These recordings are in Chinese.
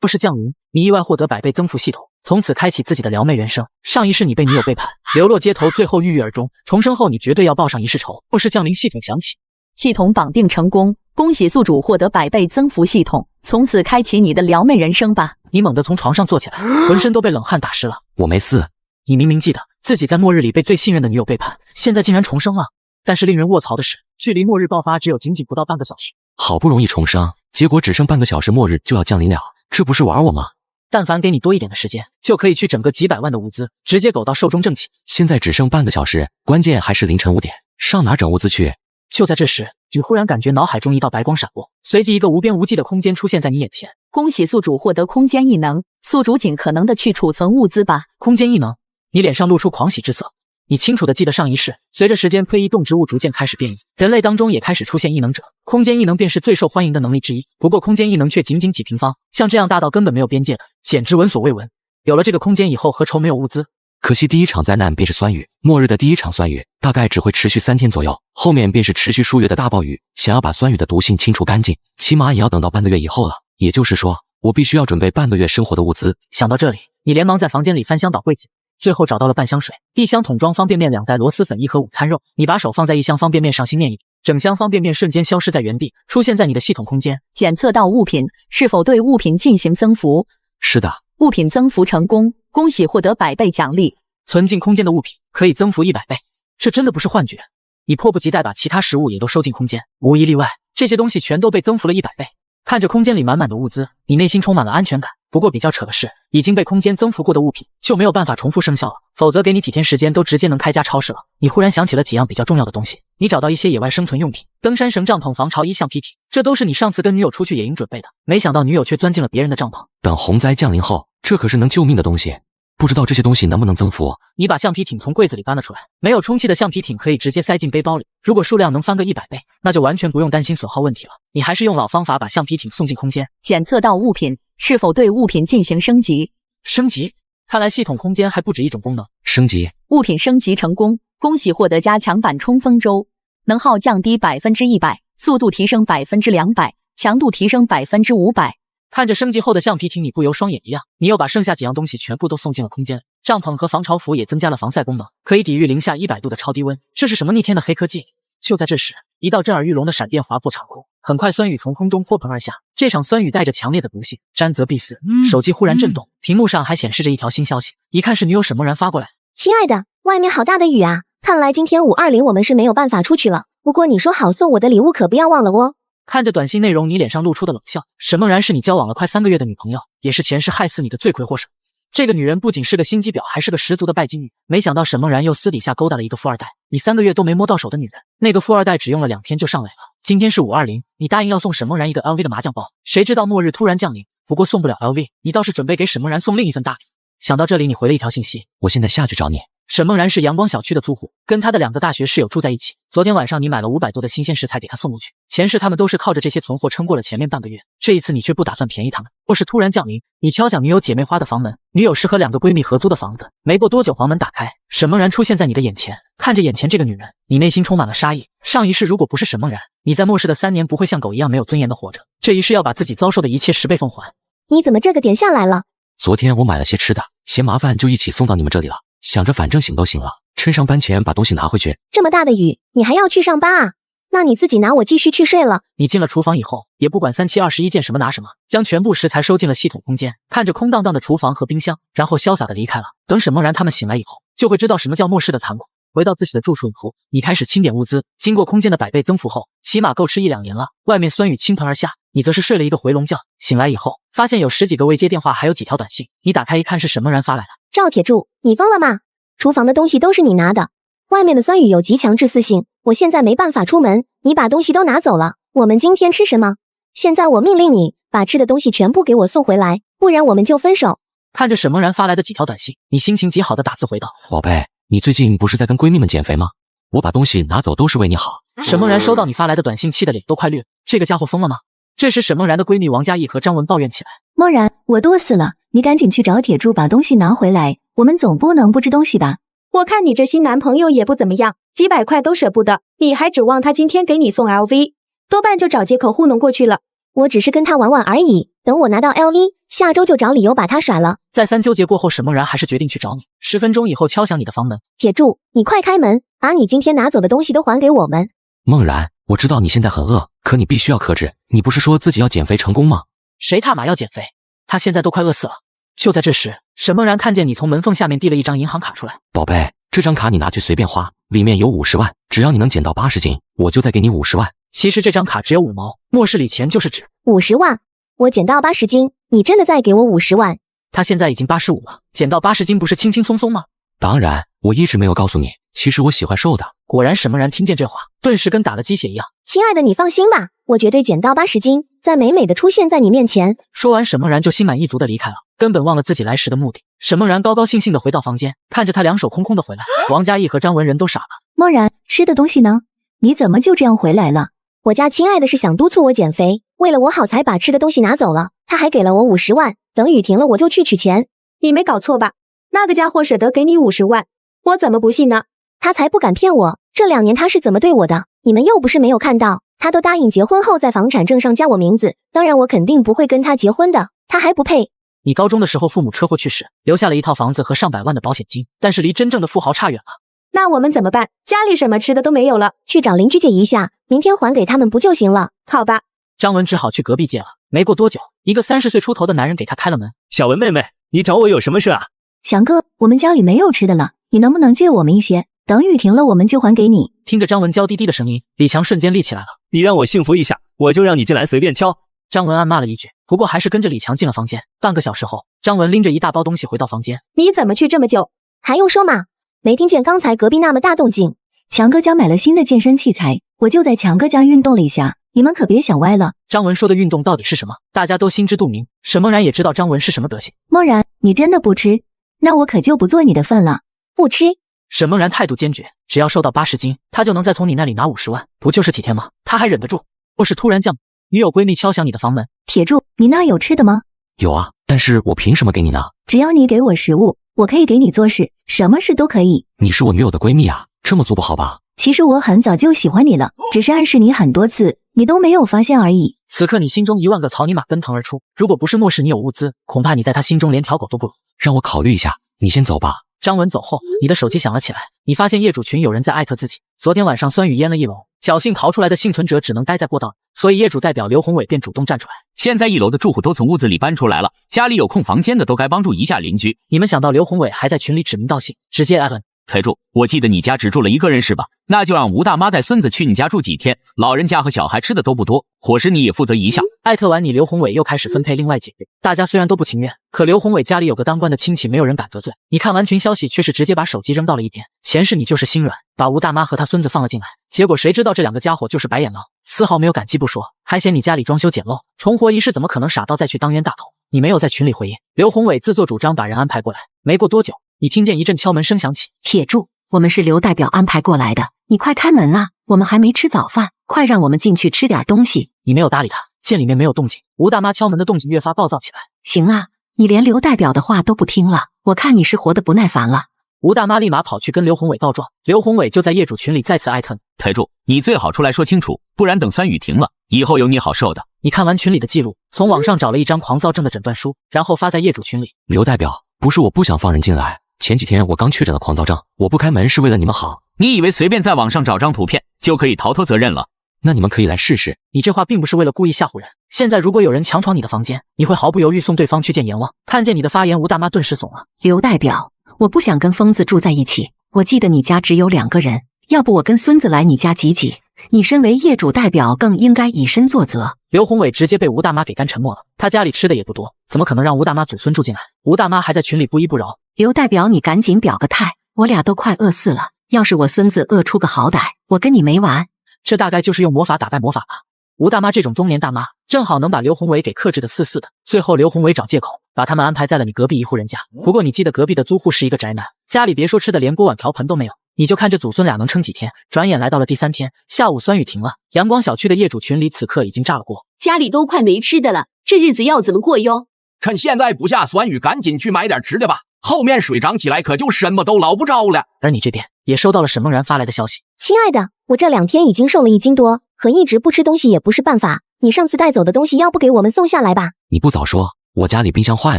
末世降临，你意外获得100倍增幅系统，从此开启自己的撩妹人生。上一世你被女友背叛，流落街头，最后郁郁而终。重生后你绝对要报上一世仇。末世降临系统响起，系统绑定成功，恭喜宿主获得100倍增幅系统，从此开启你的撩妹人生吧。你猛地从床上坐起来，浑身都被冷汗打湿了。我没事。你明明记得自己在末日里被最信任的女友背叛，现在竟然重生了。但是令人卧槽的是，距离末日爆发只有仅不到半个小时。好不容易重生，结果只剩半个小时，末日就要降临了，这不是玩我吗？但凡给你多一点的时间，就可以去整个几百万的物资，直接苟到寿终正寝。现在只剩半个小时，关键还是凌晨5点，上哪整物资去？就在这时，你忽然感觉脑海中一道白光闪过，随即一个无边无际的空间出现在你眼前。恭喜宿主获得空间异能，宿主尽可能的去储存物资吧。空间异能，你脸上露出狂喜之色。你清楚地记得上一世，随着时间推移，动植物逐渐开始变异，人类当中也开始出现异能者，空间异能便是最受欢迎的能力之一。不过空间异能却仅几平方，像这样大到根本没有边界的，简直闻所未闻。有了这个空间以后，何愁没有物资？可惜第一场灾难便是酸雨，末日的第一场酸雨大概只会持续3天左右，后面便是持续数月的大暴雨。想要把酸雨的毒性清除干净，起码也要等到半个月以后了。也就是说，我必须要准备半个月生活的物资。想到这里，你连忙在房间里翻箱倒柜子，最后找到了半箱水、1箱桶装方便面、2袋螺蛳粉、1盒午餐肉。你把手放在1箱方便面上，心念一笔，整箱方便面瞬间消失在原地，出现在你的系统空间。检测到物品，是否对物品进行增幅？是的，物品增幅成功，恭喜获得100倍奖励。存进空间的物品可以增幅100倍，这真的不是幻觉。你迫不及待把其他食物也都收进空间，无一例外，这些东西全都被增幅了100倍。看着空间里满满的物资，你内心充满了安全感。不过比较扯的是，已经被空间增幅过的物品就没有办法重复生效了，否则给你几天时间都直接能开家超市了。你忽然想起了几样比较重要的东西，你找到一些野外生存用品，登山绳、帐篷、防潮衣、橡皮艇，这都是你上次跟女友出去野营准备的。没想到女友却钻进了别人的帐篷。等洪灾降临后，这可是能救命的东西，不知道这些东西能不能增幅。你把橡皮艇从柜子里搬了出来，没有充气的橡皮艇可以直接塞进背包里，如果数量能翻个100倍，那就完全不用担心损耗问题了。你还是用老方法把橡皮艇送进空间。检测到物品，是否对物品进行升级？升级？看来系统空间还不止一种功能。升级，物品升级成功，恭喜获得加强版冲锋舟，能耗降低100%，速度提升200%，强度提升500%。看着升级后的橡皮艇，你不由双眼一亮。你又把剩下几样东西全部都送进了空间。帐篷和防潮服也增加了防晒功能，可以抵御零下100度的超低温。这是什么逆天的黑科技？就在这时，一道震耳欲聋的闪电划破长空，很快酸雨从空中泼盆而下。这场酸雨带着强烈的毒性，沾则必死。手机忽然震动，屏幕上还显示着一条新消息，一看是女友沈梦然发过来。亲爱的，外面好大的雨啊，看来今天520我们是没有办法出去了，不过你说好送我的礼物可不要忘了哦。看着短信内容，你脸上露出的冷笑。沈梦然是你交往了快3个月的女朋友，也是前世害死你的罪魁祸首。这个女人不仅是个心机婊，还是个十足的拜金女。没想到沈梦然又私底下勾搭了一个富二代，你3个月都没摸到手的女人，那个富二代只用了2天就上垒了。今天是520，你答应要送沈梦然一个 LV 的麻将包，谁知道末日突然降临，不过送不了 LV， 你倒是准备给沈梦然送另一份大礼。想到这里，你回了一条信息，我现在下去找你。沈梦然是阳光小区的租户，跟他的2个大学室友住在一起。昨天晚上你买了500多的新鲜食材给他送过去，前世他们都是靠着这些存货撑过了前面半个月，这一次你却不打算便宜他们。末世突然降临，你敲响女友姐妹花的房门，女友是和2个闺蜜合租的房子。没过多久，房门打开，沈梦然出现在你的眼前。看着眼前这个女人，你内心充满了杀意。上一世如果不是沈梦然，你在末世的3年不会像狗一样没有尊严的活着，这一世要把自己遭受的一切10倍奉还。你怎么这个点下来了？昨天我买了些吃的，嫌麻烦就一起送到你们这里了，想着反正醒都醒了，趁上班前把东西拿回去。这么大的雨，你还要去上班啊？那你自己拿，我继续去睡了。你进了厨房以后，也不管3七21见什么拿什么，将全部食材收进了系统空间，看着空荡荡的厨房和冰箱，然后潇洒的离开了。等沈梦然他们醒来以后，就会知道什么叫末世的残酷。回到自己的住处以后，你开始清点物资，经过空间的100倍增幅后，起码够吃1-2年了。外面酸雨倾盆而下，你则是睡了一个回笼觉。醒来以后，发现有10几个未接电话，还有几条短信。你打开一看，是沈梦然发来的。赵铁柱，你疯了吗？厨房的东西都是你拿的，外面的酸雨有极强致死性，我现在没办法出门，你把东西都拿走了，我们今天吃什么？现在我命令你把吃的东西全部给我送回来，不然我们就分手。看着沈梦然发来的几条短信，你心情极好的打字回道：宝贝，你最近不是在跟闺蜜们减肥吗？我把东西拿走都是为你好。沈梦然收到你发来的短信，气得脸都快绿了，这个家伙疯了吗？这时沈梦然的闺蜜王佳艺和张文抱怨起来：梦然，我多死了，你赶紧去找铁柱把东西拿回来，我们总不能不吃东西吧？我看你这新男朋友也不怎么样，几百块都舍不得，你还指望他今天给你送 LV， 多半就找借口糊弄过去了。我只是跟他玩玩而已。等我拿到 LV， 下周就找理由把他甩了。再三纠结过后，沈梦然还是决定去找你。10分钟以后敲响你的房门。铁柱，你快开门，把你今天拿走的东西都还给我们。梦然，我知道你现在很饿，可你必须要克制。你不是说自己要减肥成功吗？谁他妈要减肥？他现在都快饿死了。就在这时，沈梦然看见你从门缝下面递了一张银行卡出来。宝贝，这张卡你拿去随便花，里面有50万，只要你能减到80斤，我就再给你50万。其实这张卡只有5毛，末世里钱就是纸。50万，我减到80斤，你真的再给我50万？他现在已经85了，减到80斤不是轻轻松松吗？当然，我一直没有告诉你，其实我喜欢瘦的。果然，沈梦然听见这话，顿时跟打了鸡血一样。亲爱的，你放心吧，我绝对减到80斤，再美美的出现在你面前。说完，沈梦然就心满意足的离开了，根本忘了自己来时的目的。沈梦然高高兴兴的回到房间，看着他两手空空的回来，王嘉译和张文人都傻了。梦然，吃的东西呢？你怎么就这样回来了？我家亲爱的是想督促我减肥，为了我好才把吃的东西拿走了，他还给了我50万，等雨停了我就去取钱。你没搞错吧？那个家伙舍得给你50万，我怎么不信呢？他才不敢骗我，这2年他是怎么对我的，你们又不是没有看到，他都答应结婚后在房产证上加我名字，当然我肯定不会跟他结婚的，他还不配。你高中的时候父母车祸去世，留下了一套房子和上百万的保险金，但是离真正的富豪差远了。那我们怎么办？家里什么吃的都没有了，去找邻居借一下，明天还给他们不就行了？好吧。张文只好去隔壁借了。没过多久，一个30岁出头的男人给他开了门。小文妹妹，你找我有什么事啊？翔哥，我们家里没有吃的了，你能不能借我们一些？等雨停了我们就还给你。听着张文娇滴滴的声音，李强瞬间立起来了。你让我幸福一下，我就让你进来随便挑。张文暗骂了一句，不过还是跟着李强进了房间。半个小时后，张文拎着一大包东西回到房间。你怎么去这么久？还用说吗？没听见刚才隔壁那么大动静？强哥家买了新的健身器材，我就在强哥家运动了一下，你们可别想歪了。张文说的运动到底是什么？大家都心知肚明。沈梦然也知道张文是什么德行。梦然，你真的不吃？那我可就不做你的份了。不吃。沈梦然态度坚决，只要瘦到80斤，他就能再从你那里拿50万，不就是几天吗？他还忍得住？卧室突然降，女友闺蜜敲响你的房门。铁柱，你那有吃的吗？有啊，但是我凭什么给你呢？只要你给我食物，我可以给你做事，什么事都可以。你是我女友的闺蜜啊，这么做不好吧？其实我很早就喜欢你了，只是暗示你很多次，你都没有发现而已。此刻你心中1万个草泥马奔腾而出，如果不是漠视你有物资，恐怕你在他心中连条狗都不如。让我考虑一下，你先走吧。张文走后，你的手机响了起来，你发现业主群有人在艾特自己。昨天晚上酸雨淹了1楼，侥幸逃出来的幸存者只能待在过道里，所以业主代表刘宏伟便主动站出来。现在1楼的住户都从屋子里搬出来了，家里有空房间的都该帮助一下邻居。你们想到刘宏伟还在群里指名道姓，直接艾特。台柱，我记得你家只住了1个人是吧？那就让吴大妈带孙子去你家住几天，老人家和小孩吃的都不多，伙食你也负责一下。艾特完你，刘宏伟又开始分配另外几位。大家虽然都不情愿，可刘宏伟家里有个当官的亲戚，没有人敢得罪。你看完群消息，却是直接把手机扔到了一边。前世你就是心软，把吴大妈和她孙子放了进来，结果谁知道这2个家伙就是白眼狼，丝毫没有感激不说，还嫌你家里装修简陋，重活一世怎么可能傻到再去当冤大头？你没有在群里回应，刘宏伟自作主张把人安排过来。没过多久，你听见一阵敲门声响起。铁柱，我们是刘代表安排过来的，你快开门啊，我们还没吃早饭，快让我们进去吃点东西。你没有搭理他，见里面没有动静，吴大妈敲门的动静越发暴躁起来。行啊，你连刘代表的话都不听了，我看你是活得不耐烦了。吴大妈立马跑去跟刘宏伟告状，刘宏伟就在业主群里再次艾特。台柱，你最好出来说清楚，不然等酸雨停了，以后有你好受的。你看完群里的记录，从网上找了一张狂躁症的诊断书，然后发在业主群里。刘代表，不是我不想放人进来，前几天我刚确诊了狂躁症，我不开门是为了你们好。你以为随便在网上找张图片就可以逃脱责任了？那你们可以来试试。你这话并不是为了故意吓唬人。现在如果有人强闯你的房间，你会毫不犹豫送对方去见阎王。看见你的发言，吴大妈顿时怂了。刘代表，我不想跟疯子住在一起，我记得你家只有2个人，要不我跟孙子来你家挤挤，你身为业主代表更应该以身作则。刘宏伟直接被吴大妈给干沉默了，他家里吃的也不多，怎么可能让吴大妈祖孙住进来？吴大妈还在群里不依不饶。刘代表，你赶紧表个态，我俩都快饿死了，要是我孙子饿出个好歹，我跟你没完。这大概就是用魔法打败魔法吧。吴大妈这种中年大妈，正好能把刘宏伟给克制的死死的。最后刘宏伟找借口，把他们安排在了你隔壁一户人家。不过你记得隔壁的租户是一个宅男，家里别说吃的，连锅碗瓢盆都没有。你就看这祖孙俩能撑几天。转眼来到了第3天下午，酸雨停了，阳光小区的业主群里此刻已经炸了锅。家里都快没吃的了，这日子要怎么过哟？趁现在不下酸雨，赶紧去买点吃的吧，后面水涨起来可就什么都捞不着了。而你这边也收到了沈梦然发来的消息。亲爱的，我这2天已经瘦了1斤多，可一直不吃东西也不是办法，你上次带走的东西要不给我们送下来吧？你不早说，我家里冰箱坏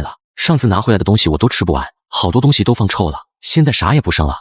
了，上次拿回来的东西我都吃不完，好多东西都放臭了，现在啥也不剩了。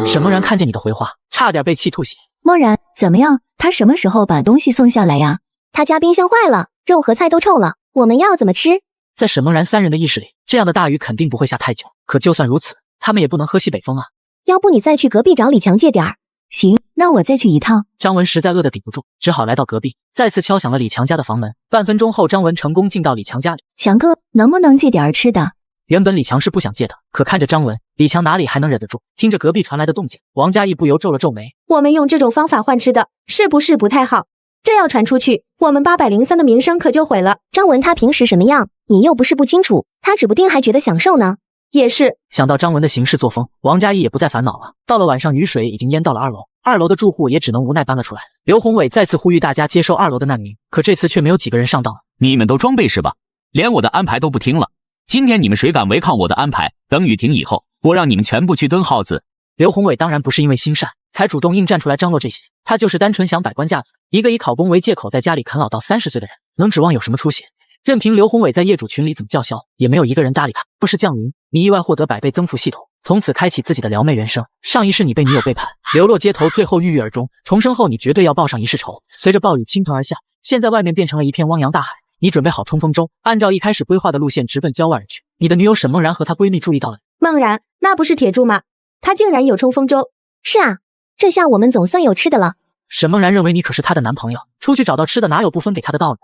沈梦然看见你的回话，差点被气吐血。漠然，怎么样？他什么时候把东西送下来呀？他家冰箱坏了，肉和菜都臭了，我们要怎么吃？在沈梦然三人的意识里，这样的大雨肯定不会下太久。可就算如此，他们也不能喝西北风啊。要不你再去隔壁找李强借点儿。行，那我再去一趟。张文实在饿得顶不住，只好来到隔壁，再次敲响了李强家的房门。半分钟后，张文成功进到李强家里。强哥，能不能借点儿吃的？原本李强是不想借的，可看着张文，李强哪里还能忍得住？听着隔壁传来的动静，王佳义不由皱了皱眉。我们用这种方法换吃的，是不是不太好？这要传出去，我们803的名声可就毁了。张文他平时什么样，你又不是不清楚，他指不定还觉得享受呢。也是，想到张文的行事作风，王佳义也不再烦恼了。到了晚上，雨水已经淹到了2楼，2楼的住户也只能无奈搬了出来。刘宏伟再次呼吁大家接收2楼的难民，可这次却没有几个人上当了。你们都装备是吧？连我的安排都不听了。今天你们谁敢违抗我的安排，等雨停以后，我让你们全部去蹲耗子。刘宏伟当然不是因为心善才主动硬站出来张罗这些，他就是单纯想摆官架子。一个以考公为借口在家里啃老到30岁的人，能指望有什么出息？任凭刘宏伟在业主群里怎么叫嚣，也没有一个人搭理他。不是降临，你意外获得100倍增幅系统，从此开启自己的撩妹人生。上一世你被女友背叛，流落街头，最后郁郁而终。重生后你绝对要报上一世仇。随着暴雨倾盆而下，现在外面变成了一片汪洋大海。你准备好冲锋舟，按照一开始规划的路线直奔郊外而去。你的女友沈梦然和她闺蜜注意到了你。梦然，那不是铁柱吗？他竟然有冲锋舟。是啊，这下我们总算有吃的了。沈梦然认为你可是她的男朋友，出去找到吃的哪有不分给她的道理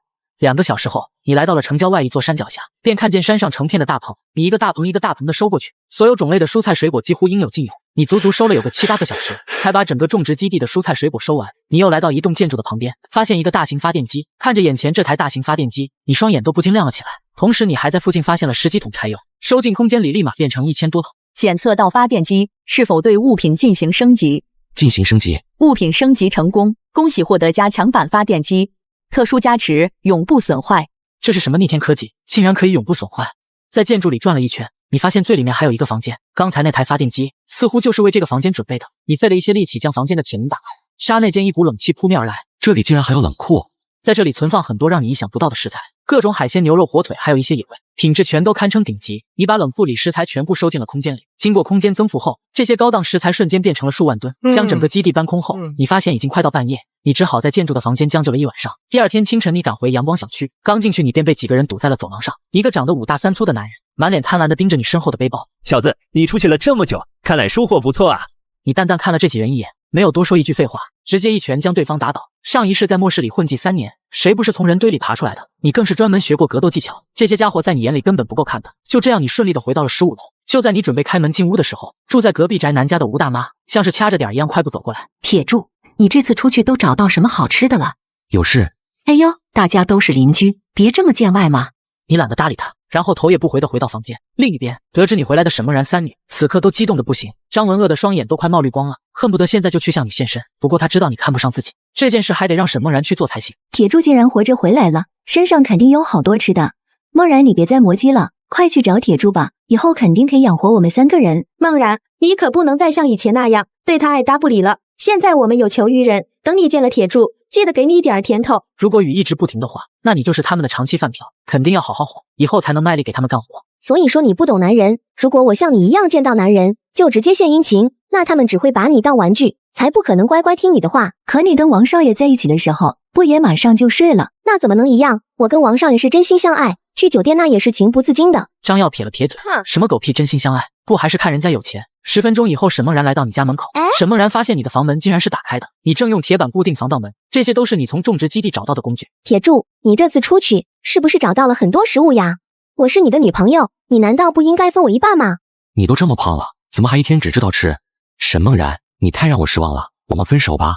？2个小时后，你来到了城郊外一座山脚下，便看见山上成片的大棚，你一个大棚一个大棚的收过去，所有种类的蔬菜水果几乎应有尽有。你足足收了有个7、8个小时，才把整个种植基地的蔬菜水果收完。你又来到一栋建筑的旁边，发现一个大型发电机，看着眼前这台大型发电机，你双眼都不禁亮了起来。同时，你还在附近发现了10几桶柴油，收进空间里立马变成1000多桶。检测到发电机是否对物品进行升级，进行升级，物品升级成功，恭喜获得加强版发电机，特殊加持，永不损坏。这是什么逆天科技，竟然可以永不损坏？在建筑里转了一圈，你发现最里面还有一个房间，刚才那台发电机似乎就是为这个房间准备的。你费了一些力气将房间的铁门打开，刹那间一股冷气扑面而来。这里竟然还有冷库，在这里存放很多让你意想不到的食材，各种海鲜、牛肉、火腿，还有一些野味，品质全都堪称顶级。你把冷库里食材全部收进了空间里，经过空间增幅后，这些高档食材瞬间变成了数万吨。将整个基地搬空后，你发现已经快到半夜，你只好在建筑的房间将就了一晚上。第二天清晨，你赶回阳光小区，刚进去你便被几个人堵在了走廊上。一个长得5大3粗的男人，满脸贪婪地盯着你身后的背包。小子，你出去了这么久，看来收获不错啊。你淡淡看了这几人一眼，没有多说一句废话，直接一拳将对方打倒。上一世在末世里混迹3年，谁不是从人堆里爬出来的？你更是专门学过格斗技巧，这些家伙在你眼里根本不够看的。就这样，你顺利地回到了15楼。就在你准备开门进屋的时候，住在隔壁宅男家的吴大妈像是掐着点一样快步走过来。铁柱，你这次出去都找到什么好吃的了？有事？哎呦，大家都是邻居，别这么见外嘛。你懒得搭理他，然后头也不回地回到房间。另一边，得知你回来的沈梦然3女此刻都激动得不行，张文饿的双眼都快冒绿光了，恨不得现在就去向你现身。不过他知道你看不上自己，这件事还得让沈梦然去做才行。铁柱竟然活着回来了，身上肯定有好多吃的。梦然，你别再磨叽了，快去找铁柱吧，以后肯定可以养活我们3个人。梦然，你可不能再像以前那样对他爱答不理了。现在我们有求于人，等你见了铁柱，记得给你一点甜头。如果雨一直不停的话，那你就是他们的长期饭票，肯定要好好哄，以后才能卖力给他们干活。所以说你不懂男人，如果我像你一样见到男人就直接献殷勤，那他们只会把你当玩具，才不可能乖乖听你的话。可你跟王少爷在一起的时候，不也马上就睡了？那怎么能一样？我跟王少爷是真心相爱，去酒店那也是情不自禁的。张耀撇了撇嘴，什么狗屁真心相爱，不还是看人家有钱。10分钟以后，沈梦然来到你家门口。沈梦然发现你的房门竟然是打开的，你正用铁板固定防盗门，这些都是你从种植基地找到的工具。铁柱，你这次出去是不是找到了很多食物呀？我是你的女朋友，你难道不应该分我一半吗？你都这么胖了，怎么还一天只知道吃？沈梦然，你太让我失望了，我们分手吧。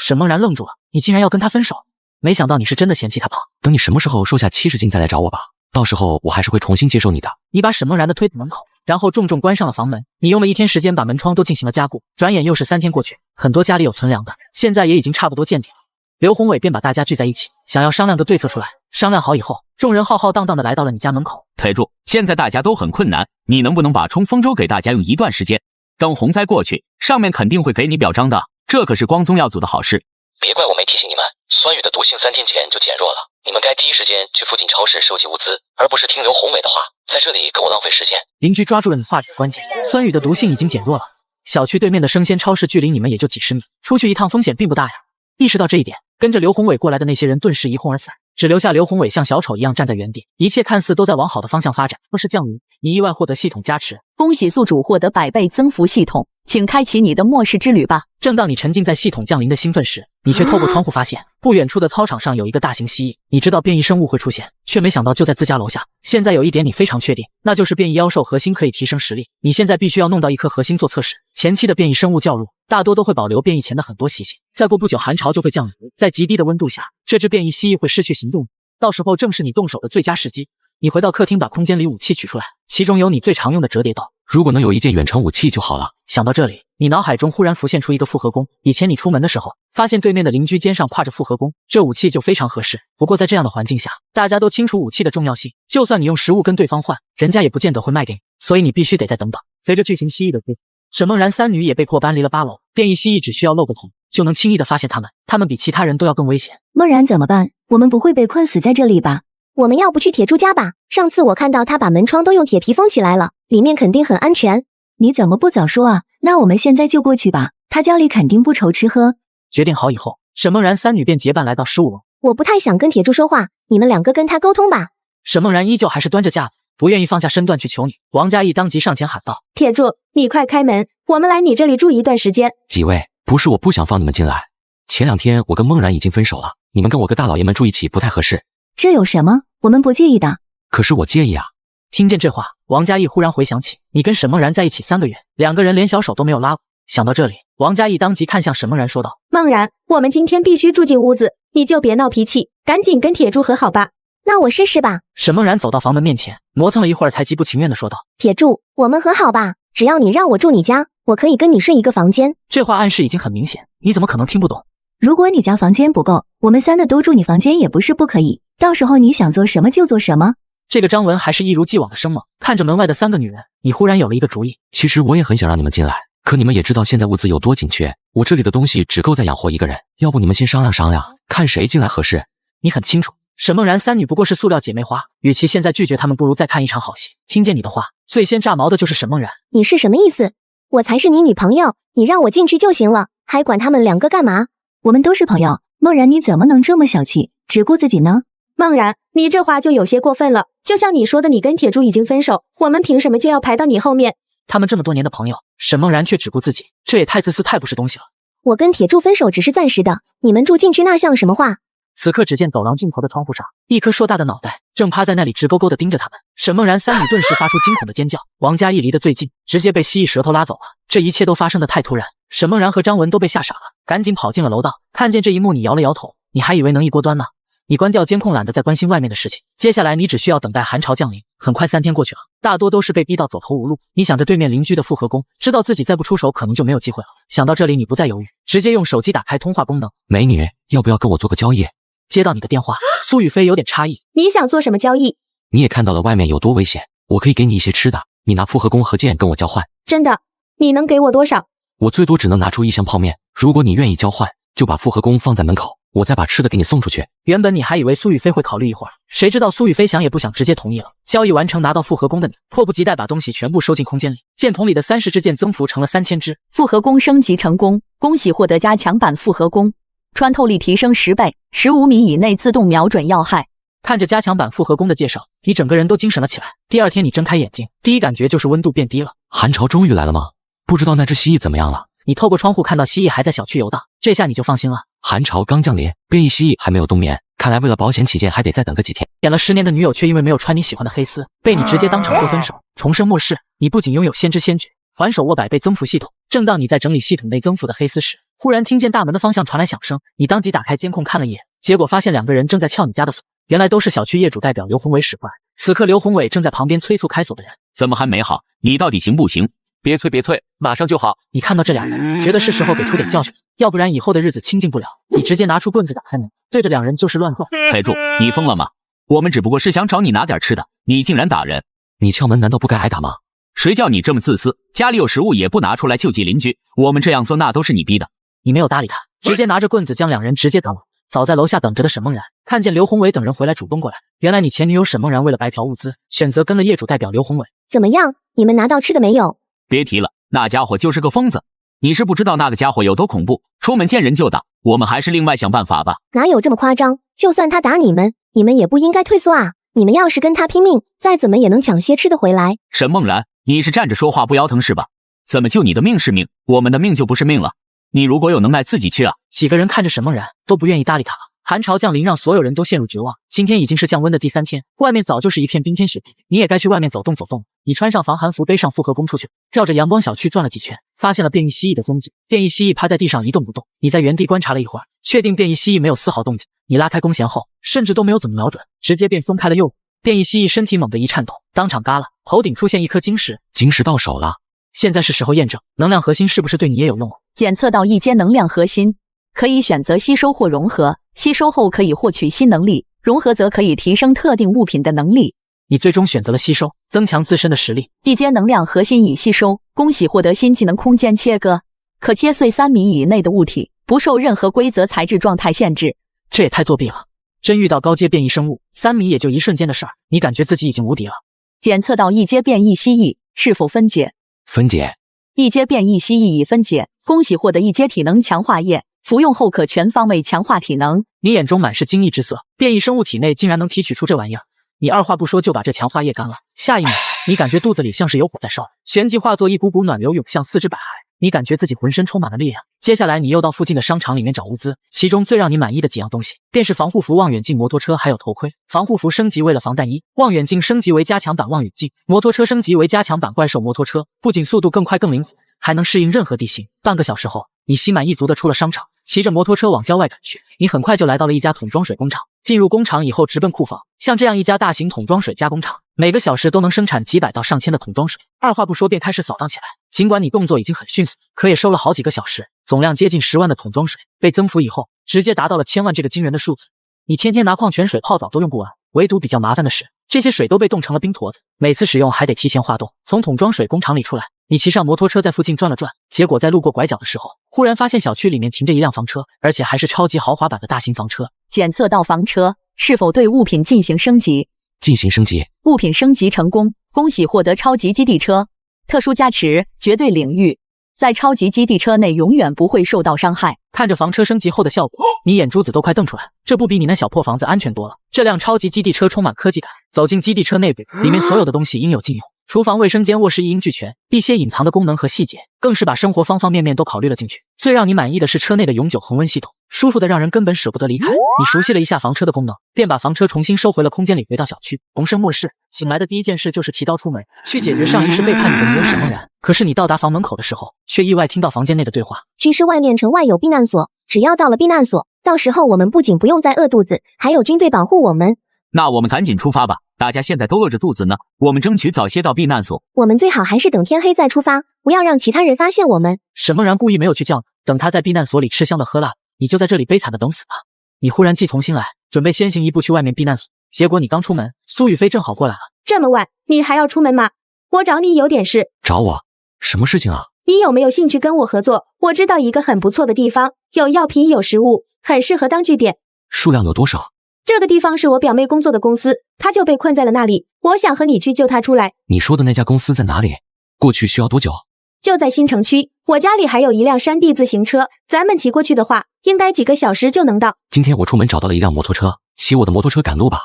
沈梦然愣住了，你竟然要跟他分手？没想到你是真的嫌弃他胖。等你什么时候瘦下70斤再来找我吧，到时候我还是会重新接受你的。你把沈梦然的推到门口，然后重重关上了房门。你用了1天时间把门窗都进行了加固，转眼又是3天过去，很多家里有存粮的，现在也已经差不多见底了。刘宏伟便把大家聚在一起，想要商量个对策出来。商量好以后，众人浩浩荡荡的来到了你家门口。铁柱，现在大家都很困难，你能不能把冲锋舟给大家用一段时间？等洪灾过去，上面肯定会给你表彰的，这可是光宗耀祖的好事。别怪我没提醒你们，酸雨的毒性3天前就减弱了，你们该第一时间去附近超市收集物资，而不是听刘宏伟的话，在这里跟我浪费时间。邻居抓住了你话语的关键，酸雨的毒性已经减弱了，小区对面的生鲜超市距离你们也就几十米，出去一趟风险并不大呀。意识到这一点，跟着刘宏伟过来的那些人顿时一哄而散，只留下刘宏伟像小丑一样站在原地。一切看似都在往好的方向发展，若是降临，你意外获得系统加持，恭喜宿主获得100倍增幅系统，请开启你的末世之旅吧。正当你沉浸在系统降临的兴奋时，你却透过窗户发现，不远处的操场上有一个大型蜥蜴。你知道变异生物会出现，却没想到就在自家楼下。现在有一点你非常确定，那就是变异妖兽核心可以提升实力。你现在必须要弄到一颗核心做测试。前期的变异生物较弱，大多都会保留变异前的很多习性，再过不久寒潮就会降临，在极低的温度下，这只变异蜥蜴会失去行动，到时候正是你动手的最佳时机。你回到客厅，把空间里武器取出来，其中有你最常用的折叠刀。如果能有一件远程武器就好了。想到这里，你脑海中忽然浮现出一个复合弓。以前你出门的时候，发现对面的邻居肩上挎着复合弓，这武器就非常合适。不过在这样的环境下，大家都清楚武器的重要性，就算你用实物跟对方换，人家也不见得会卖给你，所以你必须得再等等。随着巨型蜥蜴的追，沈梦然三女也被迫搬离了8楼。变异蜥蜴只需要露个头，就能轻易的发现他们比其他人都要更危险。梦然怎么办？我们不会被困死在这里吧？我们要不去铁柱家吧？上次我看到他把门窗都用铁皮封起来了，里面肯定很安全。你怎么不早说啊？那我们现在就过去吧，他家里肯定不愁吃喝。决定好以后，沈梦然三女便结伴来到15楼。我不太想跟铁柱说话，你们两个跟他沟通吧。沈梦然依旧还是端着架子，不愿意放下身段去求你。王嘉义当即上前喊道：铁柱，你快开门，我们来你这里住一段时间。几位，不是我不想放你们进来，前2天我跟梦然已经分手了，你们跟我个大老爷们住一起不太合适。这有什么？我们不介意的。可是我介意啊。听见这话，王嘉义忽然回想起你跟沈梦然在一起3个月，2个人连小手都没有拉过。想到这里，王嘉义当即看向沈梦然说道：梦然，我们今天必须住进屋子，你就别闹脾气，赶紧跟铁柱和好吧。那我试试吧。沈梦然走到房门面前，磨蹭了一会儿才极不情愿地说道：铁柱，我们和好吧，只要你让我住你家，我可以跟你睡一个房间。这话暗示已经很明显，你怎么可能听不懂？如果你家房间不够，我们3个都住你房间也不是不可以，到时候你想做什么就做什么。这个张文还是一如既往的生猛，看着门外的3个女人，你忽然有了一个主意。其实我也很想让你们进来，可你们也知道现在物资有多紧缺，我这里的东西只够再养活1个人，要不你们先商量商量，看谁进来合适。你很清楚，沈梦然3女不过是塑料姐妹花，与其现在拒绝她们，不如再看一场好戏。听见你的话，最先炸毛的就是沈梦然。你是什么意思？我才是你女朋友，你让我进去就行了，还管他们2个干嘛？我们都是朋友，梦然你怎么能这么小气，只顾自己呢？梦然，你这话就有些过分了。就像你说的，你跟铁柱已经分手，我们凭什么就要排到你后面？他们这么多年的朋友，沈梦然却只顾自己，这也太自私，太不是东西了。我跟铁柱分手只是暂时的，你们住进去那像什么话？此刻只见走廊尽头的窗户上，一颗硕大的脑袋正趴在那里直勾勾地盯着他们。沈梦然3女顿时发出惊恐的尖叫。王嘉义离得最近，直接被蜥蜴舌头拉走了。这一切都发生得太突然，沈梦然和张文都被吓傻了，赶紧跑进了楼道。看见这一幕，你摇了摇头，你还以为能一锅端吗？你关掉监控，懒得再关心外面的事情。接下来你只需要等待寒潮降临。很快3天过去了，大多都是被逼到走投无路。你想着对面邻居的复合弓，知道自己再不出手可能就没有机会了。想到这里，你不再犹豫，直接用手机打开通话功能。美女，要不要跟我做个交易？接到你的电话，苏雨飞有点诧异。你想做什么交易？你也看到了外面有多危险，我可以给你一些吃的，你拿复合弓和剑跟我交换。真的？你能给我多少？我最多只能拿出1箱泡面，如果你愿意交换，就把复合弓放在门口，我再把吃的给你送出去。原本你还以为苏雨飞会考虑一会儿，谁知道苏雨飞想也不想直接同意了。交易完成，拿到复合弓的你迫不及待把东西全部收进空间里，剑筒里的30支箭增幅成了3000支。复合弓升级成功，恭喜获得加强版复合弓，穿透力提升10倍，15米以内自动瞄准要害。看着加强版复合弓的介绍，你整个人都精神了起来。第2天你睁开眼睛，第一感觉就是温度变低了。寒潮终于来了吗？不知道那只蜥蜴怎么样了？你透过窗户看到蜥蜴还在小区游荡，这下你就放心了。寒潮刚降临，变异蜥蜴还没有冬眠，看来为了保险起见，还得再等个几天。演了10年的女友，却因为没有穿你喜欢的黑丝，被你直接当场说分手。重生末世，你不仅拥有先知先觉，反手握100倍增幅系统。正当你在整理系统内增幅的黑丝时，忽然听见大门的方向传来响声，你当即打开监控看了一眼，结果发现2个人正在撬你家的锁。原来都是小区业主代表刘宏伟使坏。此刻刘宏伟正在旁边催促开锁的人。怎么还没好？你到底行不行？别催，马上就好。你看到这2人，觉得是时候给出点教训，要不然以后的日子清静不了。你直接拿出棍子打开门，对着2人就是乱撞。铁柱，你疯了吗？我们只不过是想找你拿点吃的，你竟然打人！你撬门难道不该挨打吗？谁叫你这么自私，家里有食物也不拿出来救济邻居，我们这样做那都是你逼的。你没有搭理他，直接拿着棍子将2人直接打倒。早在楼下等着的沈梦然看见刘宏伟等人回来，主动过来。原来你前女友沈梦然为了白嫖物资，选择跟了业主代表刘宏伟。怎么样？你们拿到吃的没有？别提了，那家伙就是个疯子。你是不知道那个家伙有多恐怖，出门见人就打。我们还是另外想办法吧。哪有这么夸张？就算他打你们，你们也不应该退缩啊！你们要是跟他拼命，再怎么也能抢些吃的回来。沈梦然，你是站着说话不腰疼是吧？怎么就你的命是命，我们的命就不是命了？你如果有能耐自己去啊！几个人看着沈梦然都不愿意搭理他。寒潮降临让所有人都陷入绝望。今天已经是降温的第3天，外面早就是一片冰天雪地，你也该去外面走动走动。你穿上防寒服，背上复合弓出去，绕着阳光小区转了几圈，发现了变异蜥蜴的踪迹。变异蜥蜴趴在地上一动不动，你在原地观察了一会儿，确定变异蜥蜴没有丝毫动静。你拉开弓弦后，甚至都没有怎么瞄准，直接便松开了右。变异蜥蜴身体猛地一颤抖，当场嘎了，头顶出现一颗晶石。晶石到手了，现在是时候验证能量核心是不是对你也有用。检测到一阶能量核心，可以选择吸收或融合，吸收后可以获取新能力，融合则可以提升特定物品的能力。你最终选择了吸收，增强自身的实力。一阶能量核心已吸收，恭喜获得新技能空间切割，可切碎3米以内的物体，不受任何规则材质状态限制。这也太作弊了，真遇到高阶变异生物，3米也就一瞬间的事儿，你感觉自己已经无敌了。检测到一阶变异蜥蜴，是否分解？分解。一阶变异蜥蜴已分解，恭喜获得一阶体能强化液，服用后可全方位强化体能。你眼中满是惊异之色，变异生物体内竟然能提取出这玩意儿，你二话不说就把这强化液干了。下一秒，你感觉肚子里像是有火在烧，旋即化作一股股暖流涌向4肢百骸，你感觉自己浑身充满了力量。接下来你又到附近的商场里面找物资，其中最让你满意的几样东西便是防护服、望远镜、摩托车还有头盔。防护服升级为了防弹衣，望远镜升级为加强版望远镜，摩托车升级为加强版怪兽摩托车，不仅速度更快更灵活，还能适应任何地形。半个小时后，你心满意足地出了商场，骑着摩托车往郊外赶去。你很快就来到了一家桶装水工厂，进入工厂以后直奔库房。像这样一家大型桶装水加工厂，每个小时都能生产几百到上千的桶装水，二话不说便开始扫荡起来。尽管你动作已经很迅速，可也收了好几个小时，总量接近10万的桶装水被增幅以后，直接达到了1000万这个惊人的数字。你天天拿矿泉水泡澡都用不完，唯独比较麻烦的是，这些水都被冻成了冰坨子，每次使用还得提前化冻。从桶装水工厂里出来，你骑上摩托车在附近转了转，结果在路过拐角的时候，忽然发现小区里面停着一辆房车，而且还是超级豪华版的大型房车。检测到房车，是否对物品进行升级？进行升级。物品升级成功，恭喜获得超级基地车，特殊加持，绝对领域，在超级基地车内永远不会受到伤害。看着房车升级后的效果，你眼珠子都快瞪出来，这不比你那小破房子安全多了。这辆超级基地车充满科技感，走进基地车内部，里面所有的东西应有尽有，厨房、卫生间、卧室一应俱全，一些隐藏的功能和细节更是把生活方方面面都考虑了进去。最让你满意的是车内的永久恒温系统，舒服的让人根本舍不得离开。你熟悉了一下房车的功能，便把房车重新收回了空间里，回到小区，重生末世。醒来的第一件事就是提刀出门，去解决上一世背叛你的女友沈梦然。可是你到达房门口的时候，却意外听到房间内的对话。居室外面城外有避难所，只要到了避难所，到时候我们不仅不用再饿肚子，还有军队保护我们。那我们赶紧出发吧，大家现在都饿着肚子呢，我们争取早些到避难所。我们最好还是等天黑再出发，不要让其他人发现我们。沈梦然故意没有去叫你，等他在避难所里吃香的喝辣，你就在这里悲惨的等死吧。你忽然计从心来，准备先行一步去外面避难所，结果你刚出门，苏雨飞正好过来了。这么晚，你还要出门吗？我找你有点事。找我？什么事情啊？你有没有兴趣跟我合作？我知道一个很不错的地方，有药品有食物，很适合当据点。数量有多少？这个地方是我表妹工作的公司，她就被困在了那里，我想和你去救她出来。你说的那家公司在哪里？过去需要多久？就在新城区，我家里还有一辆山地自行车，咱们骑过去的话，应该几个小时就能到。今天我出门找到了一辆摩托车，骑我的摩托车赶路吧。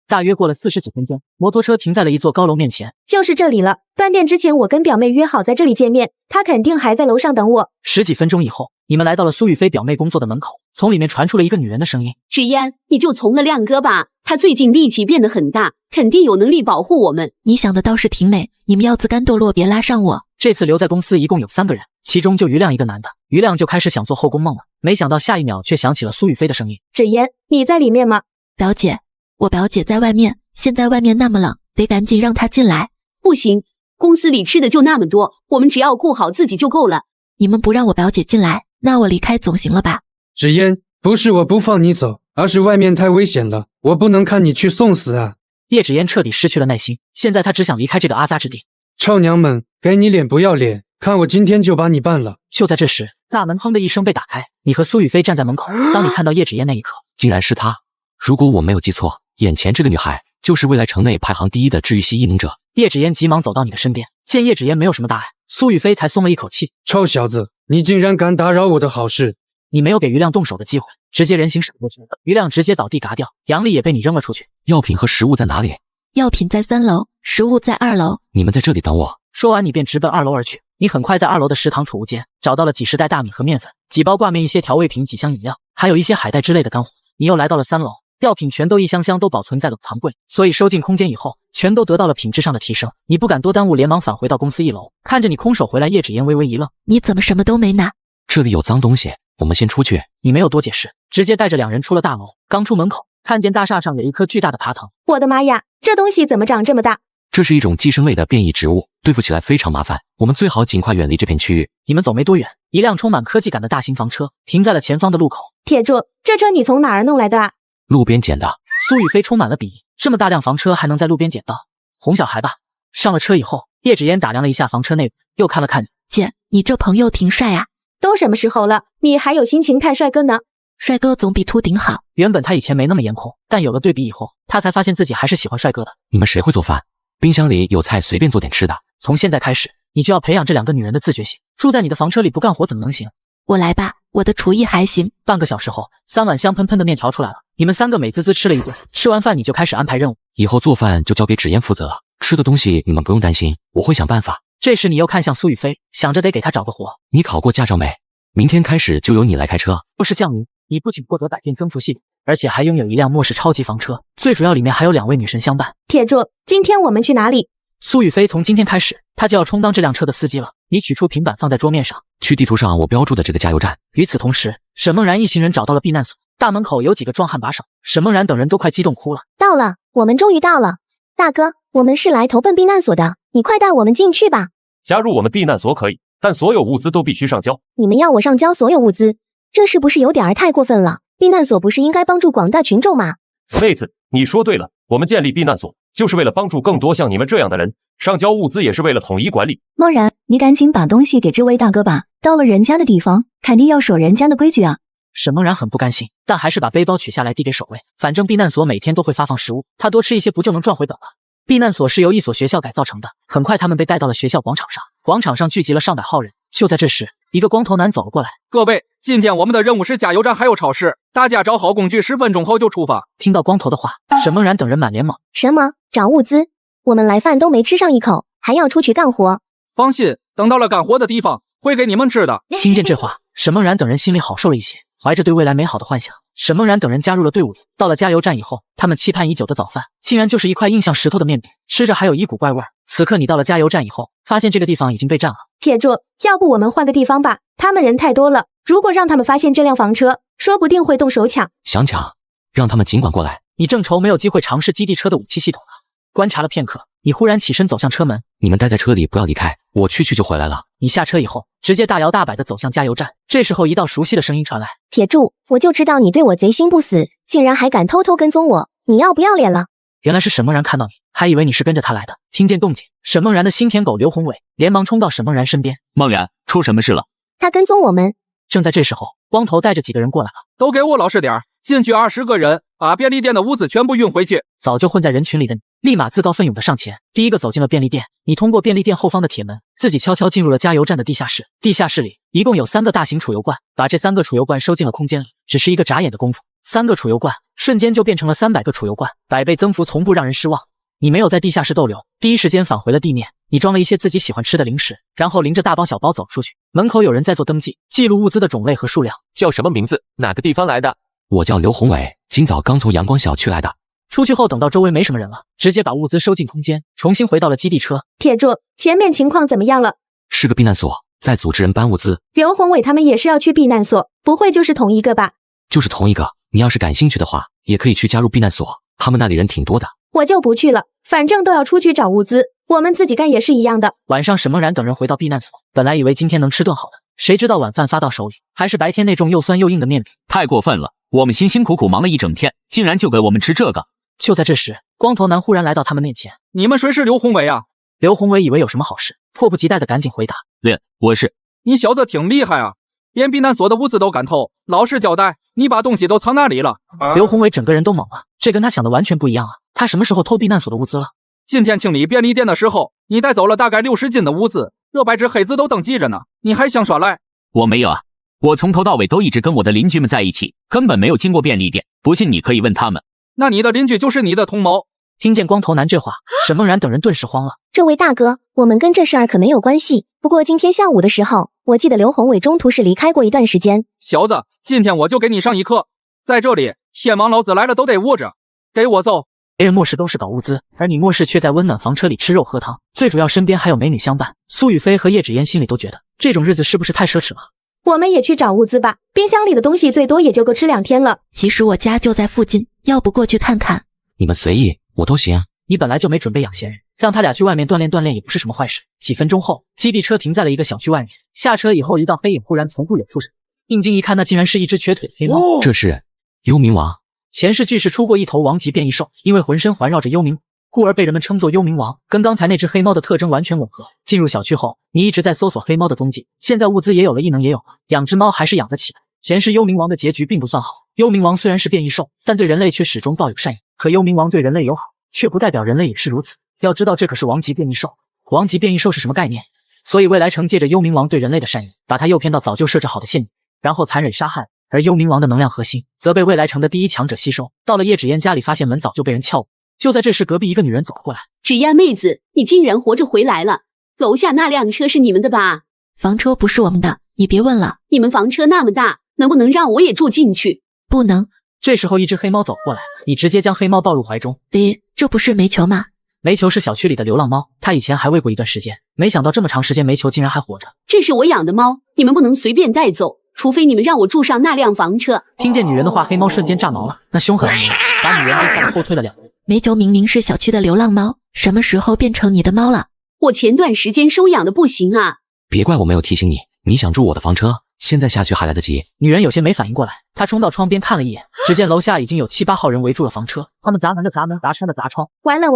大约过了40几分钟，摩托车停在了一座高楼面前。就是这里了。断电之前我跟表妹约好在这里见面，她肯定还在楼上等我。10几分钟以后，你们来到了苏雨飞表妹工作的门口，从里面传出了一个女人的声音。芷嫣，你就从了亮哥吧，他最近力气变得很大，肯定有能力保护我们。你想的倒是挺美，你们要自甘堕落，别拉上我。这次留在公司一共有3个人，其中就于亮一个男的。于亮就开始想做后宫梦了，没想到下一秒却响起了苏雨飞的声音。芷嫣，你在里面吗？表姐，我表姐在外面，现在外面那么冷，得赶紧让她进来。不行，公司里吃的就那么多，我们只要顾好自己就够了。你们不让我表姐进来，那我离开总行了吧？芷嫣，不是我不放你走，而是外面太危险了，我不能看你去送死啊！叶芷嫣彻底失去了耐心，现在她只想离开这个阿扎之地。臭娘们，给你脸不要脸，看我今天就把你办了！就在这时，大门砰的一声被打开，你和苏雨飞站在门口。当你看到叶芷嫣那一刻，竟然是她。如果我没有记错，眼前这个女孩就是未来城内排行第1的治愈系异能者。叶芷嫣急忙走到你的身边，见叶芷嫣没有什么大碍，苏雨飞才松了一口气。臭小子，你竟然敢打扰我的好事！你没有给余亮动手的机会，直接人形闪过去，余亮直接倒地嘎掉，杨丽也被你扔了出去。药品和食物在哪里？药品在3楼，食物在2楼。你们在这里等我。说完，你便直奔2楼而去。你很快在2楼的食堂储物间找到了几十袋大米和面粉，几包挂面，一些调味品，几箱饮料，还有一些海带之类的干货。你又来到了3楼，药品全都一箱箱都保存在冷藏柜，所以收进空间以后，全都得到了品质上的提升。你不敢多耽误，连忙返回到公司1楼，看着你空手回来，叶芷嫣微微一愣：你怎么什么都没拿？这里有脏东西，我们先出去。你没有多解释，直接带着2人出了大楼。刚出门口，看见大厦上有一颗巨大的爬藤。我的妈呀，这东西怎么长这么大？这是一种寄生类的变异植物，对付起来非常麻烦，我们最好尽快远离这片区域。你们走没多远，一辆充满科技感的大型房车停在了前方的路口。铁柱，这车你从哪儿弄来的啊？路边捡的。苏雨飞充满了鄙夷，这么大辆房车还能在路边捡到？哄小孩吧。上了车以后，叶芷嫣打量了一下房车内部，又看了看你。姐，你这朋友挺帅啊。都什么时候了，你还有心情看帅哥呢？帅哥总比秃顶好。原本他以前没那么颜控，但有了对比以后，他才发现自己还是喜欢帅哥的。你们谁会做饭？冰箱里有菜，随便做点吃的。从现在开始，你就要培养这2个女人的自觉性。住在你的房车里不干活怎么能行？我来吧，我的厨艺还行。半个小时后，3碗香喷喷的面条出来了，你们3个美滋滋吃了一顿。吃完饭你就开始安排任务，以后做饭就交给芷嫣负责了。吃的东西你们不用担心，我会想办法。这时你又看向苏雨飞，想着得给他找个活。你考过驾照没？明天开始就由你来开车。若是降临，你不仅获得百变增幅系统，而且还拥有一辆末世超级房车，最主要里面还有2位女神相伴。铁柱，今天我们去哪里？苏雨飞从今天开始，他就要充当这辆车的司机了。你取出平板放在桌面上，去地图上我标注的这个加油站。与此同时，沈梦然一行人找到了避难所，大门口有几个壮汉把守，沈梦然等人都快激动哭了。到了，我们终于到了。大哥，我们是来投奔避难所的，你快带我们进去吧。加入我们避难所可以，但所有物资都必须上交。你们要我上交所有物资，这是不是有点太过分了？避难所不是应该帮助广大群众吗？妹子，你说对了，我们建立避难所就是为了帮助更多像你们这样的人，上交物资也是为了统一管理。梦然，你赶紧把东西给这位大哥吧，到了人家的地方，肯定要守人家的规矩啊。沈梦然很不甘心，但还是把背包取下来递给守卫。反正避难所每天都会发放食物，他多吃一些不就能赚回本了？避难所是由一所学校改造成的，很快他们被带到了学校广场上，广场上聚集了上百号人。就在这时，一个光头男走了过来。各位，今天我们的任务是加油站还有超市，大家找好工具，10分钟后就出发。听到光头的话，沈梦然等人满脸懵。什么？找物资？我们来饭都没吃上一口，还要出去干活？放心，等到了干活的地方，会给你们吃的。听见这话，沈梦然等人心里好受了一些，怀着对未来美好的幻想，沈梦然等人加入了队伍里。到了加油站以后，他们期盼已久的早饭，竟然就是一块硬像石头的面饼，吃着还有一股怪味儿。此刻你到了加油站以后，发现这个地方已经被占了。铁柱，要不我们换个地方吧？他们人太多了，如果让他们发现这辆房车，说不定会动手抢。想抢，让他们尽管过来。你正愁没有机会尝试基地车的武器系统了。观察了片刻，你忽然起身走向车门。你们待在车里不要离开，我去就回来了。你下车以后，直接大摇大摆地走向加油站。这时候一道熟悉的声音传来：铁柱，我就知道你对我贼心不死，竟然还敢偷偷跟踪我，你要不要脸了？原来是沈梦然看到你，还以为你是跟着他来的。听见动静，沈梦然的新舔狗刘宏伟连忙冲到沈梦然身边。梦然，出什么事了？他跟踪我们。正在这时候，光头带着几个人过来了。都给我老实点，进去20个人，把便利店的物资全部运回去。早就混在人群里的你，立马自告奋勇的上前，第一个走进了便利店。你通过便利店后方的铁门，自己悄悄进入了加油站的地下室。地下室里一共有3个大型储油罐，把这3个储油罐收进了空间里，只是一个眨眼的功夫，3个储油罐瞬间就变成了300个储油罐，100倍增幅从不让人失望。你没有在地下室逗留，第一时间返回了地面。你装了一些自己喜欢吃的零食，然后拎着大包小包走出去。门口有人在做登记，记录物资的种类和数量。叫什么名字？哪个地方来的？我叫刘宏伟，今早刚从阳光小区来的。出去后等到周围没什么人了，直接把物资收进空间，重新回到了基地车。铁柱，前面情况怎么样了？是个避难所，在组织人搬物资。刘宏伟他们也是要去避难所，不会就是同一个吧？就是同一个。你要是感兴趣的话，也可以去加入避难所，他们那里人挺多的。我就不去了，反正都要出去找物资，我们自己干也是一样的。晚上沈梦然等人回到避难所，本来以为今天能吃顿好的，谁知道晚饭发到手里，还是白天那种又酸又硬的面饼。太过分了，我们辛辛苦苦忙了一整天，竟然就给我们吃这个。就在这时，光头男忽然来到他们面前。你们谁是刘宏伟啊？刘宏伟以为有什么好事，迫不及待的赶紧回答：我是。你小子挺厉害啊，连避难所的物资都敢偷。老实交代，你把东西都藏哪里了？刘宏伟整个人都懵了，这跟他想的完全不一样啊！他什么时候偷避难所的物资了？今天清理便利店的时候，你带走了大概60斤的物资，这白纸黑字都登记着呢，你还想耍赖？我没有啊，我从头到尾都一直跟我的邻居们在一起，根本没有经过便利店。不信你可以问他们。那你的邻居就是你的同谋？听见光头男这话，沈梦然等人顿时慌了。这位大哥，我们跟这事儿可没有关系。不过今天下午的时候，我记得刘宏伟中途是离开过一段时间。小子，今天我就给你上一课，在这里天王老子来了都得捂着，给我走！别人末世都是搞物资，而你末世却在温暖房车里吃肉喝汤，最主要身边还有美女相伴。苏雨飞和叶芷嫣心里都觉得这种日子是不是太奢侈了？我们也去找物资吧，冰箱里的东西最多也就够吃2天了。其实我家就在附近，要不过去看看？你们随意，我都行。你本来就没准备养闲人，让他俩去外面锻炼锻炼也不是什么坏事。几分钟后，基地车停在了一个小区外面。下车以后，一道黑影忽然从不远处闪，定睛一看，那竟然是一只瘸腿的黑猫。这是幽冥王。前世巨世出过一头王级变异兽，因为浑身环绕着幽冥，故而被人们称作幽冥王，跟刚才那只黑猫的特征完全吻合。进入小区后，你一直在搜索黑猫的踪迹，现在物资也有了，异能也有了，两只猫还是养得起来。前世幽冥王的结局并不算好，幽冥王虽然是变异兽，但对人类却始终抱有善意。可幽冥王对人类友好，却不代表人类也是如此。要知道，这可是王级变异兽。王级变异兽是什么概念？所以未来城借着幽冥王对人类的善意，把他诱骗到早就设置好的陷阱，然后残忍杀害。而幽冥王的能量核心则被未来城的第一强者吸收。到了叶芷嫣家里，发现门早就被人撬过。就在这时，隔壁一个女人走了过来。芷嫣妹子，你竟然活着回来了！楼下那辆车是你们的吧？房车不是我们的，你别问了。你们房车那么大，能不能让我也住进去？不能。这时候，一只黑猫走过来，你直接将黑猫抱入怀中。这不是煤球吗？煤球是小区里的流浪猫，它以前还喂过一段时间，没想到这么长时间煤球竟然还活着。这是我养的猫，你们不能随便带走。除非你们让我住上那辆房车。听见女人的话，黑猫瞬间炸毛了，那凶狠的模样把女人被吓得后退了2步。煤球明明是小区的流浪猫，什么时候变成你的猫了？我前段时间收养的不行啊！别怪我没有提醒你，你想住我的房车，现在下去还来得及。女人有些没反应过来，她冲到窗边看了一眼，只见楼下已经有7、8号人围住了房车，他们砸门的砸门，砸穿的砸窗。完了，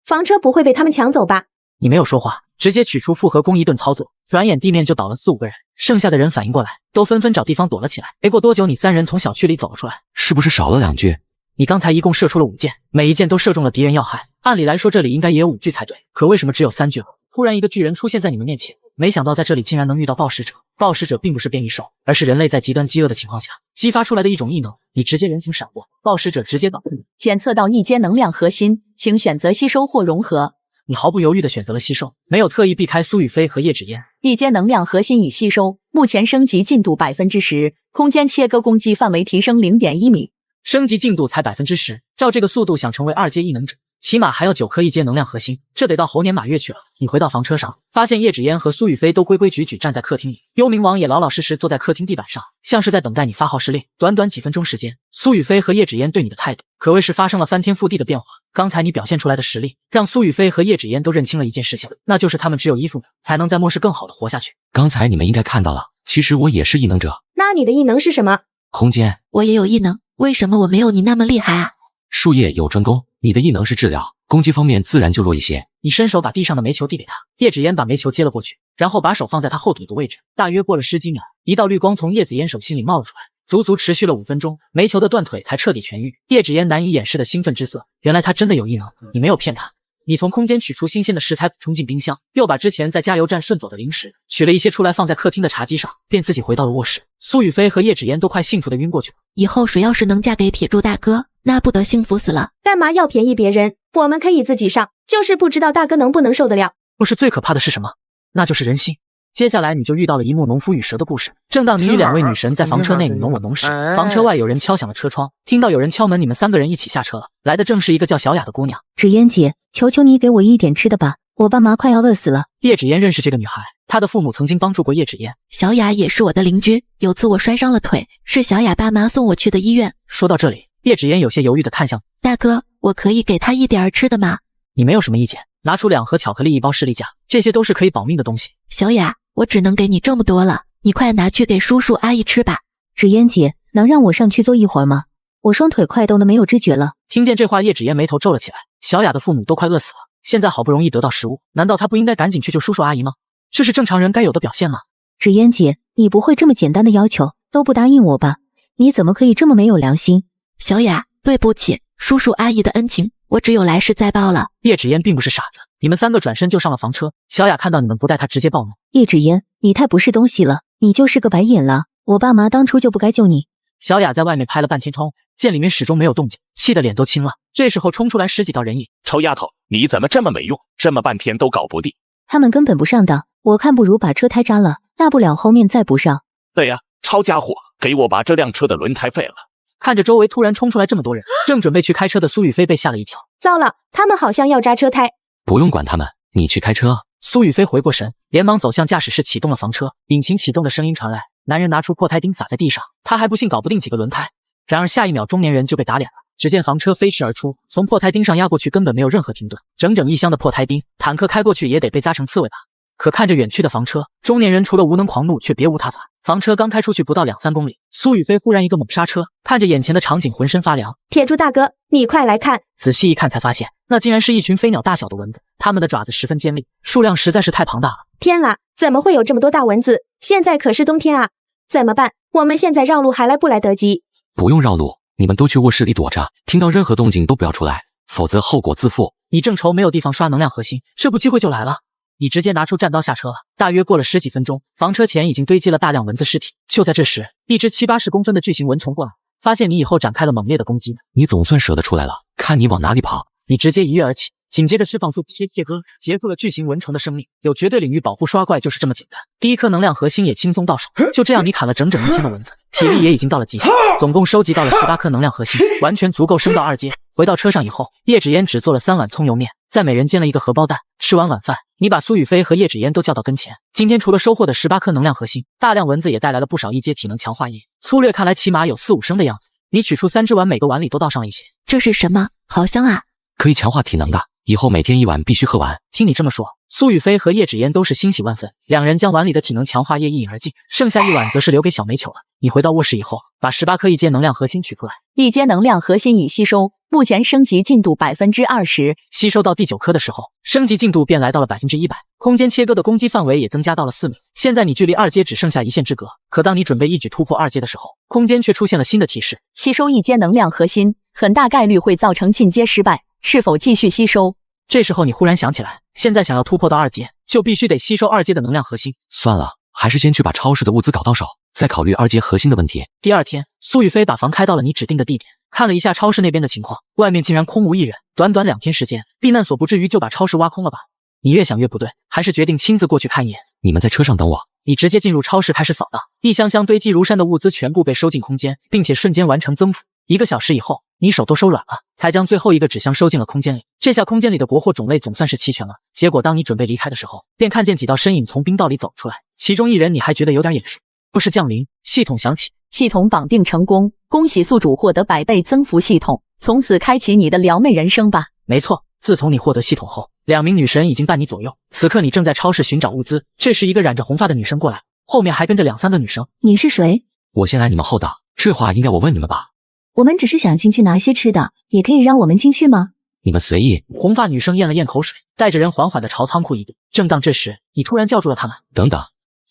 房车不会被他们抢走吧？你没有说话，直接取出复合弓一顿操作，转眼地面就倒了4、5个人。剩下的人反应过来，都纷纷找地方躲了起来。没过多久，你3人从小区里走了出来。是不是少了2句？你刚才一共射出了5箭，每一箭都射中了敌人要害。按理来说这里应该也有5句才对，可为什么只有3句了？突然一个巨人出现在你们面前，没想到在这里竟然能遇到暴食者。暴食者并不是变异兽，而是人类在极端饥饿的情况下激发出来的一种异能。你直接人形闪过，暴食者直接倒地。检测到一阶能量核心，请选择吸收或融合。你毫不犹豫地选择了吸收，没有特意避开苏雨飞和叶芷嫣。一阶能量核心已吸收，目前升级进度 10%， 空间切割攻击范围提升 0.1 米。升级进度才 10%， 照这个速度想成为2阶异能者，起码还要9颗1阶能量核心，这得到猴年马月去了。你回到房车上，发现叶芷嫣和苏雨飞都规规矩矩站在客厅里，幽冥王也老老实实坐在客厅地板上，像是在等待你发号施令。短短几分钟时间，苏雨飞和叶芷嫣对你的态度可谓是发生了翻天覆地的变化。刚才你表现出来的实力，让苏雨飞和叶芷嫣都认清了一件事情，那就是他们只有依附你，才能在末世更好的活下去。刚才你们应该看到了，其实我也是异能者。那你的异能是什么？空间。我也有异能，为什么我没有你那么厉害啊？树叶有专攻，你的异能是治疗，攻击方面自然就弱一些。你伸手把地上的煤球递给他，叶芷嫣把煤球接了过去，然后把手放在他后腿的位置。大约过了10几秒，一道绿光从叶子嫣手心里冒了出来，足足持续了5分钟，煤球的断腿才彻底痊愈。叶芷嫣难以掩饰的兴奋之色，原来他真的有异能，你没有骗他。你从空间取出新鲜的食材，冲进冰箱，又把之前在加油站顺走的零食取了一些出来，放在客厅的茶几上，便自己回到了卧室。苏雨飞和叶芷嫣都快幸福的晕过去了。以后谁要是能嫁给铁柱大哥，那不得幸福死了。干嘛要便宜别人？我们可以自己上，就是不知道大哥能不能受得了。不是最可怕的是什么？那就是人心。接下来你就遇到了一幕农夫与蛇的故事。正当你与2位女神在房车内你侬我侬时，房车外有人敲响了车窗，听到有人敲门，你们3个人一起下车了。来的正是一个叫小雅的姑娘。芷嫣姐，求求你给我一点吃的吧，我爸妈快要饿死了。叶芷嫣认识这个女孩，她的父母曾经帮助过叶芷嫣。小雅也是我的邻居，有次我摔伤了腿，是小雅爸妈送我去的医院。说到这里，叶芷嫣有些犹豫地看向大哥，我可以给他一点吃的吗？你没有什么意见，拿出2盒巧克力，1包士力架，这些都是可以保命的东西。小雅，我只能给你这么多了，你快拿去给叔叔阿姨吃吧。芷嫣姐，能让我上去坐一会儿吗？我双腿快冻得没有知觉了。听见这话，叶芷嫣眉头皱了起来。小雅的父母都快饿死了，现在好不容易得到食物，难道她不应该赶紧去救叔叔阿姨吗？这是正常人该有的表现吗？芷嫣姐，你不会这么简单的要求都不答应我吧？你怎么可以这么没有良心？小雅，对不起，叔叔阿姨的恩情，我只有来世再报了。叶芷嫣并不是傻子，你们3个转身就上了房车。小雅看到你们不带她，直接暴怒。叶芷嫣，你太不是东西了，你就是个白眼了。我爸妈当初就不该救你。小雅在外面拍了半天窗户，见里面始终没有动静，气得脸都青了。这时候冲出来10几道人影。臭丫头，你怎么这么没用？这么半天都搞不定。他们根本不上当，我看不如把车胎扎了，大不了后面再补上。对呀，抄家伙，给我把这辆车的轮胎废了。看着周围突然冲出来这么多人，正准备去开车的苏雨飞被吓了一跳。糟了，他们好像要扎车胎。不用管他们，你去开车。苏雨飞回过神，连忙走向驾驶室，启动了房车。引擎启动的声音传来，男人拿出破胎钉撒在地上，他还不信搞不定几个轮胎。然而下一秒，中年人就被打脸了。只见房车飞驰而出，从破胎钉上压过去，根本没有任何停顿。整整1箱的破胎钉，坦克开过去也得被扎成刺猬吧。可看着远去的房车，中年人除了无能狂怒，却别无他法。房车刚开出去不到2、3公里，苏雨飞忽然一个猛刹车，看着眼前的场景，浑身发凉。铁柱大哥，你快来看！仔细一看才发现，那竟然是一群飞鸟大小的蚊子，它们的爪子十分尖利，数量实在是太庞大了。天啦，怎么会有这么多大蚊子？现在可是冬天啊，怎么办？我们现在绕路还来不来得及？不用绕路，你们都去卧室里躲着，听到任何动静都不要出来，否则后果自负。你正愁没有地方刷能量核心，这不机会就来了。你直接拿出战刀下车了。大约过了10几分钟，房车前已经堆积了大量蚊子尸体。就在这时，一只7、80公分的巨型蚊虫过来，发现你以后展开了猛烈的攻击。你总算舍得出来了，看你往哪里跑！你直接一跃而起，紧接着释放出切割，结束了巨型蚊虫的生命。有绝对领域保护，刷怪就是这么简单。第1颗能量核心也轻松到手。就这样，你砍了整整1天的蚊子，体力也已经到了极限，总共收集到了18颗能量核心，完全足够升到2阶。回到车上以后，叶芷嫣只做了3碗葱油面，再每人煎了1个荷包蛋。吃完晚饭，你把苏雨飞和叶芷嫣都叫到跟前。今天除了收获的18颗能量核心，大量蚊子也带来了不少1阶体能强化液，粗略看来起码有4、5升的样子。你取出3只碗，每个碗里都倒上了一些。这是什么？好香啊！可以强化体能的，以后每天1碗必须喝完。听你这么说，苏雨飞和叶芷嫣都是欣喜万分，两人将碗里的体能强化液一饮而尽，剩下1碗则是留给小煤球了。你回到卧室以后，把18颗1阶能量核心取出来。1阶能量核心已吸收，目前升级进度20%。吸收到第9颗的时候，升级进度便来到了100%，空间切割的攻击范围也增加到了4米。现在你距离2阶只剩下1线之隔。可当你准备一举突破2阶的时候，空间却出现了新的提示：吸收1阶能量核心，很大概率会造成进阶失败，是否继续吸收？这时候你忽然想起来，现在想要突破到2阶，就必须得吸收2阶的能量核心。算了，还是先去把超市的物资搞到手，再考虑2阶核心的问题。第2天，苏雨飞把房开到了你指定的地点，看了一下超市那边的情况，外面竟然空无一人。短短2天时间，避难所不至于就把超市挖空了吧？你越想越不对，还是决定亲自过去看一眼。你们在车上等我。你直接进入超市开始扫荡，一箱箱堆积如山的物资全部被收进空间，并且瞬间完成增幅。1个小时以后，你手都收软了，才将最后一个纸箱收进了空间里。这下空间里的国货种类总算是齐全了。结果当你准备离开的时候，便看见几道身影从冰道里走出来，其中一人你还觉得有点眼熟。故事降临，系统响起，系统绑定成功，恭喜宿主获得100倍增幅系统，从此开启你的撩妹人生吧。没错，自从你获得系统后，2名女神已经伴你左右。此刻你正在超市寻找物资，这时一个染着红发的女生过来，后面还跟着2、3个女生。你是谁？我先来你们后的，这话应该我问你们吧。我们只是想进去拿些吃的，也可以让我们进去吗？你们随意。红发女生咽了咽口水，带着人缓缓地朝仓库移动。正当这时，你突然叫住了他们。等等，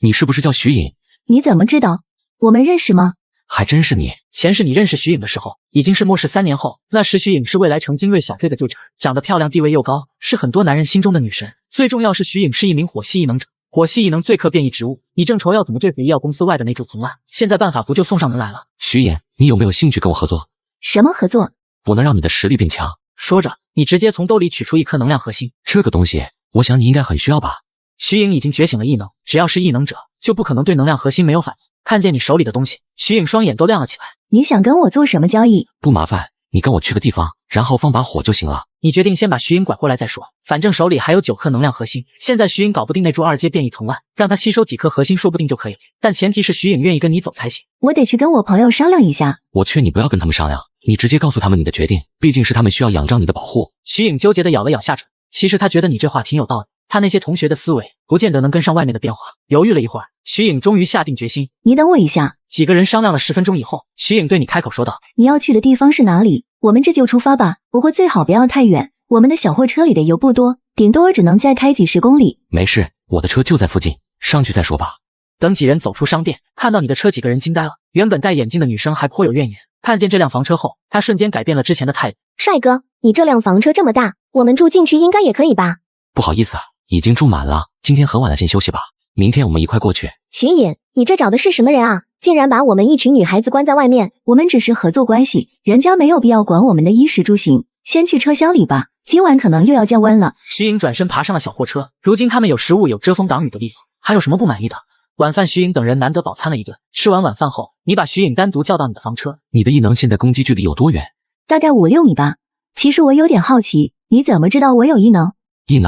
你是不是叫徐颖？你怎么知道？我们认识吗？还真是你。前世你认识徐颖的时候，已经是末世3年后。那时徐颖是未来城精锐小队的队长，长得漂亮，地位又高，是很多男人心中的女神。最重要是徐颖是一名火系异能者，火系异能最克变异植物。你正愁要怎么对付医药公司外的那株虫啊，现在办法不就送上门来了？徐颖，你有没有兴趣跟我合作？什么合作？我能让你的实力变强。说着，你直接从兜里取出1颗能量核心。这个东西，我想你应该很需要吧？徐颖已经觉醒了异能，只要是异能者，就不可能对能量核心没有反应。看见你手里的东西，徐颖双眼都亮了起来。你想跟我做什么交易？不麻烦，你跟我去个地方，然后放把火就行了。你决定先把徐颖拐过来再说，反正手里还有9颗能量核心。现在徐颖搞不定那株2阶变异藤蔓，让他吸收几颗核心说不定就可以了，但前提是徐颖愿意跟你走才行。我得去跟我朋友商量一下。我劝你不要跟他们商量，你直接告诉他们你的决定，毕竟是他们需要仰仗你的保护。徐颖纠结地咬了咬下唇，其实他觉得你这话挺有道理，他那些同学的思维不见得能跟上外面的变化。犹豫了一会儿，徐颖终于下定决心。你等我一下。几个人商量了10分钟以后，徐颖对你开口说道：你要去的地方是哪里？我们这就出发吧，不过最好不要太远，我们的小货车里的油不多，顶多只能再开几10公里。没事，我的车就在附近，上去再说吧。等几人走出商店，看到你的车，几个人惊呆了。原本戴眼镜的女生还颇有怨言，看见这辆房车后，她瞬间改变了之前的态度。帅哥，你这辆房车这么大，我们住进去应该也可以吧？不好意思啊，已经住满了，今天很晚了，先休息吧，明天我们一块过去。徐颖，你这找的是什么人啊？竟然把我们一群女孩子关在外面。我们只是合作关系，人家没有必要管我们的衣食住行。先去车厢里吧，今晚可能又要降温了。徐颖转身爬上了小货车，如今他们有食物，有遮风挡雨的地方，还有什么不满意的？晚饭徐颖等人难得饱餐了一顿，吃完晚饭后，你把徐颖单独叫到你的房车。你的异能现在攻击距离有多远？大概5、6米吧。其实我有点好奇，你怎么知道我有异能？异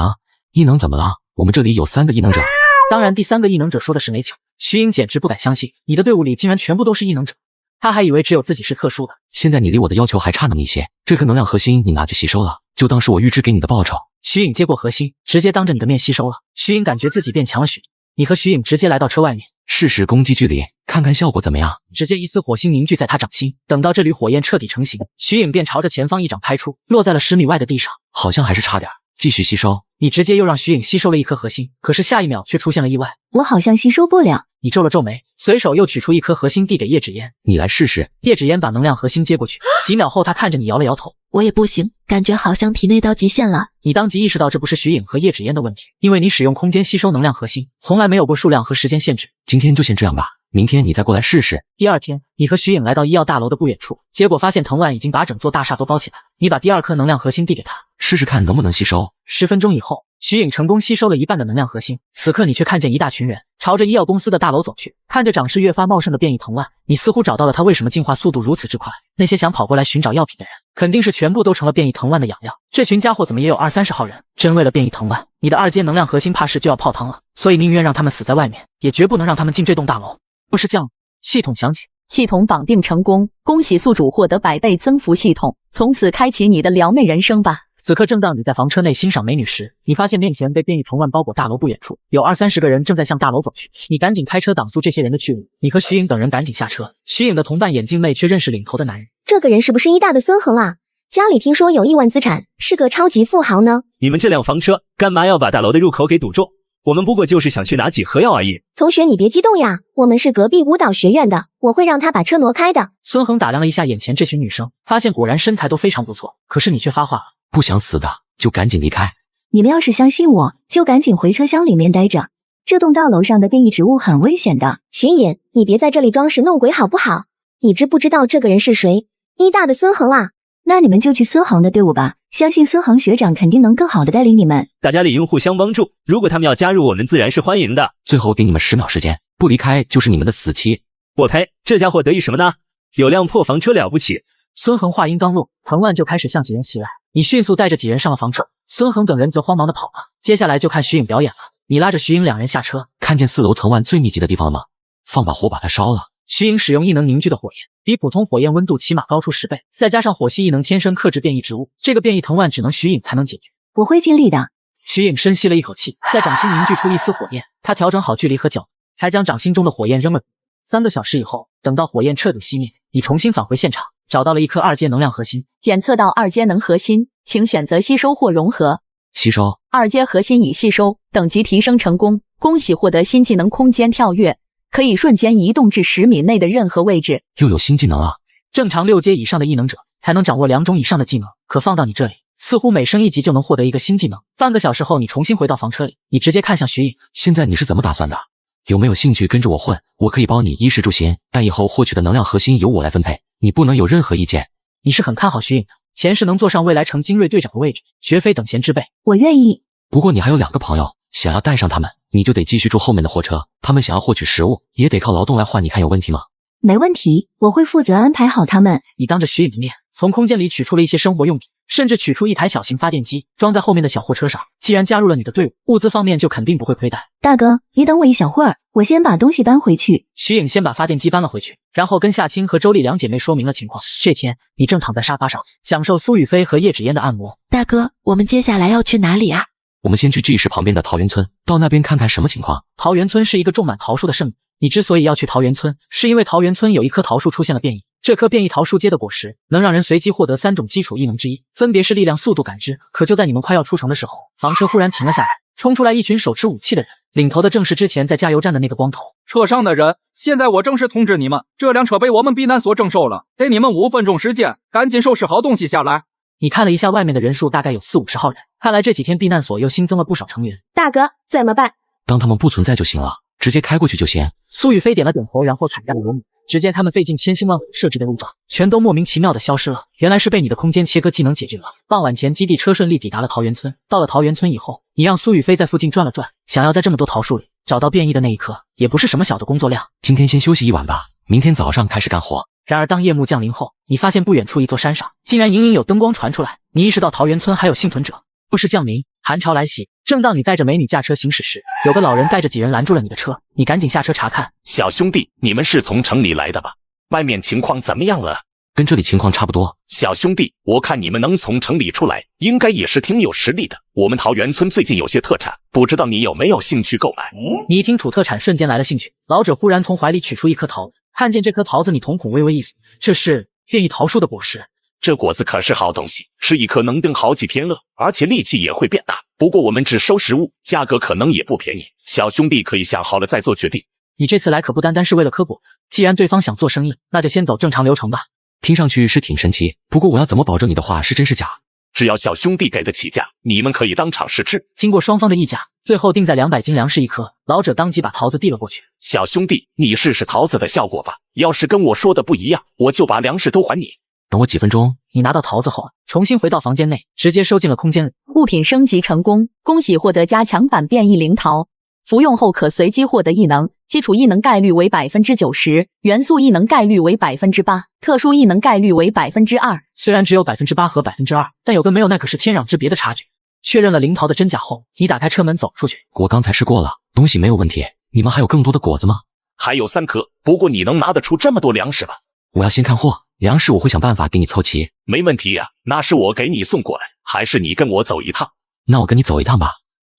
能怎么了？我们这里有3个异能者。当然，第3个异能者说的是雷球。徐颖简直不敢相信，你的队伍里竟然全部都是异能者，他还以为只有自己是特殊的。现在你离我的要求还差那么一些，这颗能量核心你拿去吸收了，就当是我预支给你的报酬。徐颖接过核心，直接当着你的面吸收了。徐颖感觉自己变强了许多。你和徐颖直接来到车外面，试试攻击距离，看看效果怎么样。直接一丝火星凝聚在他掌心，等到这缕火焰彻底成型，徐颖便朝着前方一掌拍出，落在了10米外的地上。好像还是差点，继续吸收。你直接又让徐颖吸收了一颗核心，可是下一秒却出现了意外。我好像吸收不了。你皱了皱眉，随手又取出一颗核心递给叶芷嫣。你来试试。叶芷嫣把能量核心接过去，几秒后他看着你摇了摇头。我也不行，感觉好像体内到极限了。你当即意识到这不是徐颖和叶芷嫣的问题，因为你使用空间吸收能量核心，从来没有过数量和时间限制。今天就先这样吧，明天你再过来试试。第2天，你和徐颖来到医药大楼的不远处，结果发现藤蔓已经把整座大厦都包起来。你把第2颗能量核心递给他，试试看能不能吸收。10分钟以后，徐颖成功吸收了1半的能量核心。此刻你却看见一大群人朝着医药公司的大楼走去，看着长势越发茂盛的变异藤蔓，你似乎找到了它为什么进化速度如此之快。那些想跑过来寻找药品的人，肯定是全部都成了变异藤蔓的养料。这群家伙怎么也有20-30号人，真为了变异藤蔓，你的2阶能量核心怕是就要泡汤了。所以宁愿让他们死在外面，也绝不能让他们进这栋大楼。不是这样，系统响起。系统绑定成功，恭喜宿主获得100倍增幅系统，从此开启你的撩妹人生吧。此刻正当你在房车内欣赏美女时，你发现面前被变异藤蔓包裹大楼不远处有20-30个人正在向大楼走去，你赶紧开车挡住这些人的去路。你和徐颖等人赶紧下车，徐颖的同伴眼镜妹却认识领头的男人。这个人是不是医大的孙恒啊？家里听说有亿万资产，是个超级富豪呢。你们这辆房车干嘛要把大楼的入口给堵住？我们不过就是想去拿几盒药而已。同学你别激动呀，我们是隔壁舞蹈学院的，我会让他把车挪开的。孙恒打量了一下眼前这群女生，发现果然身材都非常不错，可是你却发话了，不想死的就赶紧离开。你们要是相信我，就赶紧回车厢里面待着，这栋大楼上的变异植物很危险的。徐颖，你别在这里装神弄鬼好不好？你知不知道这个人是谁？医大的孙恒啊。那你们就去孙恒的队伍吧，相信孙恒学长肯定能更好的带领你们。大家理应互相帮助，如果他们要加入我们自然是欢迎的。最后给你们10秒时间，不离开就是你们的死期。我呸，这家伙得意什么呢？有辆破房车了不起。孙恒话音刚落，藤蔓就开始向几人袭来，你迅速带着几人上了房车，孙恒等人则慌忙的跑了。接下来就看徐颖表演了，你拉着徐颖2人下车。看见4楼藤蔓最密集的地方了吗？放把火把它烧了。徐颖使用异能凝聚的火焰，比普通火焰温度起码高出10倍，再加上火系异能天生克制变异植物，这个变异藤蔓只能徐颖才能解决。我会尽力的。徐颖深吸了一口气，在掌心凝聚出一丝火焰，他调整好距离和角度，才将掌心中的火焰扔了。3个小时以后，等到火焰彻底熄灭，你重新返回现场，找到了一颗2阶能量核心。检测到2阶能核心，请选择吸收或融合。吸收。2阶核心已吸收，等级提升成功，恭喜获得新技能空间跳跃。可以瞬间移动至10米内的任何位置。又有新技能了。正常6阶以上的异能者才能掌握2种以上的技能，可放到你这里，似乎每升1级就能获得一个新技能。半个小时后，你重新回到房车里，你直接看向徐颖。现在你是怎么打算的？有没有兴趣跟着我混？我可以包你衣食住行，但以后获取的能量核心由我来分配，你不能有任何意见。你是很看好徐颖的，前世能坐上未来城精锐队长的位置，绝非等闲之辈。我愿意。不过你还有2个朋友，想要带上他们，你就得继续住后面的货车。他们想要获取食物，也得靠劳动来换，你看有问题吗？没问题，我会负责安排好他们。你当着徐颖的面，从空间里取出了一些生活用品，甚至取出一台小型发电机，装在后面的小货车上。既然加入了你的队伍，物资方面就肯定不会亏待。大哥，你等我一小会儿，我先把东西搬回去。徐颖先把发电机搬了回去，然后跟夏青和周丽2姐妹说明了情况。这天，你正躺在沙发上，享受苏雨飞和叶芷嫣的按摩。大哥，我们接下来要去哪里啊？我们先去 G 市旁边的桃源村，到那边看看什么情况。桃源村是一个种满桃树的圣地，你之所以要去桃源村，是因为桃源村有一棵桃树出现了变异。这棵变异桃树结的果实能让人随机获得3种基础异能之一，分别是力量、速度、感知。可就在你们快要出城的时候，房车忽然停了下来，冲出来一群手持武器的人，领头的正是之前在加油站的那个光头。车上的人，现在我正式通知你们，这辆车被我们避难所征收了，给你们5分钟时间，赶紧收拾好东西下来。你看了一下外面的人数，大概有40-50号人，看来这几天避难所又新增了不少成员。大哥，怎么办？当他们不存在就行了，直接开过去就行。苏雨飞点了点头，然后采下了油米。只见他们费尽千辛万苦设置的路障，全都莫名其妙的消失了。原来是被你的空间切割技能解决了。傍晚前，基地车顺利抵达了桃源村。到了桃源村以后，你让苏雨飞在附近转了转，想要在这么多桃树里找到变异的那一颗，也不是什么小的工作量。今天先休息一晚吧，明天早上开始干活。然而当夜幕降临后，你发现不远处一座山上竟然隐隐有灯光传出来。你意识到桃源村还有幸存者，不是降临，寒潮来袭。正当你带着美女驾车行驶时，有个老人带着几人拦住了你的车。你赶紧下车查看。小兄弟，你们是从城里来的吧？外面情况怎么样了？跟这里情况差不多。小兄弟，我看你们能从城里出来，应该也是挺有实力的。我们桃源村最近有些特产，不知道你有没有兴趣购买？你一听土特产，瞬间来了兴趣。老者忽然从怀里取出一颗桃子，看见这颗桃子，你瞳孔微微一缩，这是变异桃树的果实。这果子可是好东西，是一颗能顶好几天了，而且力气也会变大。不过我们只收食物，价格可能也不便宜。小兄弟可以想好了再做决定。你这次来可不单单是为了科普，既然对方想做生意，那就先走正常流程吧。听上去是挺神奇，不过我要怎么保证你的话是真是假？只要小兄弟给得起价，你们可以当场试吃。经过双方的议价，最后定在200斤粮食一颗。老者当即把桃子递了过去。小兄弟，你试试桃子的效果吧，要是跟我说的不一样，我就把粮食都还你。等我几分钟。你拿到桃子后，重新回到房间内，直接收进了空间里。物品升级成功，恭喜获得加强版变异灵桃。服用后可随机获得异能，基础异能概率为 90%， 元素异能概率为 8%， 特殊异能概率为 2%。虽然只有 8% 和 2%， 但有跟没有那可是天壤之别的差距。确认了灵桃的真假后，你打开车门走出去。我刚才试过了，东西没有问题。你们还有更多的果子吗？还有3颗，不过你能拿得出这么多粮食吗？我要先看货，粮食我会想办法给你凑齐。没问题呀，那是我给你送过来，还是你跟我走一趟？那我跟你走一趟吧。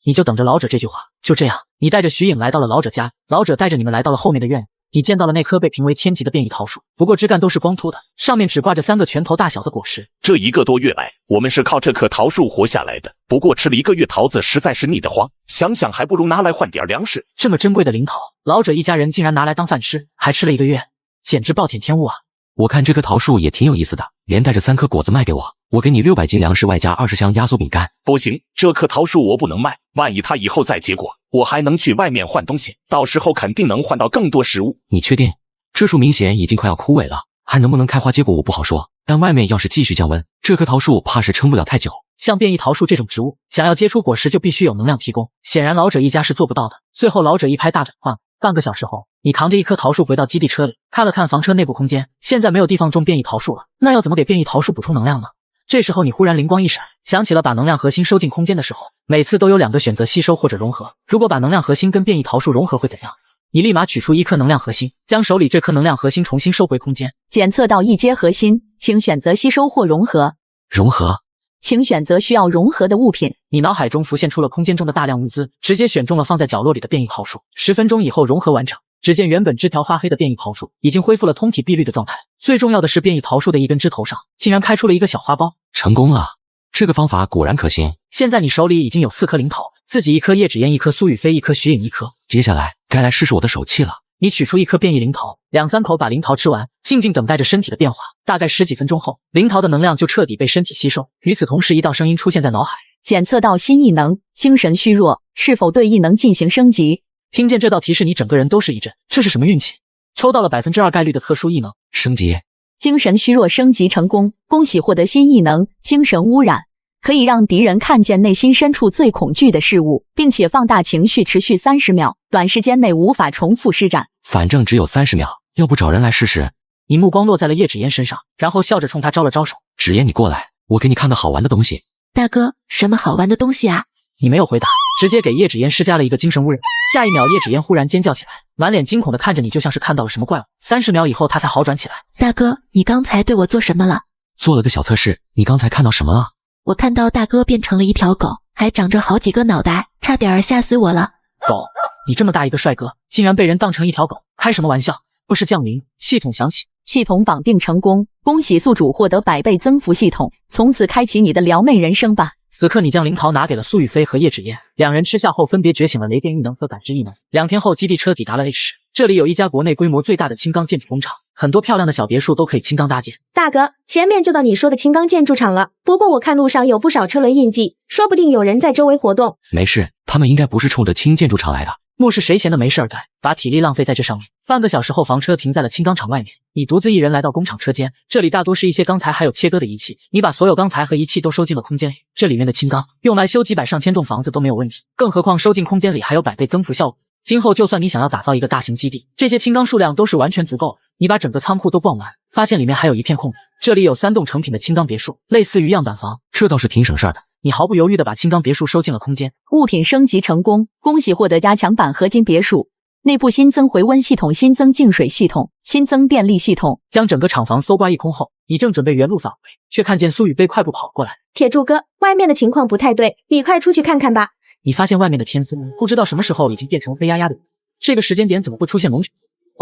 你就等着老者这句话。就这样，你带着徐颖来到了老者家，老者带着你们来到了后面的院子。你见到了那棵被评为天级的变异桃树，不过枝干都是光秃的，上面只挂着3个拳头大小的果实。这1个多月来，我们是靠这棵桃树活下来的，不过吃了1个月桃子实在是腻得慌，想想还不如拿来换点粮食。这么珍贵的灵桃，老者一家人竟然拿来当饭吃，还吃了1个月，简直暴殄天物啊！我看这棵桃树也挺有意思的，连带着3颗果子卖给我，我给你600斤粮食，外加20箱压缩饼干。不行，这棵桃树我不能卖，万一它以后再结果，我还能去外面换东西，到时候肯定能换到更多食物。你确定？这树明显已经快要枯萎了，还能不能开花结果我不好说，但外面要是继续降温，这棵桃树怕是撑不了太久。像变异桃树这种植物，想要结出果实就必须有能量提供，显然老者一家是做不到的。最后老者一拍大腿换。半个小时后，你扛着一棵桃树回到基地车里，看了看房车内部空间，现在没有地方种变异桃树了，那要怎么给变异桃树补充能量呢？这时候你忽然灵光一闪，想起了把能量核心收进空间的时候，每次都有2个选择，吸收或者融合。如果把能量核心跟变异桃树融合会怎样？你立马取出1颗能量核心，将手里这颗能量核心重新收回空间。检测到一阶核心，请选择吸收或融合。融合。请选择需要融合的物品。你脑海中浮现出了空间中的大量物资，直接选中了放在角落里的变异桃树。10分钟以后融合完成，只见原本枝条发黑的变异桃树已经恢复了通体碧绿的状态。最重要的是，变异桃树的一根枝头上竟然开出了一个小花苞。成功了，这个方法果然可行。现在你手里已经有4颗灵桃，自己1颗，叶芷嫣1颗，苏雨飞1颗，徐颖1颗。接下来该来试试我的手气了。你取出1颗变异灵桃，2、3口把灵桃吃完，静静等待着身体的变化。大概10几分钟后，灵桃的能量就彻底被身体吸收。与此同时，一道声音出现在脑海：检测到新异能，精神虚弱，是否对异能进行升级？听见这道提示，你整个人都是一震，这是什么运气？抽到了 2% 概率的特殊异能升级，精神虚弱升级成功，恭喜获得新异能精神污染。可以让敌人看见内心深处最恐惧的事物，并且放大情绪，持续30秒，短时间内无法重复施展。反正只有30秒，要不找人来试试？你目光落在了叶芷嫣身上，然后笑着冲她招了招手。芷嫣，你过来，我给你看个好玩的东西。大哥，什么好玩的东西啊？你没有回答，直接给叶芷嫣施加了一个精神污染。下一秒，叶芷嫣忽然尖叫起来，满脸惊恐地看着你，就像是看到了什么怪物。30秒以后，她才好转起来。大哥，你刚才对我做什么了？做了个小测试，你刚才看到什么了？我看到大哥变成了一条狗，还长着好几个脑袋，差点吓死我了。狗？你这么大一个帅哥，竟然被人当成一条狗，开什么玩笑？不是降临，系统响起，系统绑定成功，恭喜宿主获得100倍增幅系统，从此开启你的撩妹人生吧。此刻你将灵桃拿给了苏雨飞和叶芷嫣，两人吃下后分别觉醒了雷电异能和感知异能。2天后，基地车抵达了 A 市，这里有一家国内规模最大的轻钢建筑工厂，很多漂亮的小别墅都可以轻钢搭建。大哥，前面就到你说的轻钢建筑厂了，不过我看路上有不少车轮印记，说不定有人在周围活动。没事，他们应该不是冲着轻建筑厂来的。莫是谁闲的没事儿干，把体力浪费在这上面。半个小时后，房车停在了轻钢厂外面。你独自一人来到工厂车间，这里大多是一些钢材还有切割的仪器。你把所有钢材和仪器都收进了空间里，这里面的轻钢用来修几百上千栋房子都没有问题，更何况收进空间里还有100倍增幅效果。今后就算你想要打造一个大型基地，这些轻钢数量都是完全足够的。你把整个仓库都逛完，发现里面还有一片空地，这里有3栋成品的轻钢别墅，类似于样板房，这倒是挺省事儿的。你毫不犹豫地把轻钢别墅收进了空间。物品升级成功，恭喜获得加强版合金别墅。内部新增回温系统，新增净水系统，新增电力系统。将整个厂房搜刮一空后，你正准备原路返回，却看见苏雨飞快步跑过来。铁柱哥，外面的情况不太对，你快出去看看吧。你发现外面的天色不知道什么时候已经变成黑压压的，这个时间点怎么会出现龙卷？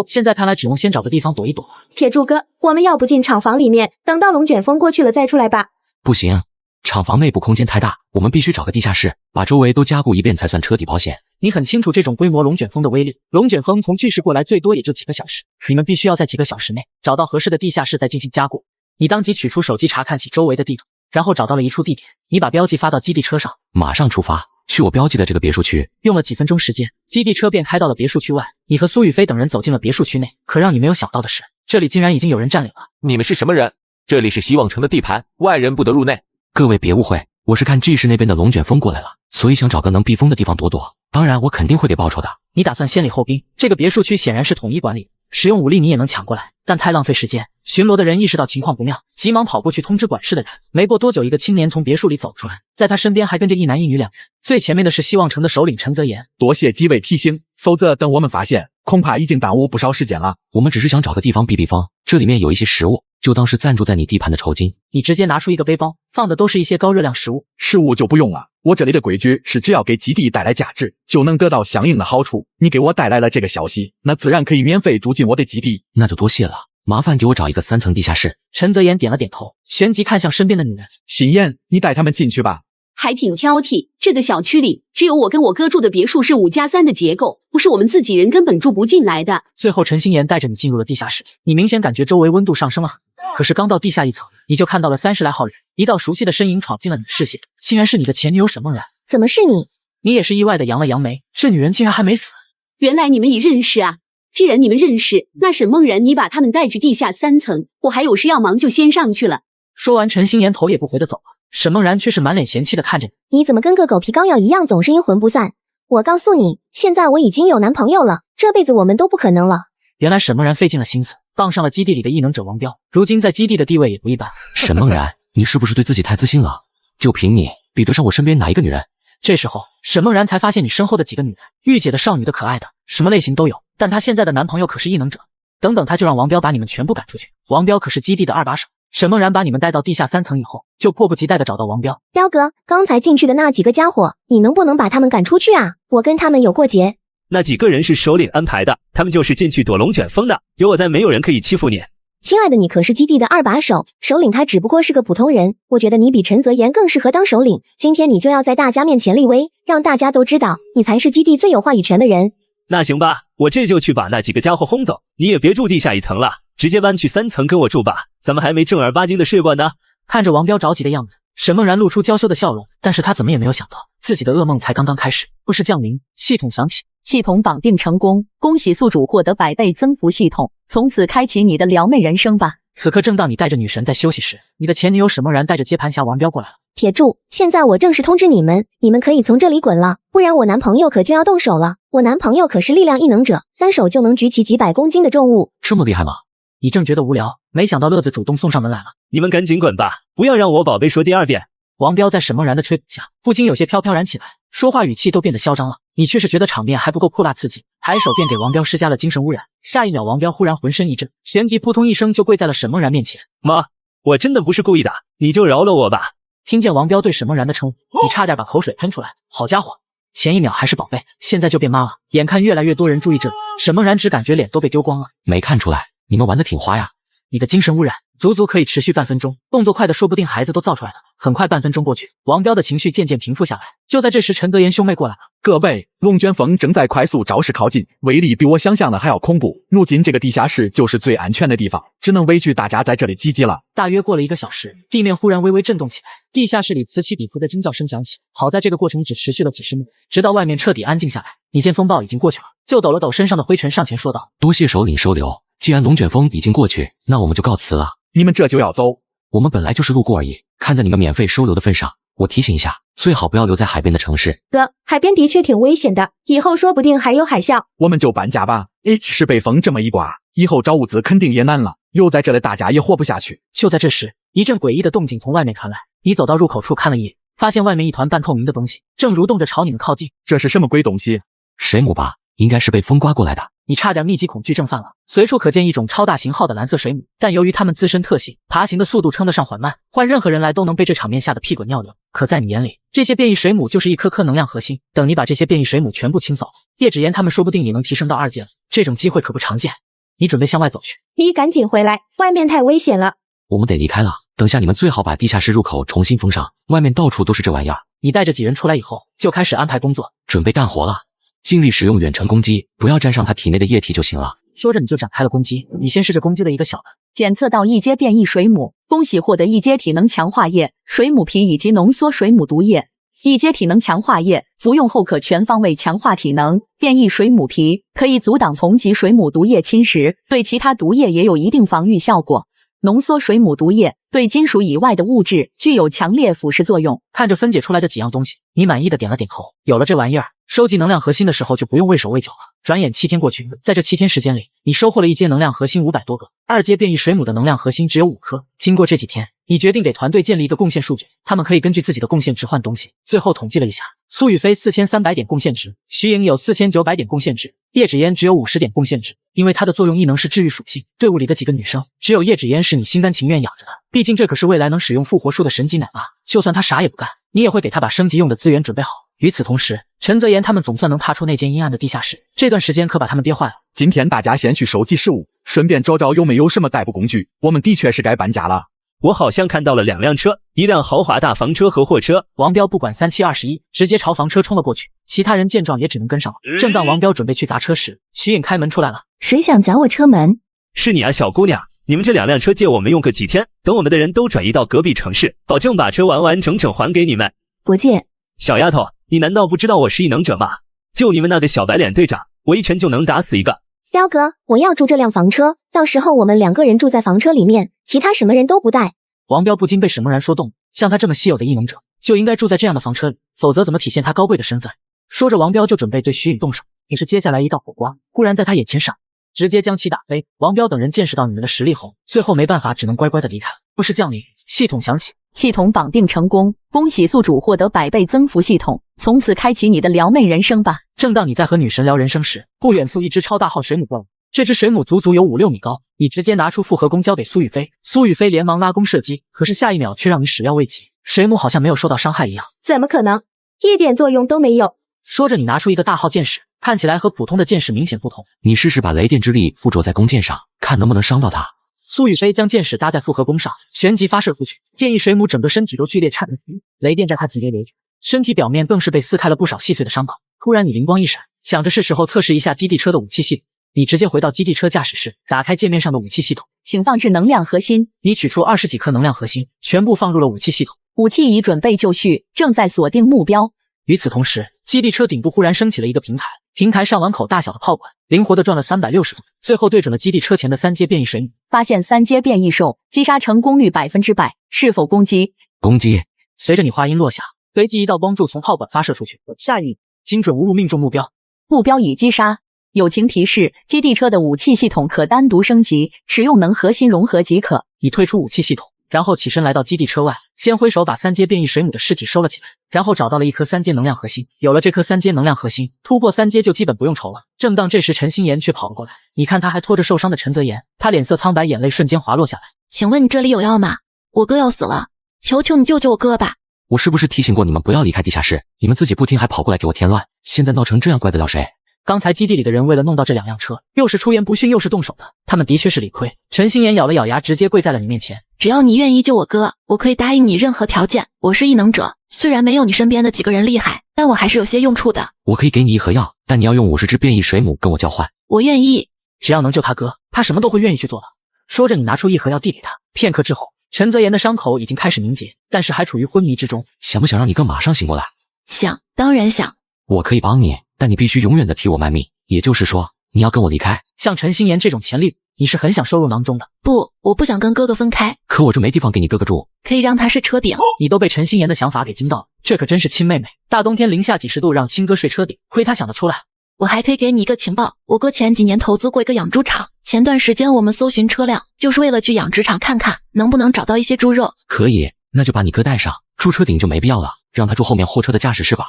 现在看来只用先找个地方躲一躲。铁柱哥，我们要不进厂房里面，等到龙卷风过去了再出来吧？不行，厂房内部空间太大，我们必须找个地下室，把周围都加固一遍才算彻底保险。你很清楚这种规模龙卷风的威力，龙卷风从巨石过来最多也就几个小时，你们必须要在几个小时内找到合适的地下室再进行加固。你当即取出手机查看起周围的地图，然后找到了一处地点，你把标记发到基地车上，马上出发去我标记的这个别墅区。用了几分钟时间，基地车便开到了别墅区外。你和苏雨飞等人走进了别墅区内，可让你没有想到的是，这里竟然已经有人占领了。你们是什么人？这里是希望城的地盘，外人不得入内。各位别误会，我是看 G 市那边的龙卷风过来了，所以想找个能避风的地方躲躲。当然，我肯定会给报酬的。你打算先礼后兵？这个别墅区显然是统一管理，使用武力你也能抢过来，但太浪费时间。巡逻的人意识到情况不妙，急忙跑过去通知管事的人。没过多久，一个青年从别墅里走出来，在他身边还跟着一男一女2人。最前面的是希望城的首领陈泽言。多谢几位提醒，否则等我们发现，恐怕已经耽误不少时间了。我们只是想找个地方避避风，这里面有一些食物，就当是赞助在你地盘的酬金。你直接拿出一个背包，放的都是一些高热量食物。食物就不用了，我这里的规矩是只要给基地带来价值，就能得到相应的好处。你给我带来了这个消息，那自然可以免费住进我的基地。那就多谢了，麻烦给我找一个3层地下室。陈泽言点了点头，旋即看向身边的女人。心妍，你带他们进去吧。还挺挑剔，这个小区里只有我跟我哥住的别墅是5+3的结构，不是我们自己人根本住不进来的。最后陈心妍带着你进入了地下室，你明显感觉周围温度上升了很多，可是刚到地下1层，你就看到了30来号人，一道熟悉的身影闯进了你的视线，竟然是你的前女友沈梦然。怎么是你？你也是意外的扬了扬眉，这女人竟然还没死。原来你们已认识啊。既然你们认识，那沈梦然你把他们带去地下3层，我还有事要忙就先上去了。说完，陈心妍头也不回的走了，沈梦然却是满脸嫌弃的看着你。你怎么跟个狗皮膏药一样，总是阴魂不散？我告诉你，现在我已经有男朋友了，这辈子我们都不可能了。原来沈梦然费尽了心思，傍上了基地里的异能者王彪，如今在基地的地位也不一般。沈梦然，你是不是对自己太自信了？就凭你，比得上我身边哪一个女人？这时候，沈梦然才发现你身后的几个女人，御姐的、少女的、可爱的，什么类型都有。但她现在的男朋友可是异能者，等等，她就让王彪把你们全部赶出去。王彪可是基地的2把手。沈梦然把你们带到地下3层以后，就迫不及待地找到王彪。彪哥，刚才进去的那几个家伙，你能不能把他们赶出去啊？我跟他们有过节。那几个人是首领安排的，他们就是进去躲龙卷风的，有我在，没有人可以欺负你。亲爱的，你可是基地的2把手，首领他只不过是个普通人，我觉得你比陈泽言更适合当首领。今天你就要在大家面前立威，让大家都知道你才是基地最有话语权的人。那行吧，我这就去把那几个家伙轰走，你也别住地下1层了，直接搬去3层跟我住吧，咱们还没正儿八经的睡过呢。看着王彪着急的样子，沈梦然露出娇羞的笑容，但是他怎么也没有想到，自己的噩梦才刚刚开始。不是降临，系统响起，系统绑定成功，恭喜宿主获得100倍增幅系统，从此开启你的撩妹人生吧。此刻正当你带着女神在休息时，你的前女友沈梦然带着接盘侠王彪过来了。铁柱，现在我正式通知你们，你们可以从这里滚了，不然我男朋友可就要动手了。我男朋友可是力量异能者，单手就能举起几百公斤的重物。这么厉害吗？你正觉得无聊，没想到乐子主动送上门来了。你们赶紧滚吧，不要让我宝贝说第2遍。王彪在沈梦然的吹捧下，不禁有些飘飘然起来，说话语气都变得嚣张了。你却是觉得场面还不够泼辣刺激，抬手便给王彪施加了精神污染。下一秒，王彪忽然浑身一震，旋即扑通一声就跪在了沈梦然面前。妈，我真的不是故意的，你就饶了我吧。听见王彪对沈梦然的称呼，你差点把口水喷出来。好家伙，前一秒还是宝贝，现在就变妈了。眼看越来越多人注意这里，沈梦然只感觉脸都被丢光了。没看出来，你们玩的挺花呀。你的精神污染足足可以持续半分钟，动作快的说不定孩子都造出来了。很快半分钟过去，王彪的情绪渐渐平复下来。就在这时，陈泽言兄妹过来了。各位，龙卷风正在快速招式靠近，威力比我想象的还要恐怖。如今这个地下室就是最安全的地方，只能委屈大家在这里集结了。大约过了1个小时，地面忽然微微震动起来，地下室里此起彼伏的惊叫声响起。好在这个过程只持续了几十秒，直到外面彻底安静下来。你见风暴已经过去了，就抖了抖身上的灰尘，上前说道：“多谢首领收留，既然龙卷风已经过去，那我们就告辞了。你们这就要走？我们本来就是路过而已，看在你们免费收留的份上，我提醒一下，最好不要留在海边的城市。哥，海边的确挺危险的，以后说不定还有海啸。我们就搬家吧。是被风这么一刮，以后找物资肯定也难了，留在这里大家也活不下去。”就在这时，一阵诡异的动静从外面传来。你走到入口处看了一眼，发现外面一团半透明的东西正蠕动着朝你们靠近。这是什么鬼东西？水母吧，应该是被风刮过来的。你差点密集恐惧症犯了。随处可见一种超大型号的蓝色水母，但由于它们自身特性，爬行的速度称得上缓慢，换任何人来都能被这场面吓得屁滚尿流。可在你眼里，这些变异水母就是一颗颗能量核心。等你把这些变异水母全部清扫，叶芷言他们说不定也能提升到2阶了。这种机会可不常见。你准备向外走去？你赶紧回来，外面太危险了。我们得离开了，等下你们最好把地下室入口重新封上，外面到处都是这玩意儿。你带着几人出来以后，就开始安排工作，准备干活了。尽力使用远程攻击，不要沾上他体内的液体就行了。说着你就展开了攻击。你先试着攻击了一个小的，检测到1阶变异水母，恭喜获得1阶体能强化液、水母皮以及浓缩水母毒液。1阶体能强化液服用后可全方位强化体能。变异水母皮可以阻挡同级水母毒液侵蚀，对其他毒液也有一定防御效果。浓缩水母毒液对金属以外的物质具有强烈腐蚀作用。看着分解出来的几样东西，你满意的点了点头。有了这玩意儿，收集能量核心的时候就不用畏手畏脚了。转眼7天过去，在这7天时间里，你收获了1阶能量核心500多个，2阶变异水母的能量核心只有5颗。经过这几天，你决定给团队建立一个贡献数据，他们可以根据自己的贡献值换东西。最后统计了一下，苏雨飞4300点贡献值，徐颖有4900点贡献值，叶芷言只有50点贡献值。因为它的作用异能是治愈属性，队伍里的几个女生，只有叶芷言是你心甘情愿养着的。毕竟这可是未来能使用复活术的神级奶妈，就算她啥也不干，你也会给她把升级用的资源准备好。与此同时，陈泽言他们总算能踏出那间阴暗的地下室，这段时间可把他们憋坏了。今天大家先去收集食物，顺便找找有没有什么代步工具。我们的确是该搬家了。我好像看到了2辆车，一辆豪华大房车和货车。王彪不管3721，直接朝房车冲了过去。其他人见状也只能跟上了。正当王彪准备去砸车时，徐颖开门出来了。谁想砸我车门？是你啊，小姑娘。你们这2辆车借我们用个几天，等我们的人都转移到隔壁城市，保证把车完完整整还给你们。不借。小丫头，你难道不知道我是异能者吗？就你们那个小白脸队长，我一拳就能打死一个。彪哥，我要住这辆房车，到时候我们2个人住在房车里面，其他什么人都不带。王彪不禁被沈梦然说动，像他这么稀有的异能者，就应该住在这样的房车里，否则怎么体现他高贵的身份？说着，王彪就准备对徐颖动手，可是接下来一道火光忽然在他眼前闪，直接将其打飞。王彪等人见识到你们的实力后，最后没办法，只能乖乖的离开。不是降临，系统响起，系统绑定成功，恭喜宿主获得100倍增幅系统，从此开启你的撩妹人生吧。正当你在和女神聊人生时，不远处一只超大号水母过来。这只水母足足有5-6米高，你直接拿出复合弓交给苏雨飞，苏雨飞连忙拉弓射击，可是下一秒却让你始料未及，水母好像没有受到伤害一样。怎么可能？一点作用都没有。说着，你拿出一个大号箭矢，看起来和普通的箭矢明显不同。你试试把雷电之力附着在弓箭上，看能不能伤到它。苏雨飞将箭矢搭在复合弓上，旋即发射出去，变异水母整个身体都剧烈颤抖，雷电在它体内流转，身体表面更是被撕开了不少细碎的伤口。突然你灵光一闪，想着是时候测试一下基地车的武器系统。你直接回到基地车驾驶室，打开界面上的武器系统，请放置能量核心。你取出20几颗能量核心，全部放入了武器系统。武器已准备就绪，正在锁定目标。与此同时，基地车顶部忽然升起了一个平台，平台上碗口大小的炮管灵活地转了360度，最后对准了基地车前的3阶变异水母。发现3阶变异兽，击杀成功率100%，是否攻击？攻击。随着你话音落下，随即一道光柱从炮管发射出去，下一秒精准无误命中目标，目标已击杀。友情提示：基地车的武器系统可单独升级，使用能核心融合即可。你退出武器系统，然后起身来到基地车外，先挥手把3阶变异水母的尸体收了起来，然后找到了一颗3阶能量核心。有了这颗3阶能量核心，突破3阶就基本不用愁了。正当这时，陈心妍却跑了过来，你看他还拖着受伤的陈泽言，他脸色苍白，眼泪瞬间滑落下来。请问你这里有药吗？我哥要死了，求求你救救我哥吧！我是不是提醒过你们不要离开地下室？你们自己不听，还跑过来给我添乱，现在闹成这样，怪得了谁？刚才基地里的人为了弄到这2辆车，又是出言不逊又是动手的，他们的确是理亏。陈心妍咬了咬牙，直接跪在了你面前。只要你愿意救我哥，我可以答应你任何条件。我是异能者，虽然没有你身边的几个人厉害，但我还是有些用处的。我可以给你1盒药，但你要用50只变异水母跟我交换。我愿意，只要能救他哥，他什么都会愿意去做的。说着，你拿出1盒药递给他。片刻之后，陈泽言的伤口已经开始凝结，但是还处于昏迷之中。想不想让你哥马上醒过来？想，当然想。我可以帮你，但你必须永远的替我卖命。也就是说，你要跟我离开。像陈心妍这种潜力，你是很想收入囊中的。不，我不想跟哥哥分开。可我这没地方给你哥哥住。可以让他睡车顶。你都被陈心妍的想法给惊到了，这可真是亲妹妹。大冬天零下几十度，让亲哥睡车顶，亏他想得出来。我还可以给你一个情报，我哥前几年投资过一个养猪场，前段时间我们搜寻车辆，就是为了去养殖场看看能不能找到一些猪肉。可以，那就把你哥带上，住车顶就没必要了，让他住后面货车的驾驶室吧。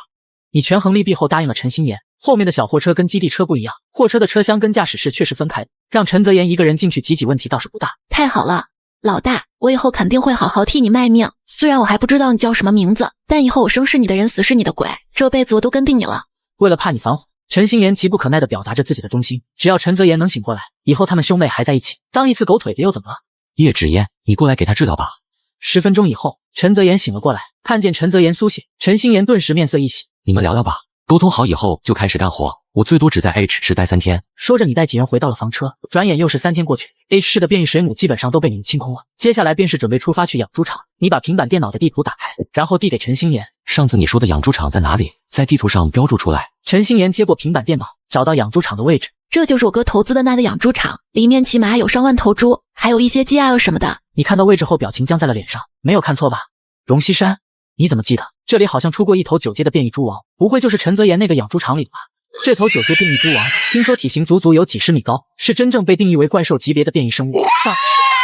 你权衡利弊后答应了陈心妍。后面的小货车跟基地车不一样，货车的车厢跟驾驶室却是分开的，让陈泽言一个人进去挤问题倒是不大。太好了，老大，我以后肯定会好好替你卖命。虽然我还不知道你叫什么名字，但以后我生是你的人，死是你的鬼，这辈子我都跟定你了。为了怕你反悔，陈心妍急不可耐地表达着自己的忠心。只要陈泽言能醒过来，以后他们兄妹还在一起，当一次狗腿子又怎么了？叶芷嫣，你过来给他治疗吧。10分钟以后，陈泽言醒了过来，看见陈泽言苏醒，陈心妍顿时面色一喜。你们聊聊吧，沟通好以后就开始干活。我最多只在 H 市待3天。说着，你带几人回到了房车。转眼又是3天过去 ，H 市的变异水母基本上都被你们清空了。接下来便是准备出发去养猪场。你把平板电脑的地图打开，然后递给陈心妍。上次你说的养猪场在哪里？在地图上标注出来。陈心妍接过平板电脑，找到养猪场的位置。这就是我哥投资的那个养猪场，里面起码有上万头猪，还有一些鸡啊什么的。你看到位置后，表情僵在了脸上，没有看错吧？荣西山，你怎么记得？这里好像出过一头9阶的变异猪王，不会就是陈泽言那个养猪场里的吧？这头9阶变异猪王，听说体型足足有几10米高，是真正被定义为怪兽级别的变异生物。上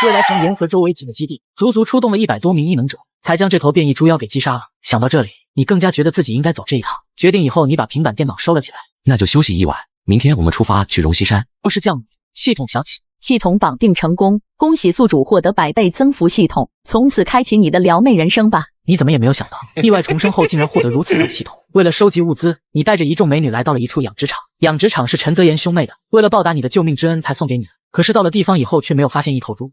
未来从沿河周围几个基地，足足出动了100多名异能者，才将这头变异猪妖给击杀了。想到这里，你更加觉得自己应该走这一趟。决定以后，你把平板电脑收了起来。那就休息一晚，明天我们出发去荣西山。要是降雨，系统响起。系统绑定成功，恭喜宿主获得100倍增幅系统，从此开启你的撩妹人生吧。你怎么也没有想到，意外重生后竟然获得如此的系统。为了收集物资，你带着一众美女来到了一处养殖场。养殖场是陈泽言兄妹的，为了报答你的救命之恩才送给你的。可是到了地方以后，却没有发现一头猪。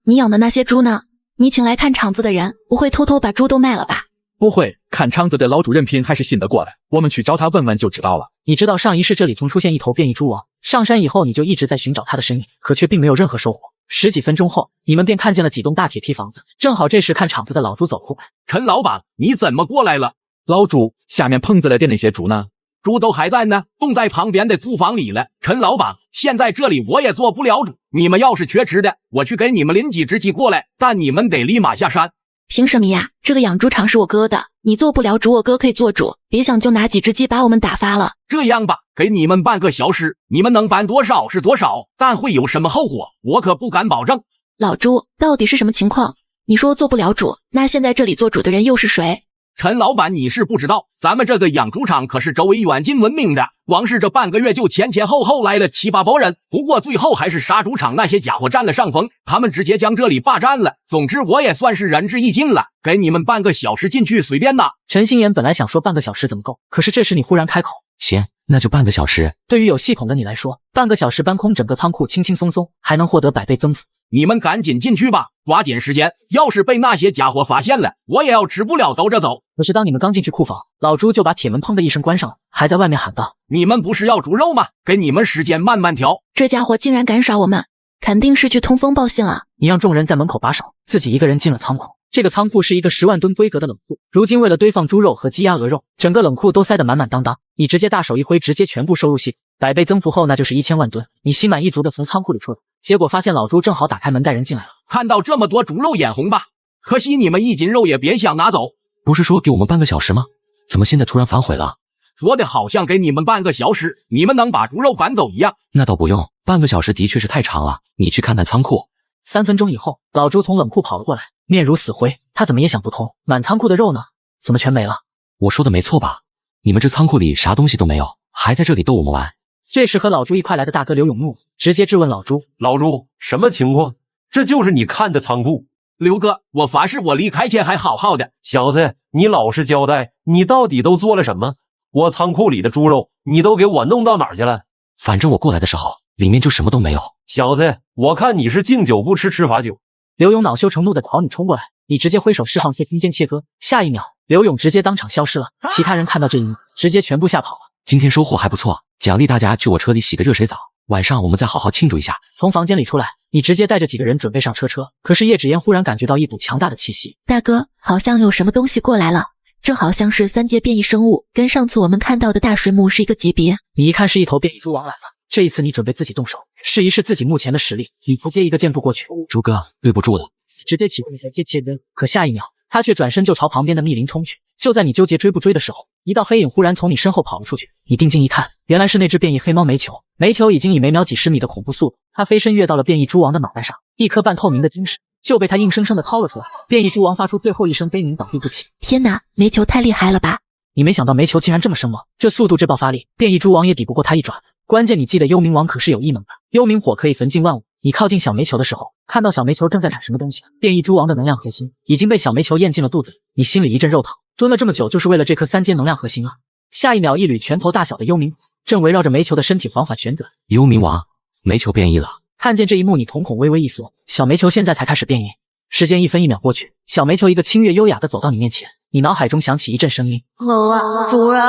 你养的那些猪呢？你请来看场子的人不会偷偷把猪都卖了吧？不会，看场子的老主任品还是信得过的，我们去找他问问就知道了。你知道上一世这里曾出现一头变异猪王，上山以后你就一直在寻找他的身影，可却并没有任何收获。10几分钟后，你们便看见了几栋大铁皮房子。正好这时看场子的老朱走过来。陈老板，你怎么过来了？老朱，下面棚子里的那些猪呢？猪都还在呢，冻在旁边的租房里了。陈老板，现在这里我也做不了主，你们要是缺吃的，我去给你们拎几只鸡过来，但你们得立马下山。凭什么呀？这个养猪场是我哥的，你做不了主，我哥可以做主。别想就拿几只鸡把我们打发了。这样吧，给你们半个小时，你们能办多少是多少，但会有什么后果，我可不敢保证。老朱，到底是什么情况？你说做不了主，那现在这里做主的人又是谁？陈老板，你是不知道，咱们这个养猪场可是周围远近闻名的，光是这半个月就前后来了7、8拨人。不过最后还是杀猪场那些家伙占了上风，他们直接将这里霸占了。总之我也算是仁至义尽了，给你们半个小时进去随便拿。陈心妍本来想说半个小时怎么够，可是这时你忽然开口。行，那就半个小时。对于有系统的你来说，半个小时搬空整个仓库轻轻松松，还能获得100倍增幅。你们赶紧进去吧，抓紧时间，要是被那些家伙发现了，我也要吃不了兜着走。可是当你们刚进去库房，老朱就把铁门砰的一声关上了，还在外面喊道：你们不是要猪肉吗？给你们时间慢慢调。这家伙竟然敢耍我们，肯定是去通风报信了。你让众人在门口把守，自己一个人进了仓库。这个仓库是一个10万吨规格的冷库，如今为了堆放猪肉和鸡鸭鹅肉，整个冷库都塞得满满当当。你直接大手一挥，直接全部收入系统，100倍增幅后那就是1000万吨。你心满意足的从仓库里出来，结果发现老朱正好打开门带人进来了。看到这么多猪肉眼红吧？可惜你们1斤肉也别想拿走。不是说给我们半个小时吗？怎么现在突然反悔了？说的好像给你们半个小时，你们能把猪肉赶走一样。那倒不用，半个小时的确是太长了。你去看看仓库。3分钟以后，老朱从冷库跑了过来，面如死灰。他怎么也想不通，满仓库的肉呢？怎么全没了？我说的没错吧？你们这仓库里啥东西都没有，还在这里逗我们玩。这时和老朱一块来的大哥刘永怒直接质问老朱：老朱，什么情况？这就是你看的仓库。刘哥，我发誓我离开前还好好的。小子，你老实交代，你到底都做了什么？我仓库里的猪肉你都给我弄到哪儿去了？反正我过来的时候里面就什么都没有。小子，我看你是敬酒不吃吃罚酒。刘勇恼羞成怒的朝你冲过来，你直接挥手释放出空间切割，下一秒刘勇直接当场消失了。其他人看到这一幕，直接全部吓跑了。今天收获还不错，奖励大家去我车里洗个热水澡，晚上我们再好好庆祝一下。从房间里出来，你直接带着几个人准备上车。可是叶芷嫣忽然感觉到一股强大的气息。大哥，好像有什么东西过来了，这好像是3阶变异生物，跟上次我们看到的大水母是一个级别。你一看是一头变异猪王来了，这一次你准备自己动手，试一试自己目前的实力。你直接一个箭步过去，猪哥对不住了，直接启动一台接切针。可下一秒，他却转身就朝旁边的密林冲去。就在你纠结追不追的时候，一道黑影忽然从你身后跑了出去。你定睛一看，原来是那只变异黑猫煤球。煤球已经以每秒几十米的恐怖速度，它飞身跃到了变异猪王的脑袋上，一颗半透明的晶石就被他硬生生的掏了出来。变异猪王发出最后一声悲鸣，倒地不起。天哪，煤球太厉害了吧！你没想到煤球竟然这么生猛，这速度这爆发力，变异猪王也抵不过他一爪。关键你记得幽冥王可是有异能的，幽冥火可以焚尽万物。你靠近小煤球的时候，看到小煤球正在砍什么东西，变异猪王的能量核心已经被小煤球咽进了肚子里。你心里一阵肉疼，蹲了这么久就是为了这颗3阶能量核心啊！下一秒，一缕拳头大小的幽冥火正围绕着煤球的身体缓缓旋转。幽冥王，煤球变异了。看见这一幕，你瞳孔微微一缩，小煤球现在才开始变异。时间1分1秒过去，小煤球一个清越优雅的走到你面前，你脑海中响起一阵声音：主人。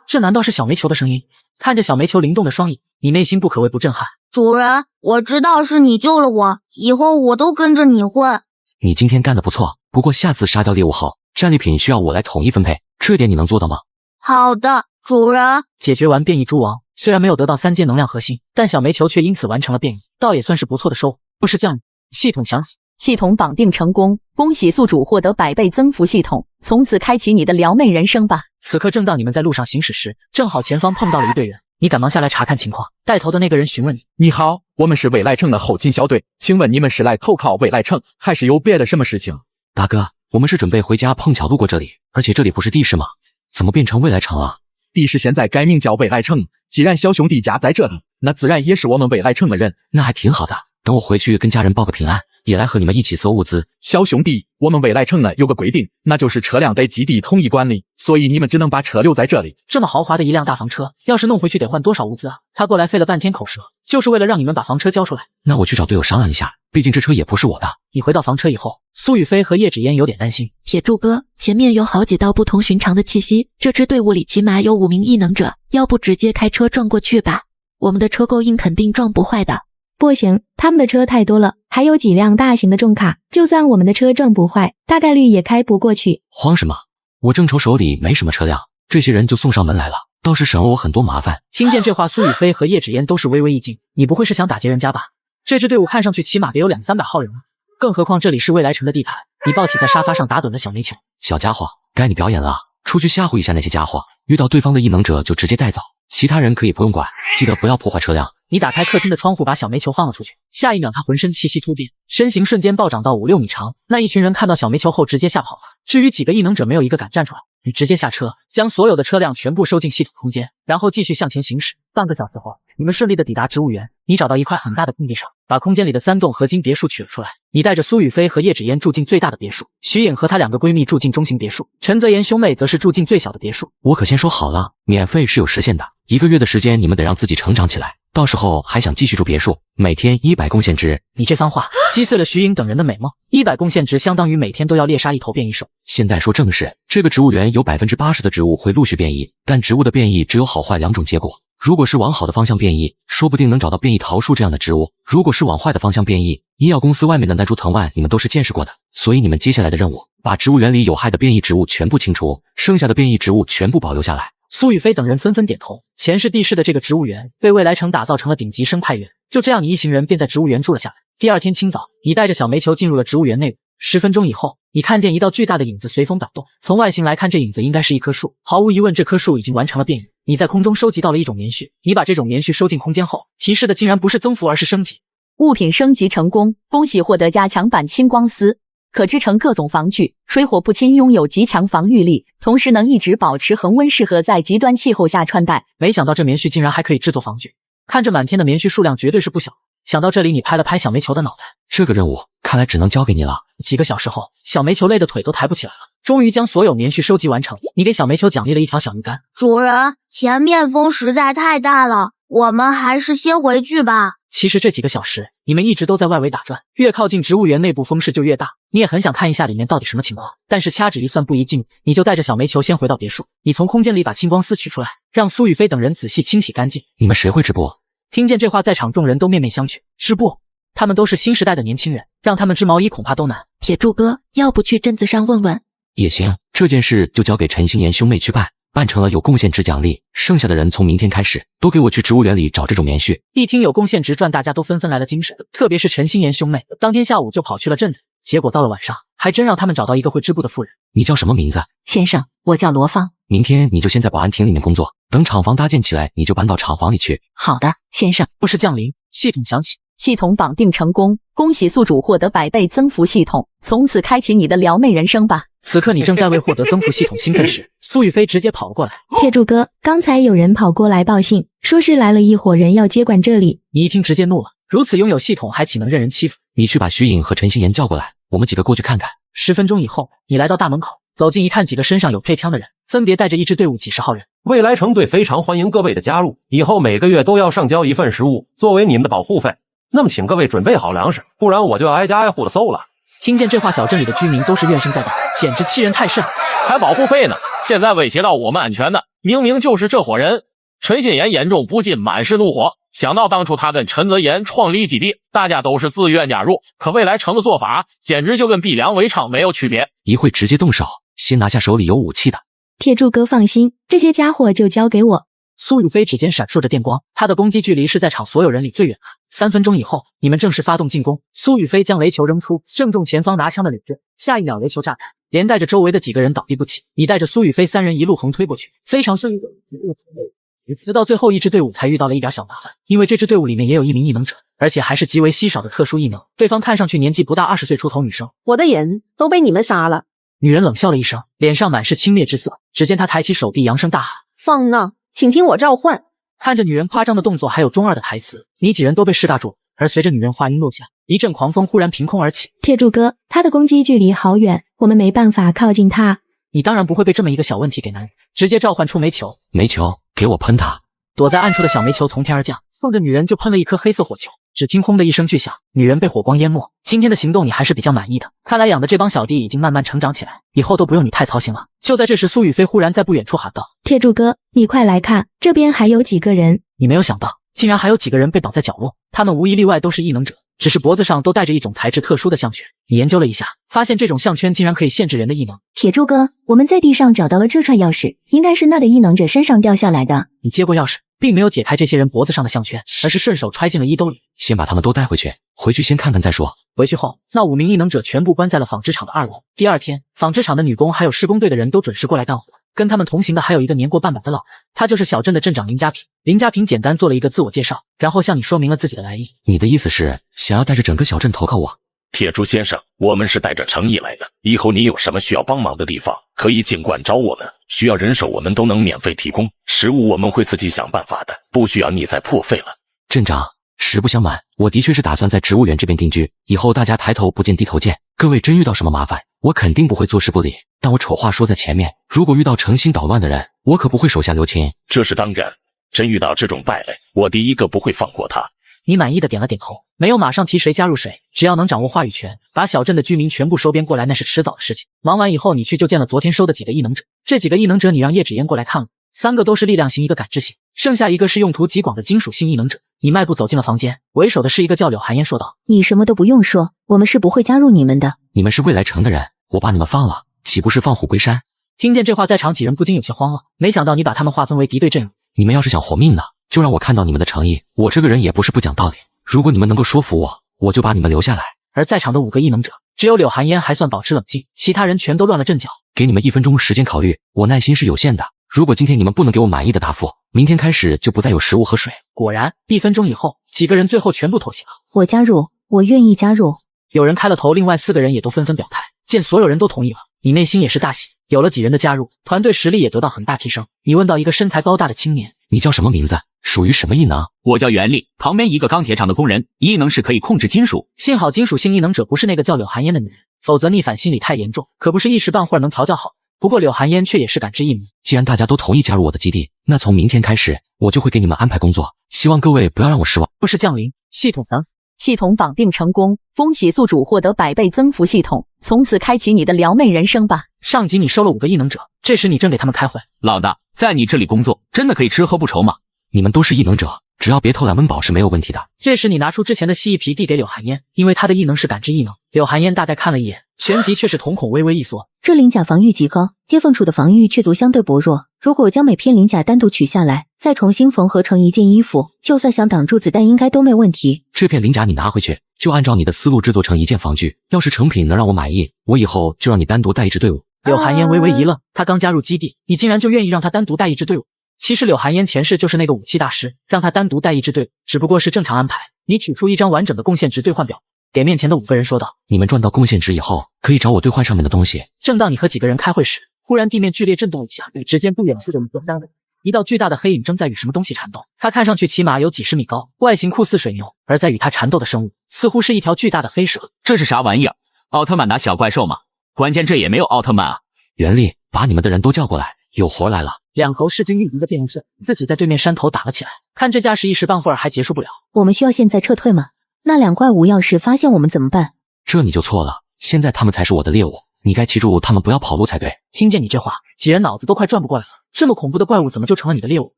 这难道是小煤球的声音？看着小煤球灵动的双翼，你内心不可谓不震撼。主人，我知道是你救了我，以后我都跟着你混。你今天干得不错，不过下次杀掉猎物后，战利品需要我来统一分配，这点你能做到吗？好的，主人。解决完变异猪王，虽然没有得到3阶能量核心，但小煤球却因此完成了变异，倒也算是不错的收获。不是降临，系统响起。系统绑定成功，恭喜宿主获得100倍增幅系统，从此开启你的撩妹人生吧。此刻正当你们在路上行驶时，正好前方碰到了一队人，你赶忙下来查看情况。带头的那个人询问你：你好，我们是未来城的后勤小队，请问你们是来投靠未来城，还是有别的什么事情？大哥，我们是准备回家，碰巧路过这里，而且这里不是地市吗？怎么变成未来城了？地市现在改名叫未来城，既然小兄弟家在这里，那自然也是我们未来城的人，那还挺好的。等我回去跟家人报个平安，也来和你们一起搜物资。小兄弟，我们未来城呢有个规定，那就是车辆得基地统一管理，所以你们只能把车留在这里。这么豪华的一辆大房车，要是弄回去得换多少物资啊？他过来费了半天口舌，就是为了让你们把房车交出来。那我去找队友商量一下，毕竟这车也不是我的。你回到房车以后，苏雨飞和叶芷嫣有点担心。铁柱哥，前面有好几道不同寻常的气息，这支队伍里起码有5名异能者，要不直接开车撞过去吧？我们的车够硬，肯定撞不坏的。不行，他们的车太多了，还有几辆大型的重卡，就算我们的车撞不坏，大概率也开不过去。慌什么？我正愁手里没什么车辆，这些人就送上门来了，倒是省了我很多麻烦。听见这话，苏雨飞和叶芷嫣都是微微一惊。你不会是想打劫人家吧？这支队伍看上去起码得有200-300号人了，更何况这里是未来城的地盘。你抱起在沙发上打盹的小煤球，小家伙，该你表演了，出去吓唬一下那些家伙，遇到对方的异能者就直接带走，其他人可以不用管，记得不要破坏车辆。你打开客厅的窗户，把小煤球放了出去。下一秒，他浑身气息突变，身形瞬间暴涨到5-6米长。那一群人看到小煤球后，直接吓跑了。至于几个异能者，没有一个敢站出来。你直接下车，将所有的车辆全部收进系统空间，然后继续向前行驶。半个小时后，你们顺利的抵达植物园。你找到一块很大的空地上，把空间里的3栋合金别墅取了出来。你带着苏雨飞和叶芷嫣住进最大的别墅，徐颖和她2个闺蜜住进中型别墅，陈泽言兄妹则是住进最小的别墅。我可先说好了，免费是有时限的，1个月的时间你们得让自己成长起来。到时候还想继续住别墅，每天100贡献值。你这番话击碎了徐颖等人的美梦。100贡献值相当于每天都要猎杀1头变异兽。现在说正事，这个植物园有80%的植物会陆续变异，但植物的变异只有好坏2种结果。如果是往好的方向变异，说不定能找到变异桃树这样的植物；如果是往坏的方向变异，医药公司外面的那株藤蔓你们都是见识过的。所以你们接下来的任务，把植物园里有害的变异植物全部清除，剩下的变异植物全部保留下来。苏雨飞等人纷纷点头。前世地市的这个植物园被未来城打造成了顶级生态园。就这样，你一行人便在植物园住了下来。第二天清早，你带着小煤球进入了植物园内部。10分钟以后，你看见一道巨大的影子随风摆动。从外形来看，这影子应该是一棵树。毫无疑问，这棵树已经完成了变异。你在空中收集到了一种棉絮，你把这种棉絮收进空间后，提示的竟然不是增幅，而是升级。物品升级成功，恭喜获得加强版青光丝，可制成各种防具，水火不侵，拥有极强防御力，同时能一直保持恒温，适合在极端气候下穿戴。没想到这棉絮竟然还可以制作防具，看着满天的棉絮数量绝对是不小。想到这里，你拍了拍小煤球的脑袋。这个任务看来只能交给你了。几个小时后，小煤球累得腿都抬不起来了，终于将所有棉絮收集完成。你给小煤球奖励了一条小鱼干。主人，前面风实在太大了，我们还是先回去吧。其实这几个小时，你们一直都在外围打转，越靠近植物园内部风势就越大。你也很想看一下里面到底什么情况，但是掐指一算，不宜进入，你就带着小煤球先回到别墅。你从空间里把青光丝取出来，让苏雨飞等人仔细清洗干净。你们谁会织布？听见这话，在场众人都面面相觑。织布？他们都是新时代的年轻人，让他们织毛衣恐怕都难。铁柱哥，要不去镇子上问问？也行，这件事就交给陈心妍兄妹去办。办成了有贡献值奖励，剩下的人从明天开始都给我去植物园里找这种棉絮。一听有贡献值赚，大家都纷纷来了精神，特别是陈心妍兄妹，当天下午就跑去了镇子，结果到了晚上，还真让他们找到一个会织布的妇人。你叫什么名字？先生，我叫罗芳。明天你就先在保安亭里面工作，等厂房搭建起来，你就搬到厂房里去。好的，先生。故事降临，系统响起。系统绑定成功，恭喜宿主获得100倍增幅系统，从此开启你的撩妹人生吧。此刻你正在为获得增幅系统兴奋时，苏雨飞直接跑了过来。铁柱哥，刚才有人跑过来报信，说是来了一伙人要接管这里。你一听直接怒了，如此拥有系统还岂能任人欺负？你去把徐颖和陈心妍叫过来，我们几个过去看看。10分钟以后，你来到大门口，走近一看，几个身上有配枪的人，分别带着一支队伍几十号人。未来城队非常欢迎各位的加入，以后每个月都要上交一份食物作为你们的保护费。那么请各位准备好粮食，不然我就要挨家挨户的搜了。听见这话，小镇里的居民都是怨声载道，简直欺人太甚。还保护费呢？现在威胁到我们安全的，明明就是这伙人。陈心妍眼中不禁满是怒火，想到当初他跟陈泽言创立基地，大家都是自愿加入，可未来城的做法简直就跟逼良为娼没有区别。一会直接动手，先拿下手里有武器的。铁柱哥放心，这些家伙就交给我。苏雨飞指尖闪烁着电光，他的攻击距离是在场所有人里最远的。3分钟以后，你们正式发动进攻。苏雨飞将雷球扔出，正中前方拿枪的李治。下一秒，雷球炸开，连带着周围的几个人倒地不起。你带着苏雨飞3人一路横推过去，非常顺利的直到最后一支队伍才遇到了一点小麻烦，因为这支队伍里面也有一名异能者，而且还是极为稀少的特殊异能。对方看上去年纪不大，20岁出头女生。我的人都被你们杀了。女人冷笑了一声，脸上满是轻蔑之色。只见她抬起手臂，扬声大喊：放呢，请听我召唤。看着女人夸张的动作，还有中二的台词，你几人都被试尬住。而随着女人话音落下，一阵狂风忽然凭空而起。铁柱哥，他的攻击距离好远，我们没办法靠近他。你当然不会被这么一个小问题给难忍，直接召唤出煤球。煤球，给我喷他！躲在暗处的小煤球从天而降，冲着女人就喷了一颗黑色火球。只听轰的一声巨响，女人被火光淹没。今天的行动你还是比较满意的，看来养的这帮小弟已经慢慢成长起来，以后都不用你太操心了。就在这时，苏雨飞忽然在不远处喊道：铁柱哥，你快来看，这边还有几个人。你没有想到，竟然还有几个人被绑在角落，他们无一例外都是异能者，只是脖子上都戴着一种材质特殊的项圈。你研究了一下，发现这种项圈竟然可以限制人的异能。铁柱哥，我们在地上找到了这串钥匙，应该是那个异能者身上掉下来的。你接过钥匙，并没有解开这些人脖子上的项圈，而是顺手揣进了衣兜里。先把他们都带回去，回去先看看再说。回去后，那5名异能者全部关在了纺织厂的2楼。第二天，纺织厂的女工还有施工队的人都准时过来干活。跟他们同行的还有一个年过半百的老人，他就是小镇的镇长林家平。林家平简单做了一个自我介绍，然后向你说明了自己的来意。你的意思是想要带着整个小镇投靠我？铁柱先生，我们是带着诚意来的，以后你有什么需要帮忙的地方，可以尽管找我们，需要人手我们都能免费提供，食物我们会自己想办法的，不需要你再破费了。镇长，实不相瞒，我的确是打算在植物园这边定居，以后大家抬头不见低头见，各位真遇到什么麻烦，我肯定不会坐视不理，但我丑话说在前面，如果遇到诚心捣乱的人，我可不会手下留情。这是当然，真遇到这种败类，我第一个不会放过他。你满意的点了点头，没有马上提谁加入谁，只要能掌握话语权，把小镇的居民全部收编过来，那是迟早的事情。忙完以后，你去就见了昨天收的几个异能者，这几个异能者你让叶芷嫣过来看了，3个都是力量型，一个感知型，剩下一个是用途极广的金属性异能者。你迈步走进了房间，为首的是一个叫柳寒烟，说道：你什么都不用说，我们是不会加入你们的。你们是未来城的人，我把你们放了，岂不是放虎归山？听见这话，在场几人不禁有些慌了，没想到你把他们划分为敌对阵营。你们要是想活命呢，就让我看到你们的诚意，我这个人也不是不讲道理，如果你们能够说服我，我就把你们留下来。而在场的5个异能者，只有柳寒烟还算保持冷静，其他人全都乱了阵脚。给你们1分钟时间考虑，我耐心是有限的，如果今天你们不能给我满意的答复，明天开始就不再有食物和水。果然1分钟以后，几个人最后全部妥协了。我加入，我愿意加入。有人开了头，另外4个人也都纷纷表态。见所有人都同意了，你内心也是大喜，有了几人的加入，团队实力也得到很大提升。你问到一个身材高大的青年，你叫什么名字？属于什么异能？我叫袁立，旁边一个钢铁厂的工人，异能是可以控制金属。幸好金属性异能者不是那个叫柳寒烟的女人，否则逆反心理太严重，可不是一时半会儿能调教好。不过柳寒烟却也是感知异能。既然大家都同意加入我的基地，那从明天开始，我就会给你们安排工作，希望各位不要让我失望。不是降临，系统降死。系统绑定成功，恭喜宿主获得100倍增幅系统，从此开启你的撩妹人生吧。上集你收了5个异能者，这时你正给他们开会。老大，在你这里工作，真的可以吃喝不愁吗？你们都是异能者，只要别偷懒温饱是没有问题的。这时你拿出之前的蜥蜴皮递给柳寒烟，因为他的异能是感知异能。柳寒烟大概看了一眼，旋即却是瞳孔微微一缩。这鳞甲防御极高，接缝处的防御却足相对薄弱。如果将每片鳞甲单独取下来，再重新缝合成一件衣服，就算想挡住子弹应该都没问题。这片鳞甲你拿回去，就按照你的思路制作成一件防具。要是成品能让我满意，我以后就让你单独带一支队伍。柳寒烟微微一愣，他刚加入基地，你竟然就愿意让他单独带一支队伍？其实柳寒烟前世就是那个武器大师，让他单独带一支队伍，只不过是正常安排。你取出一张完整的贡献值兑换表，给面前的5个人说道：“你们赚到贡献值以后，可以找我兑换上面的东西。”正当你和几个人开会时，忽然地面剧烈震动一下，只见不远处的一座山尾，一道巨大的黑影正在与什么东西缠斗。它看上去起码有几十米高，外形酷似水牛，而在与它缠斗的生物似乎是一条巨大的黑蛇。这是啥玩意儿？奥特曼打小怪兽吗？关键这也没有奥特曼啊！袁立，把你们的人都叫过来，有活来了。2头势均力敌的变异兽自己在对面山头打了起来，看这架势一时半会儿还结束不了。我们需要现在撤退吗？那2怪物要是发现我们怎么办？这你就错了，现在他们才是我的猎物，你该骑住他们不要跑路才对。听见你这话，几人脑子都快转不过来了。这么恐怖的怪物怎么就成了你的猎物？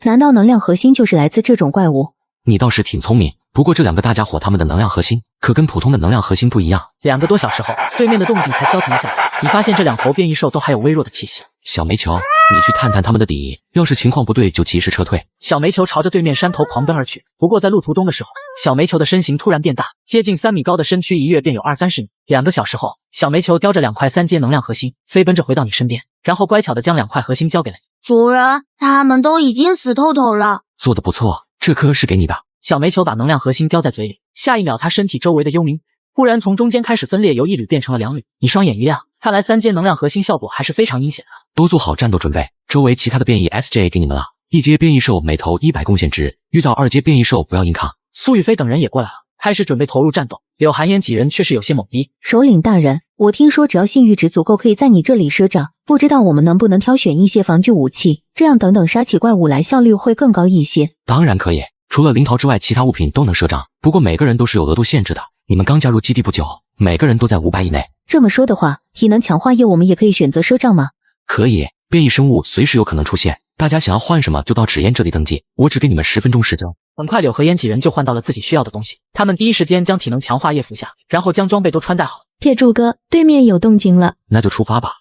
难道能量核心就是来自这种怪物？你倒是挺聪明，不过这2个大家伙他们的能量核心可跟普通的能量核心不一样。2个多小时后，对面的动静才消停下来。你发现这2头变异兽都还有微弱的气息。小煤球，你去探探他们的底，要是情况不对就及时撤退。小煤球朝着对面山头狂奔而去，不过在路途中的时候，小煤球的身形突然变大，接近3米高的身躯一跃便有20-30米。2个小时后，小煤球叼着2块3阶能量核心，飞奔着回到你身边，然后乖巧的将2块核心交给了你。主人，他们都已经死透透了。做得不错，这颗是给你的。小煤球把能量核心叼在嘴里，下一秒他身体周围的幽冥忽然从中间开始分裂，由1缕变成了2缕。你双眼一亮，看来3阶能量核心效果还是非常阴险的。都做好战斗准备，周围其他的变异 SJ 给你们了。1阶变异兽每头100贡献值，遇到2阶变异兽不要硬抗。苏雨飞等人也过来了，开始准备投入战斗。柳寒烟几人却是有些懵逼。首领大人，我听说只要信誉值足够，可以在你这里赊账，不知道我们能不能挑选一些防具武器，这样等等杀起怪物来效率会更高一些。当然可以，除了灵桃之外，其他物品都能赊账，不过每个人都是有额度限制的。你们刚加入基地不久，每个人都在500以内。这么说的话，体能强化液我们也可以选择赊账吗？可以，变异生物随时有可能出现，大家想要换什么就到纸烟这里登记，我只给你们10分钟时间。很快柳和烟几人就换到了自己需要的东西，他们第一时间将体能强化液服下，然后将装备都穿戴好。铁柱哥，对面有动静了，那就出发吧。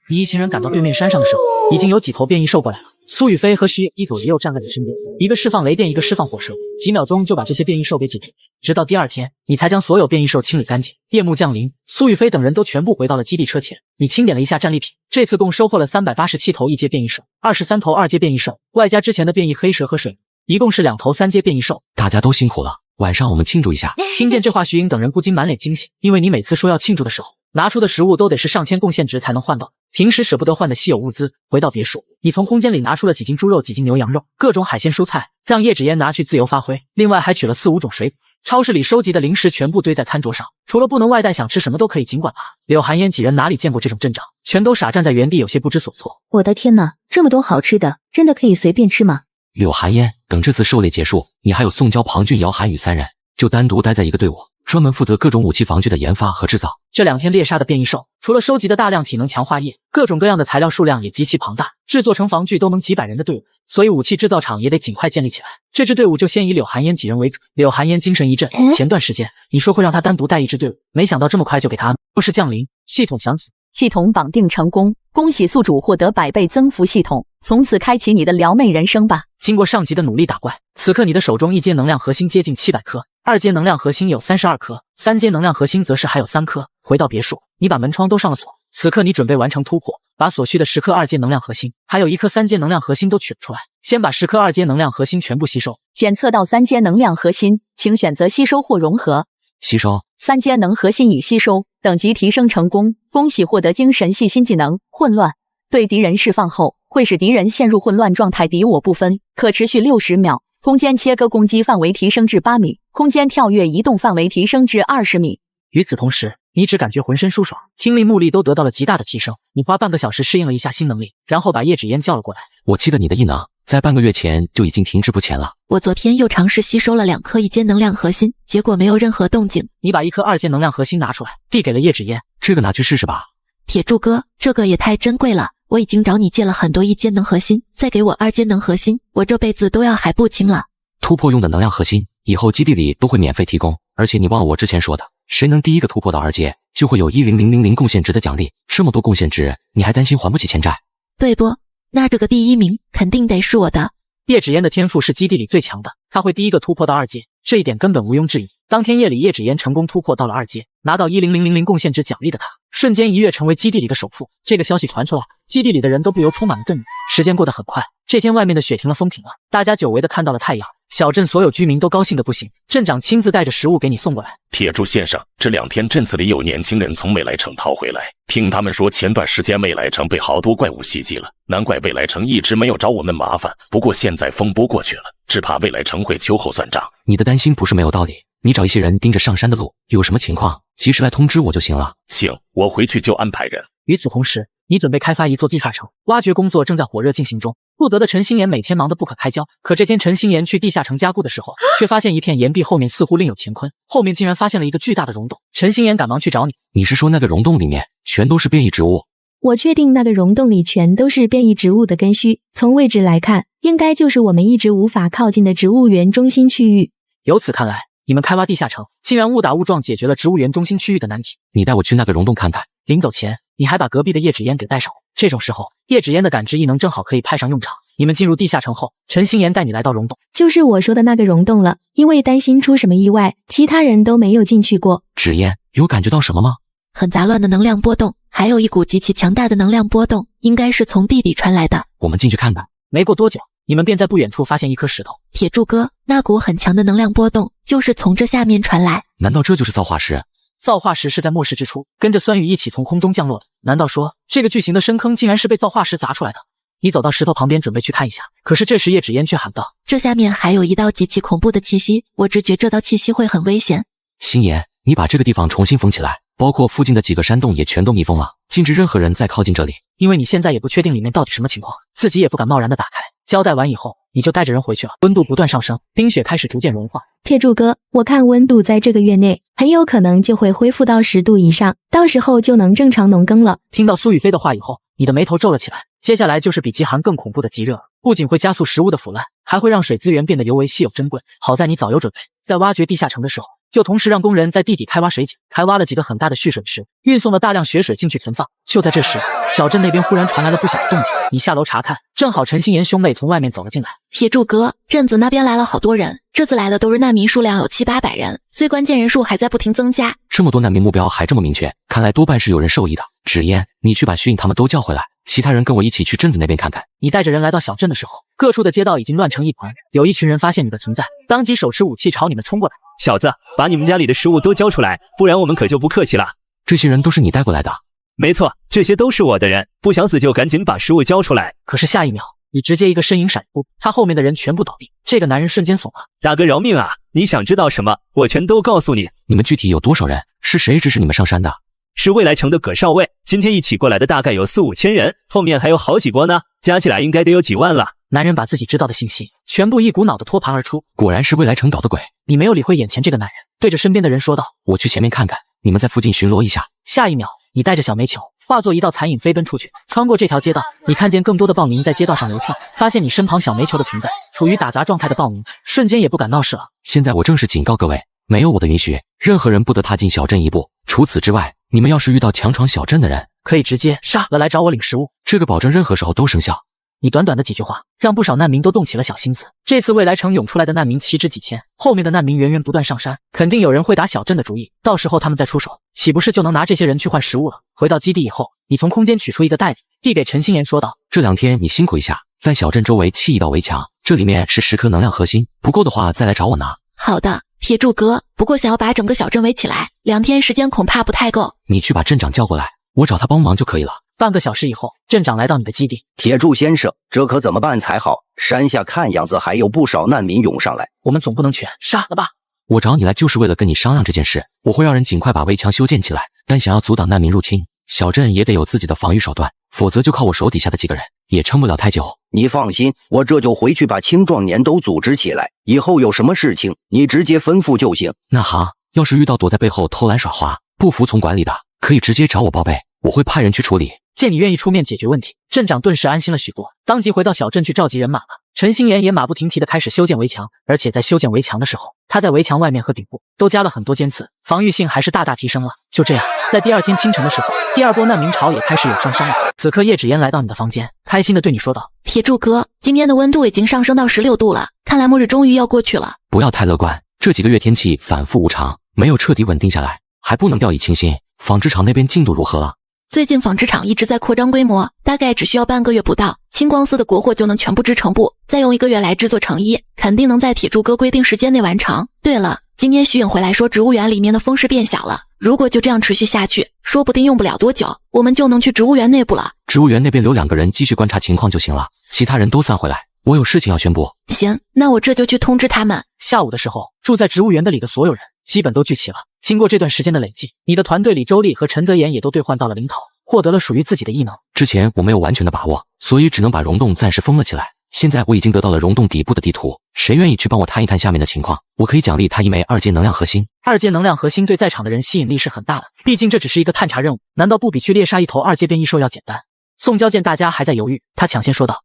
你一行人赶到对面山上的时候，已经有几头变异兽过来了。苏雨飞和徐野一左一右站在你身边，一个释放雷电，一个释放火蛇，几秒钟就把这些变异兽给解决。直到第2天，你才将所有变异兽清理干净。夜幕降临，苏雨飞等人都全部回到了基地车前。你清点了一下战利品，这次共收获了387头1阶变异兽，23头2阶变异兽，外加之前的变异黑蛇和水，一共是2头3阶变异兽。大家都辛苦了，晚上我们庆祝一下。听见这话，徐颖等人不禁满脸惊喜，因为你每次说要庆祝的时候，拿出的食物都得是上千贡献值才能换到，平时舍不得换的稀有物资。回到别墅，你从空间里拿出了几斤猪肉、几斤牛羊肉、各种海鲜蔬菜，让叶芷嫣拿去自由发挥。另外还取了4-5种水果，超市里收集的零食全部堆在餐桌上，除了不能外带，想吃什么都可以尽管拿。柳寒烟几人哪里见过这种阵仗，全都傻站在原地，有些不知所措。我的天哪，这么多好吃的，真的可以随便吃吗？柳寒烟，等这次狩猎结束，你还有宋娇、庞俊、姚涵宇3人，就单独待在一个队伍，专门负责各种武器防具的研发和制造。这2天猎杀的变异兽，除了收集的大量体能强化液，各种各样的材料数量也极其庞大，制作成防具都能几百人的队伍，所以武器制造厂也得尽快建立起来。这支队伍就先以柳寒烟几人为主。柳寒烟精神一振，前段时间你说会让他单独带一支队伍，没想到这么快就给他安排。又是降临，系统响起，系统绑定成功，恭喜宿主获得100倍增幅系统，从此开启你的撩妹人生吧。经过上级的努力打怪，此刻你的手中1阶能量核心接近700颗，2阶能量核心有32颗，3阶能量核心则是还有3颗。回到别墅，你把门窗都上了锁，此刻你准备完成突破，把所需的10颗2阶能量核心，还有1颗3阶能量核心都取了出来，先把10颗2阶能量核心全部吸收。检测到3阶能量核心，请选择吸收或融合。吸收。3阶能核心已吸收，等级提升成功，恭喜获得精神系新技能混乱。对敌人释放后，会使敌人陷入混乱状态，敌我不分，可持续60秒。空间切割攻击范围提升至8米，空间跳跃移动范围提升至20米。与此同时，你只感觉浑身舒爽，听力目力都得到了极大的提升。你花半个小时适应了一下新能力，然后把叶芷嫣叫了过来。我记得你的异能在半个月前就已经停滞不前了。我昨天又尝试吸收了2颗1阶能量核心，结果没有任何动静。你把1颗2阶能量核心拿出来，递给了叶芷嫣。这个拿去试试吧。铁柱哥，这个也太珍贵了，我已经找你借了很多1阶能核心，再给我2阶能核心，我这辈子都要海不清了。突破用的能量核心，以后基地里都会免费提供，而且你忘了我之前说的，谁能第一个突破到2阶，就会有10000贡献值的奖励。这么多贡献值，你还担心还不起欠债？对不？那这个第1名肯定得是我的。叶芷嫣的天赋是基地里最强的，她会第一个突破到2阶，这一点根本毋庸置疑。当天夜里，叶芷嫣成功突破到了2阶，拿到10000贡献值奖励的她，瞬间一跃成为基地里的首富。这个消息传出来，基地里的人都不由充满了恨意。时间过得很快，这天外面的雪停了，风停了，大家久违的看到了太阳。小镇所有居民都高兴的不行，镇长亲自带着食物给你送过来。铁柱先生，这2天镇子里有年轻人从未来城逃回来，听他们说前段时间未来城被好多怪物袭击了，难怪未来城一直没有找我们麻烦。不过现在风波过去了，只怕未来城会秋后算账。你的担心不是没有道理，你找一些人盯着上山的路，有什么情况及时来通知我就行了。行，我回去就安排人。与此同时，你准备开发一座地下城，挖掘工作正在火热进行中。负责的陈星岩每天忙得不可开交，可这天陈星岩去地下城加固的时候，却发现一片岩壁后面似乎另有乾坤，后面竟然发现了一个巨大的溶洞。陈星岩赶忙去找你，你是说那个溶洞里面全都是变异植物？我确定那个溶洞里全都是变异植物的根须，从位置来看，应该就是我们一直无法靠近的植物园中心区域。由此看来，你们开挖地下城，竟然误打误撞解决了植物园中心区域的难题。你带我去那个溶洞看看。临走前，你还把隔壁的叶芷嫣给带上。这种时候，叶芷嫣的感知异能正好可以派上用场。你们进入地下城后，陈星岩带你来到溶洞，就是我说的那个溶洞了。因为担心出什么意外，其他人都没有进去过。芷嫣，有感觉到什么吗？很杂乱的能量波动，还有一股极其强大的能量波动，应该是从地底传来的。我们进去看看。没过多久，你们便在不远处发现一颗石头。铁柱哥，那股很强的能量波动就是从这下面传来。难道这就是造化石？造化石是在末世之初跟着酸雨一起从空中降落的。难道说这个巨型的深坑竟然是被造化石砸出来的？你走到石头旁边准备去看一下，可是这时叶芷嫣却喊道：这下面还有一道极其恐怖的气息，我直觉这道气息会很危险。星岩，你把这个地方重新封起来，包括附近的几个山洞也全都密封了，禁止任何人再靠近这里。因为你现在也不确定里面到底什么情况，自己也不敢贸然的打开。交代完以后，你就带着人回去了。温度不断上升，冰雪开始逐渐融化。铁柱哥，我看温度在这个月内很有可能就会恢复到10度以上，到时候就能正常农耕了。听到苏雨飞的话以后，你的眉头皱了起来。接下来就是比极寒更恐怖的极热，不仅会加速食物的腐烂，还会让水资源变得尤为稀有珍贵。好在你早有准备，在挖掘地下城的时候，就同时让工人在地底开挖水井，开挖了几个很大的蓄水池，运送了大量雪水进去存放。就在这时，小镇那边忽然传来了不小的动静。你下楼查看，正好陈星岩兄妹从外面走了进来。铁柱哥，镇子那边来了好多人，这次来的都是难民，数量有700-800人，最关键人数还在不停增加。这么多难民目标还这么明确，看来多半是有人受益的。芷嫣，你去把徐颖他们都叫回来，其他人跟我一起去镇子那边看看。你带着人来到小镇的时候，各处的街道已经乱成一团，有一群人发现你的存在，当即手持武器朝你们冲过来。小子，把你们家里的食物都交出来，不然我们可就不客气了。这些人都是你带过来的？没错，这些都是我的人，不想死就赶紧把食物交出来。可是下一秒，你直接一个身影闪出，他后面的人全部倒地。这个男人瞬间怂了。大哥饶命啊！你想知道什么，我全都告诉你。你们具体有多少人？是谁指使你们上山的？是未来城的葛少尉，今天一起过来的大概有4-5千人，后面还有好几波呢，加起来应该得有几万了。男人把自己知道的信息全部一股脑的托盘而出。果然是未来城搞的鬼。你没有理会眼前这个男人，对着身边的人说道：我去前面看看，你们在附近巡逻一下。下一秒，你带着小煤球化作一道残影飞奔出去，穿过这条街道。你看见更多的暴民在街道上流窜，发现你身旁小煤球的存在，处于打杂状态的暴民瞬间也不敢闹事了。现在我正式警告各位，没有我的允许，任何人不得踏进小镇一步。除此之外，你们要是遇到强闯小镇的人，可以直接杀了来找我领食物，这个保证任何时候都生效。你短短的几句话，让不少难民都动起了小心思。这次未来城涌出来的难民岂止几千，后面的难民源源不断上山，肯定有人会打小镇的主意，到时候他们再出手，岂不是就能拿这些人去换食物了？回到基地以后，你从空间取出一个袋子，递给陈星岩说道：这2天你辛苦一下，在小镇周围砌一道围墙，这里面是10颗能量核心，不够的话再来找我拿。好的，铁柱哥，不过想要把整个小镇围起来，2天时间恐怕不太够。你去把镇长叫过来，我找他帮忙就可以了。半个小时以后，镇长来到你的基地。铁柱先生，这可怎么办才好？山下看样子还有不少难民涌上来，我们总不能全杀了吧？我找你来就是为了跟你商量这件事，我会让人尽快把围墙修建起来，但想要阻挡难民入侵，小镇也得有自己的防御手段，否则就靠我手底下的几个人也撑不了太久。你放心，我这就回去把青壮年都组织起来，以后有什么事情你直接吩咐就行。那好，要是遇到躲在背后偷懒耍滑、不服从管理的，可以直接找我报备，我会派人去处理。见你愿意出面解决问题，镇长顿时安心了许多，当即回到小镇去召集人马了。陈心妍也马不停蹄地开始修建围墙，而且在修建围墙的时候，他在围墙外面和顶部都加了很多尖刺，防御性还是大大提升了。就这样，在第二天清晨的时候，第二波难民潮也开始有上升了。此刻叶芷嫣来到你的房间，开心地对你说道：铁柱哥，今天的温度已经上升到16度了，看来末日终于要过去了。不要太乐观，这几个月天气反复无常，没有彻底稳定下来，还不能掉以轻心。纺织厂那边进度如何啊？最近纺织厂一直在扩张规模，大概只需要半个月不到，青光丝的国货就能全部制成布，再用1个月来制作成衣，肯定能在铁柱哥规定时间内完成。对了，今天徐颖回来说植物园里面的风势变小了，如果就这样持续下去，说不定用不了多久，我们就能去植物园内部了。植物园那边留2个人继续观察情况就行了，其他人都散回来，我有事情要宣布。行，那我这就去通知他们。下午的时候，住在植物园的里的所有人基本都聚齐了。经过这段时间的累积，你的团队里周丽和陈泽言也都兑换到了灵桃，获得了属于自己的异能。之前我没有完全的把握，所以只能把溶洞暂时封了起来。现在我已经得到了溶洞底部的地图，谁愿意去帮我探一探下面的情况，我可以奖励他1枚2阶能量核心。2阶能量核心对在场的人吸引力是很大的，毕竟这只是一个探查任务，难道不比去猎杀一头2阶变异兽要简单？宋娇见大家还在犹豫，他抢先说道：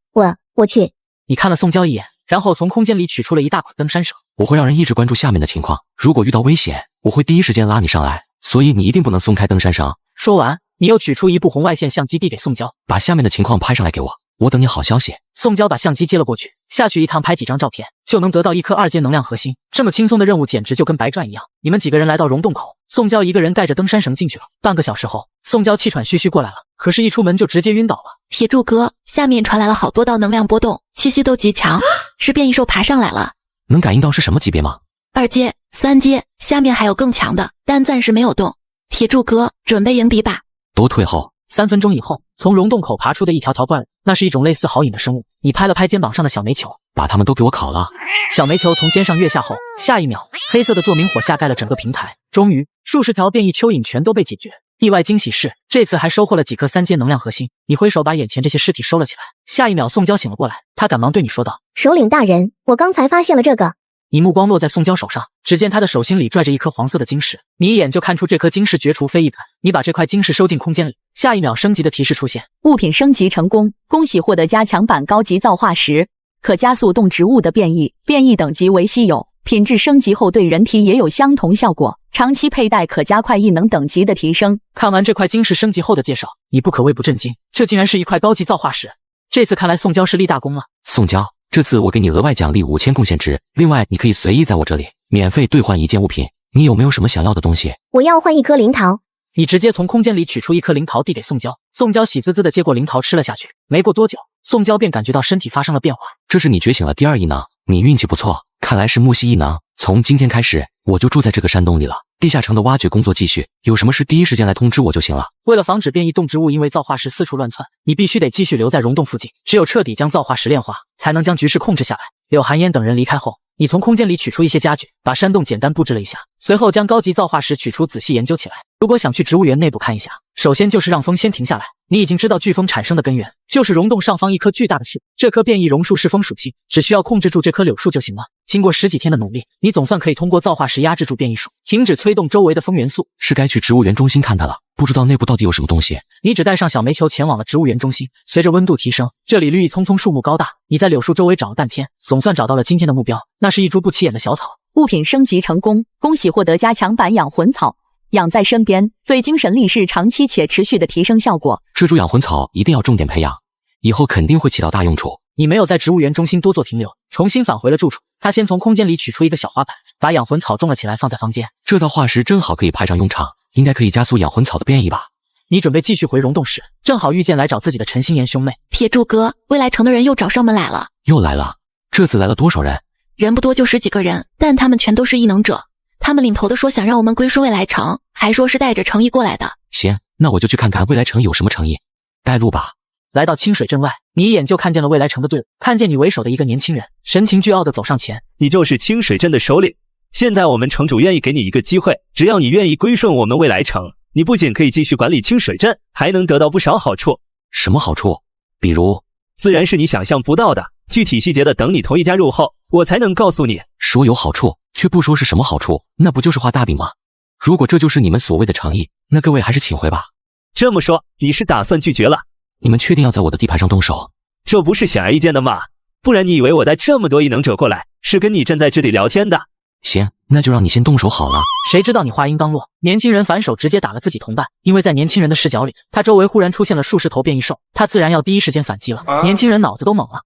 我去。你看了宋娇一眼，然后从空间里取出了一大捆登山绳。我会让人一直关注下面的情况，如果遇到危险，我会第一时间拉你上来，所以你一定不能松开登山绳。说完，你又取出一部红外线相机递给宋娇，把下面的情况拍上来给我，我等你好消息。宋娇把相机接了过去，下去一趟拍几张照片，就能得到1颗2阶能量核心。这么轻松的任务简直就跟白赚一样。你们几个人来到溶洞口，宋娇一个人带着登山绳进去了。半个小时后，宋娇气喘吁吁过来了，可是一出门就直接晕倒了。铁柱哥，下面传来了好多道能量波动，气息都极强，是变异兽爬上来了。能感应到是什么级别吗？2阶、3阶，下面还有更强的，但暂时没有动。铁柱哥，准备迎敌吧。都退后。3分钟以后，从溶洞口爬出的一条条怪物，那是一种类似好影的生物。你拍了拍肩膀上的小煤球，把他们都给我烤了。小煤球从肩上跃下后，下一秒，黑色的做明火下盖了整个平台。终于，数十条变异蚯蚓全都被解决。意外惊喜是，这次还收获了几颗3阶能量核心。你挥手把眼前这些尸体收了起来。下一秒，宋娇醒了过来，她赶忙对你说道：首领大人，我刚才发现了这个。你目光落在宋娇手上，只见她的手心里拽着一颗黄色的晶石，你一眼就看出这颗晶石绝除非一般。你把这块晶石收进空间里，下一秒升级的提示出现，物品升级成功，恭喜获得加强版高级造化石，可加速动植物的变异，变异等级为稀有，品质升级后对人体也有相同效果，长期佩戴可加快异能等级的提升。看完这块晶石升级后的介绍，你不可谓不震惊，这竟然是一块高级造化石。这次看来宋娇是立大功了。宋娇，这次我给你额外奖励5000贡献值，另外你可以随意在我这里免费兑换1件物品。你有没有什么想要的东西？我要换1颗灵桃。你直接从空间里取出1颗灵桃递给宋娇，宋娇喜滋滋的接过灵桃吃了下去。没过多久，宋娇便感觉到身体发生了变化。这是你觉醒了第2异能，你运气不错，看来是木系异能。从今天开始，我就住在这个山洞里了。地下城的挖掘工作继续，有什么事第一时间来通知我就行了。为了防止变异动植物因为造化石四处乱窜，你必须得继续留在溶洞附近，只有彻底将造化石炼化，才能将局势控制下来。柳寒烟等人离开后，你从空间里取出一些家具，把山洞简单布置了一下，随后将高级造化石取出仔细研究起来。如果想去植物园内部看一下，首先就是让风先停下来。你已经知道飓风产生的根源，就是溶洞上方一棵巨大的树，这棵变异榕树是风属性，只需要控制住这棵柳树就行了。经过10几天的努力，你总算可以通过造化石压制住变异树，停止催动周围的风元素。是该去植物园中心看它了，不知道内部到底有什么东西。你只带上小煤球前往了植物园中心。随着温度提升，这里绿意葱葱，树木高大。你在柳树周围找了半天，总算找到了今天的目标，那是一株不起眼的小草。物品升级成功，恭喜获得加强版养魂草，养在身边，对精神力是长期且持续的提升效果。这株养魂草一定要重点培养，以后肯定会起到大用处。你没有在植物园中心多做停留，重新返回了住处。他先从空间里取出一个小花盆，把养魂草种了起来，放在房间。这造化石正好可以派上用场，应该可以加速养魂草的变异吧。你准备继续回溶洞时，正好遇见来找自己的陈心妍兄妹。铁柱哥，未来城的人又找上门来了。又来了？这次来了多少人？人不多，就10几个人，但他们全都是异能者。他们领头的说想让我们归顺未来城，还说是带着诚意过来的。行，那我就去看看未来城有什么诚意。带路吧。来到清水镇外，你一眼就看见了未来城的队伍，看见你为首的一个年轻人，神情倨傲地走上前。你就是清水镇的首领。现在我们城主愿意给你一个机会，只要你愿意归顺我们未来城，你不仅可以继续管理清水镇，还能得到不少好处。什么好处？比如？自然是你想象不到的，具体细节的等你同一家入后，我才能告诉你。说有好处，却不说是什么好处，那不就是画大饼吗？如果这就是你们所谓的诚意，那各位还是请回吧。这么说，你是打算拒绝了？你们确定要在我的地盘上动手？这不是显而易见的吗？不然你以为我带这么多异能者过来，是跟你站在这里聊天的？行，那就让你先动手好了。谁知道你话音刚落，年轻人反手直接打了自己同伴。因为在年轻人的视角里，他周围忽然出现了数十头变异兽，他自然要第一时间反击了。年轻人脑子都懵了，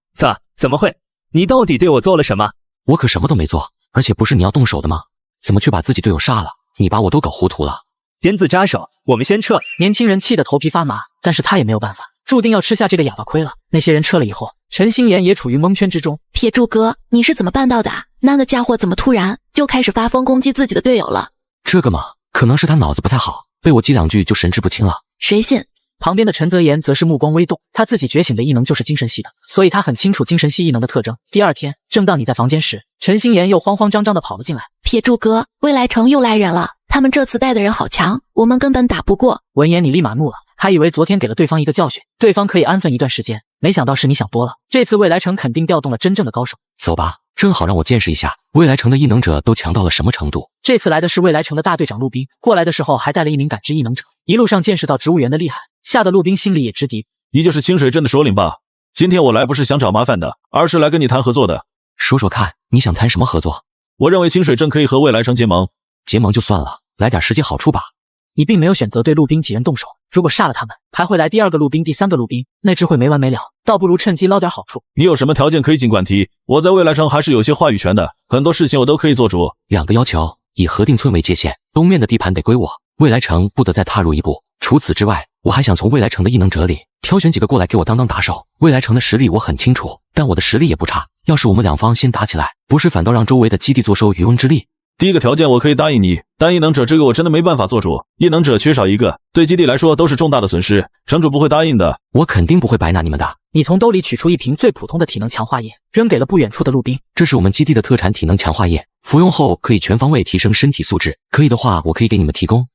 怎么会？你到底对我做了什么？我可什么都没做，而且不是你要动手的吗？怎么却把自己队友杀了？你把我都搞糊涂了。鞭子扎手，我们先撤。年轻人气得头皮发麻，但是他也没有办法，注定要吃下这个哑巴亏了。那些人撤了以后，陈心妍也处于蒙圈之中。铁柱哥，你是怎么办到的？那个家伙怎么突然就开始发疯攻击自己的队友了？这个嘛，可能是他脑子不太好，被我激两句就神志不清了。谁信？旁边的陈泽言则是目光微动，他自己觉醒的异能就是精神系的，所以他很清楚精神系异能的特征。第二天，正当你在房间时，陈心妍又慌慌张张地跑了进来。铁柱哥，未来城又来人了，他们这次带的人好强，我们根本打不过。闻言你立马怒了，还以为昨天给了对方一个教训，对方可以安分一段时间，没想到是你想多了。这次未来城肯定调动了真正的高手。走吧，正好让我见识一下未来城的异能者都强到了什么程度。这次来的是未来城的大队长陆冰，过来的时候还带了一名感知异能者，一路上见识到植物园的厉害，吓得陆冰心里也直敌。你就是清水镇的首领吧？今天我来不是想找麻烦的，而是来跟你谈合作的。说说看，你想谈什么合作？我认为清水镇可以和未来城结盟。结盟就算了，来点实际好处吧。你并没有选择对陆冰几人动手，如果杀了他们，还会来第二个陆冰、第三个陆冰，那只会没完没了，倒不如趁机捞点好处。你有什么条件可以尽管提，我在未来城还是有些话语权的，很多事情我都可以做主。2个要求，以核定村为界限，东面的地盘得归我，未来城不得再踏入一步。除此之外，我还想从未来城的异能者里挑选几个过来给我当打手。未来城的实力我很清楚，但我的实力也不差，要是我们两方先打起来，不是反倒让周围的基地坐收渔翁之利？第一个条件我可以答应你，但异能者这个我真的没办法做主，异能者缺少一个，对基地来说都是重大的损失，城主不会答应的。我肯定不会白拿你们的。你从兜里取出一瓶最普通的体能强化液，扔给了不远处的陆冰。这是我们基地的特产体能强化液，服用后可以全方位提升身体素质，可以的话我可以给你们提供。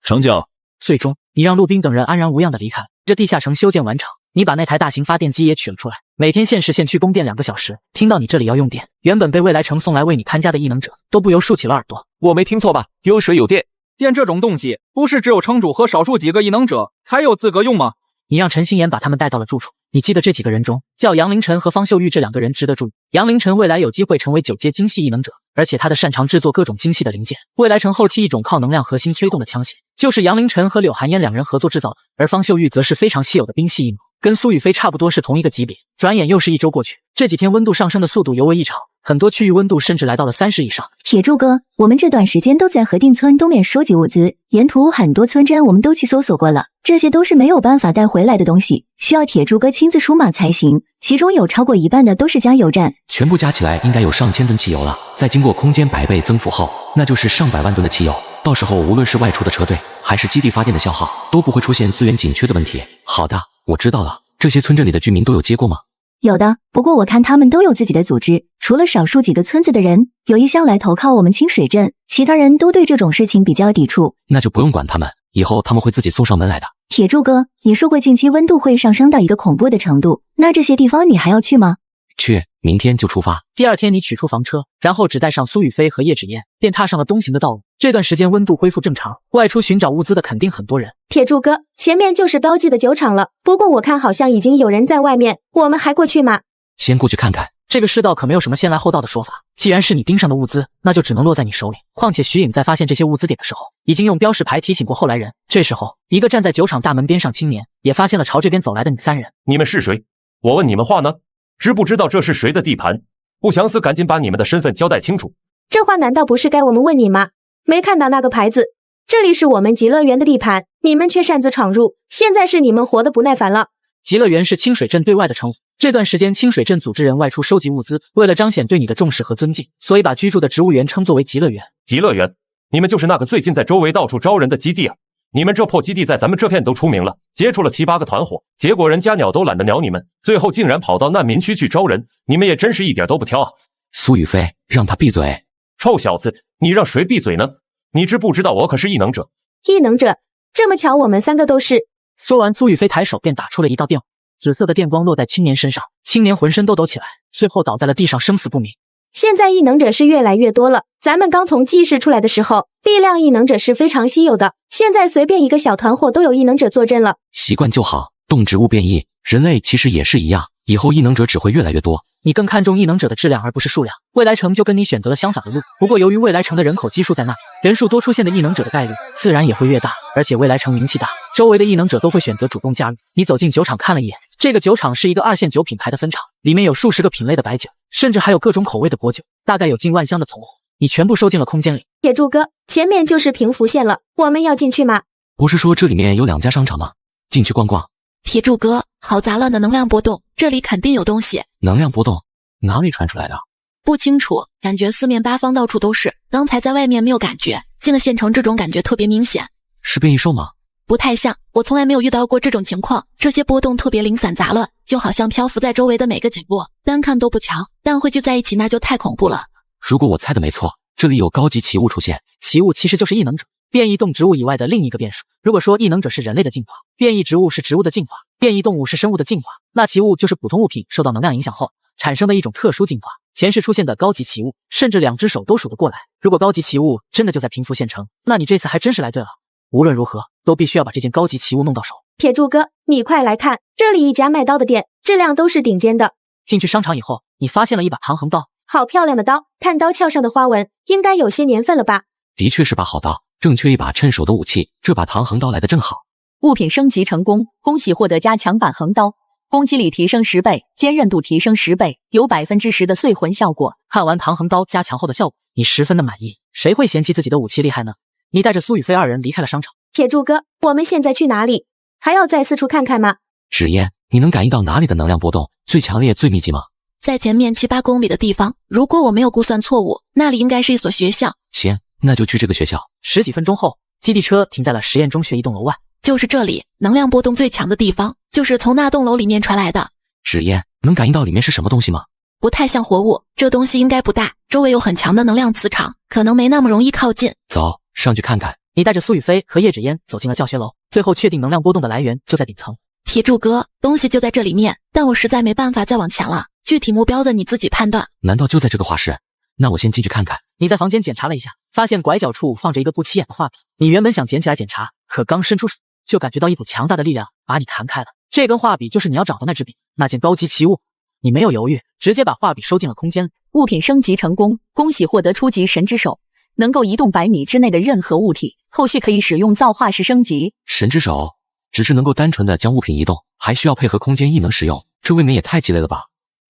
成交。最终你让陆冰等人安然无恙的离开。这地下城修建完成，你把那台大型发电机也取了出来，每天限时限区供电2个小时。听到你这里要用电，原本被未来城送来为你看家的异能者都不由竖起了耳朵。我没听错吧？有水有电。电这种东西不是只有城主和少数几个异能者才有资格用吗？你让陈心妍把他们带到了住处，你记得这几个人中，叫杨凌晨和方秀玉这2个人值得注意。杨凌晨未来有机会成为9阶精细异能者，而且他的擅长制作各种精细的零件。未来城后期一种靠能量核心推动的枪械，就是杨凌晨和柳寒烟2人合作制造的，而方秀玉则是非常稀有的冰系异能，跟苏雨飞差不多是同一个级别。转眼又是1周过去，这几天温度上升的速度尤为异常，很多区域温度甚至来到了30以上。铁柱哥，我们这段时间都在核定村东面收集物资，沿途很多村镇我们都去搜索过了，这些都是没有办法带回来的东西，需要铁柱哥亲自出马才行，其中有超过1半的都是加油站，全部加起来应该有上千吨汽油了，在经过空间100倍增幅后，那就是上百万吨的汽油，到时候无论是外出的车队还是基地发电的消耗，都不会出现资源紧缺的问题。好的，我知道了。这些村镇里的居民都有接过吗？有的，不过我看他们都有自己的组织，除了少数几个村子的人有意向来投靠我们清水镇，其他人都对这种事情比较抵触。那就不用管他们，以后他们会自己送上门来的。铁柱哥，你说过近期温度会上升到一个恐怖的程度，那这些地方你还要去吗？去，明天就出发。第二天你取出房车，然后只带上苏雨飞和叶芷嫣，便踏上了东行的道路。这段时间温度恢复正常，外出寻找物资的肯定很多人。铁柱哥，前面就是标记的酒厂了，不过我看好像已经有人在外面，我们还过去吗？先过去看看。这个世道可没有什么先来后到的说法，既然是你盯上的物资，那就只能落在你手里。况且徐颖在发现这些物资点的时候，已经用标识牌提醒过后来人。这时候，一个站在酒厂大门边上青年也发现了朝这边走来的你3人。你们是谁？我问你们话呢？知不知道这是谁的地盘？不想死，赶紧把你们的身份交代清楚。这话难道不是该我们问你吗？没看到那个牌子？这里是我们极乐园的地盘，你们却擅自闯入，现在是你们活得不耐烦了。极乐园是清水镇对外的称呼，这段时间清水镇组织人外出收集物资，为了彰显对你的重视和尊敬，所以把居住的植物园称作为极乐园。极乐园，你们就是那个最近在周围到处招人的基地啊？你们这破基地在咱们这片都出名了，接触了7、8个团伙，结果人家鸟都懒得鸟你们，最后竟然跑到难民区去招人，你们也真是一点都不挑啊！苏雨霏，让他闭嘴！臭小子，你让谁闭嘴呢？你知不知道我可是异能者？异能者，这么巧，我们3个都是。说完，苏雨霏抬手便打出了一道电网，紫色的电光落在青年身上，青年浑身都抖起来，最后倒在了地上，生死不明。现在异能者是越来越多了，咱们刚从祭室出来的时候，力量异能者是非常稀有的，现在随便一个小团伙都有异能者坐镇了。习惯就好，动植物变异，人类其实也是一样，以后异能者只会越来越多。你更看重异能者的质量而不是数量，未来城就跟你选择了相反的路。不过由于未来城的人口基数在那里，人数多出现的异能者的概率自然也会越大，而且未来城名气大，周围的异能者都会选择主动加入。你走进酒厂看了一眼，这个酒厂是一个2线酒品牌的分厂，里面有数十个品类的白酒，甚至还有各种口味的果酒，大概有近万箱的存货，你全部收进了空间里。铁柱哥，前面就是平福县了，我们要进去吗？不是说这里面有2家商场吗？进去逛逛。铁柱哥，好杂乱的能量波动，这里肯定有东西。能量波动？哪里传出来的？不清楚，感觉四面八方到处都是。刚才在外面没有感觉，进了县城这种感觉特别明显。是变异兽吗？不太像，我从来没有遇到过这种情况。这些波动特别零散杂乱，就好像漂浮在周围的每个角落，单看都不强，但汇聚在一起那就太恐怖了。如果我猜的没错，这里有高级奇物出现。奇物其实就是异能者，变异动植物以外的另一个变数。如果说异能者是人类的进化，变异植物是植物的进化，变异动物是生物的进化，那奇物就是普通物品受到能量影响后产生的一种特殊进化，前世出现的高级奇物，甚至2只手都数得过来。如果高级奇物真的就在平福县城，那你这次还真是来对了。无论如何，都必须要把这件高级奇物弄到手。铁柱哥，你快来看，这里一家卖刀的店，质量都是顶尖的。进去商场以后，你发现了一把唐横刀，好漂亮的刀，看刀鞘上的花纹，应该有些年份了吧？的确是把好刀，正缺一把趁手的武器，这把唐横刀来得正好。物品升级成功，恭喜获得加强版横刀。攻击力提升10倍，坚韧度提升10倍，有10%的碎魂效果。看完唐横刀加强后的效果，你十分的满意。谁会嫌弃自己的武器厉害呢？你带着苏雨霏2人离开了商场。铁柱哥，我们现在去哪里？还要再四处看看吗？纸烟，你能感应到哪里的能量波动最强烈、最密集吗？在前面7、8公里的地方，如果我没有估算错误，那里应该是一所学校。行，那就去这个学校。10几分钟后，基地车停在了实验中学一栋楼外。就是这里，能量波动最强的地方，就是从那栋楼里面传来的。纸烟，能感应到里面是什么东西吗？不太像活物，这东西应该不大，周围有很强的能量磁场，可能没那么容易靠近。走，上去看看。你带着苏雨霏和叶芷嫣走进了教学楼，最后确定能量波动的来源就在顶层。铁柱哥，东西就在这里面，但我实在没办法再往前了，具体目标的你自己判断。难道就在这个画室？那我先进去看看。你在房间检查了一下，发现拐角处放着一个不起眼的画笔，你原本想捡起来检查，可刚伸出手就感觉到一股强大的力量把你弹开了。这根画笔就是你要找的那支笔，那件高级奇物。你没有犹豫，直接把画笔收进了空间。物品升级成功，恭喜获得初级神之手，能够移动100米之内的任何物体，后续可以使用造化式升级。神之手只是能够单纯的将物品移动，还需要配合空间异能使用，这未免也太鸡肋了吧？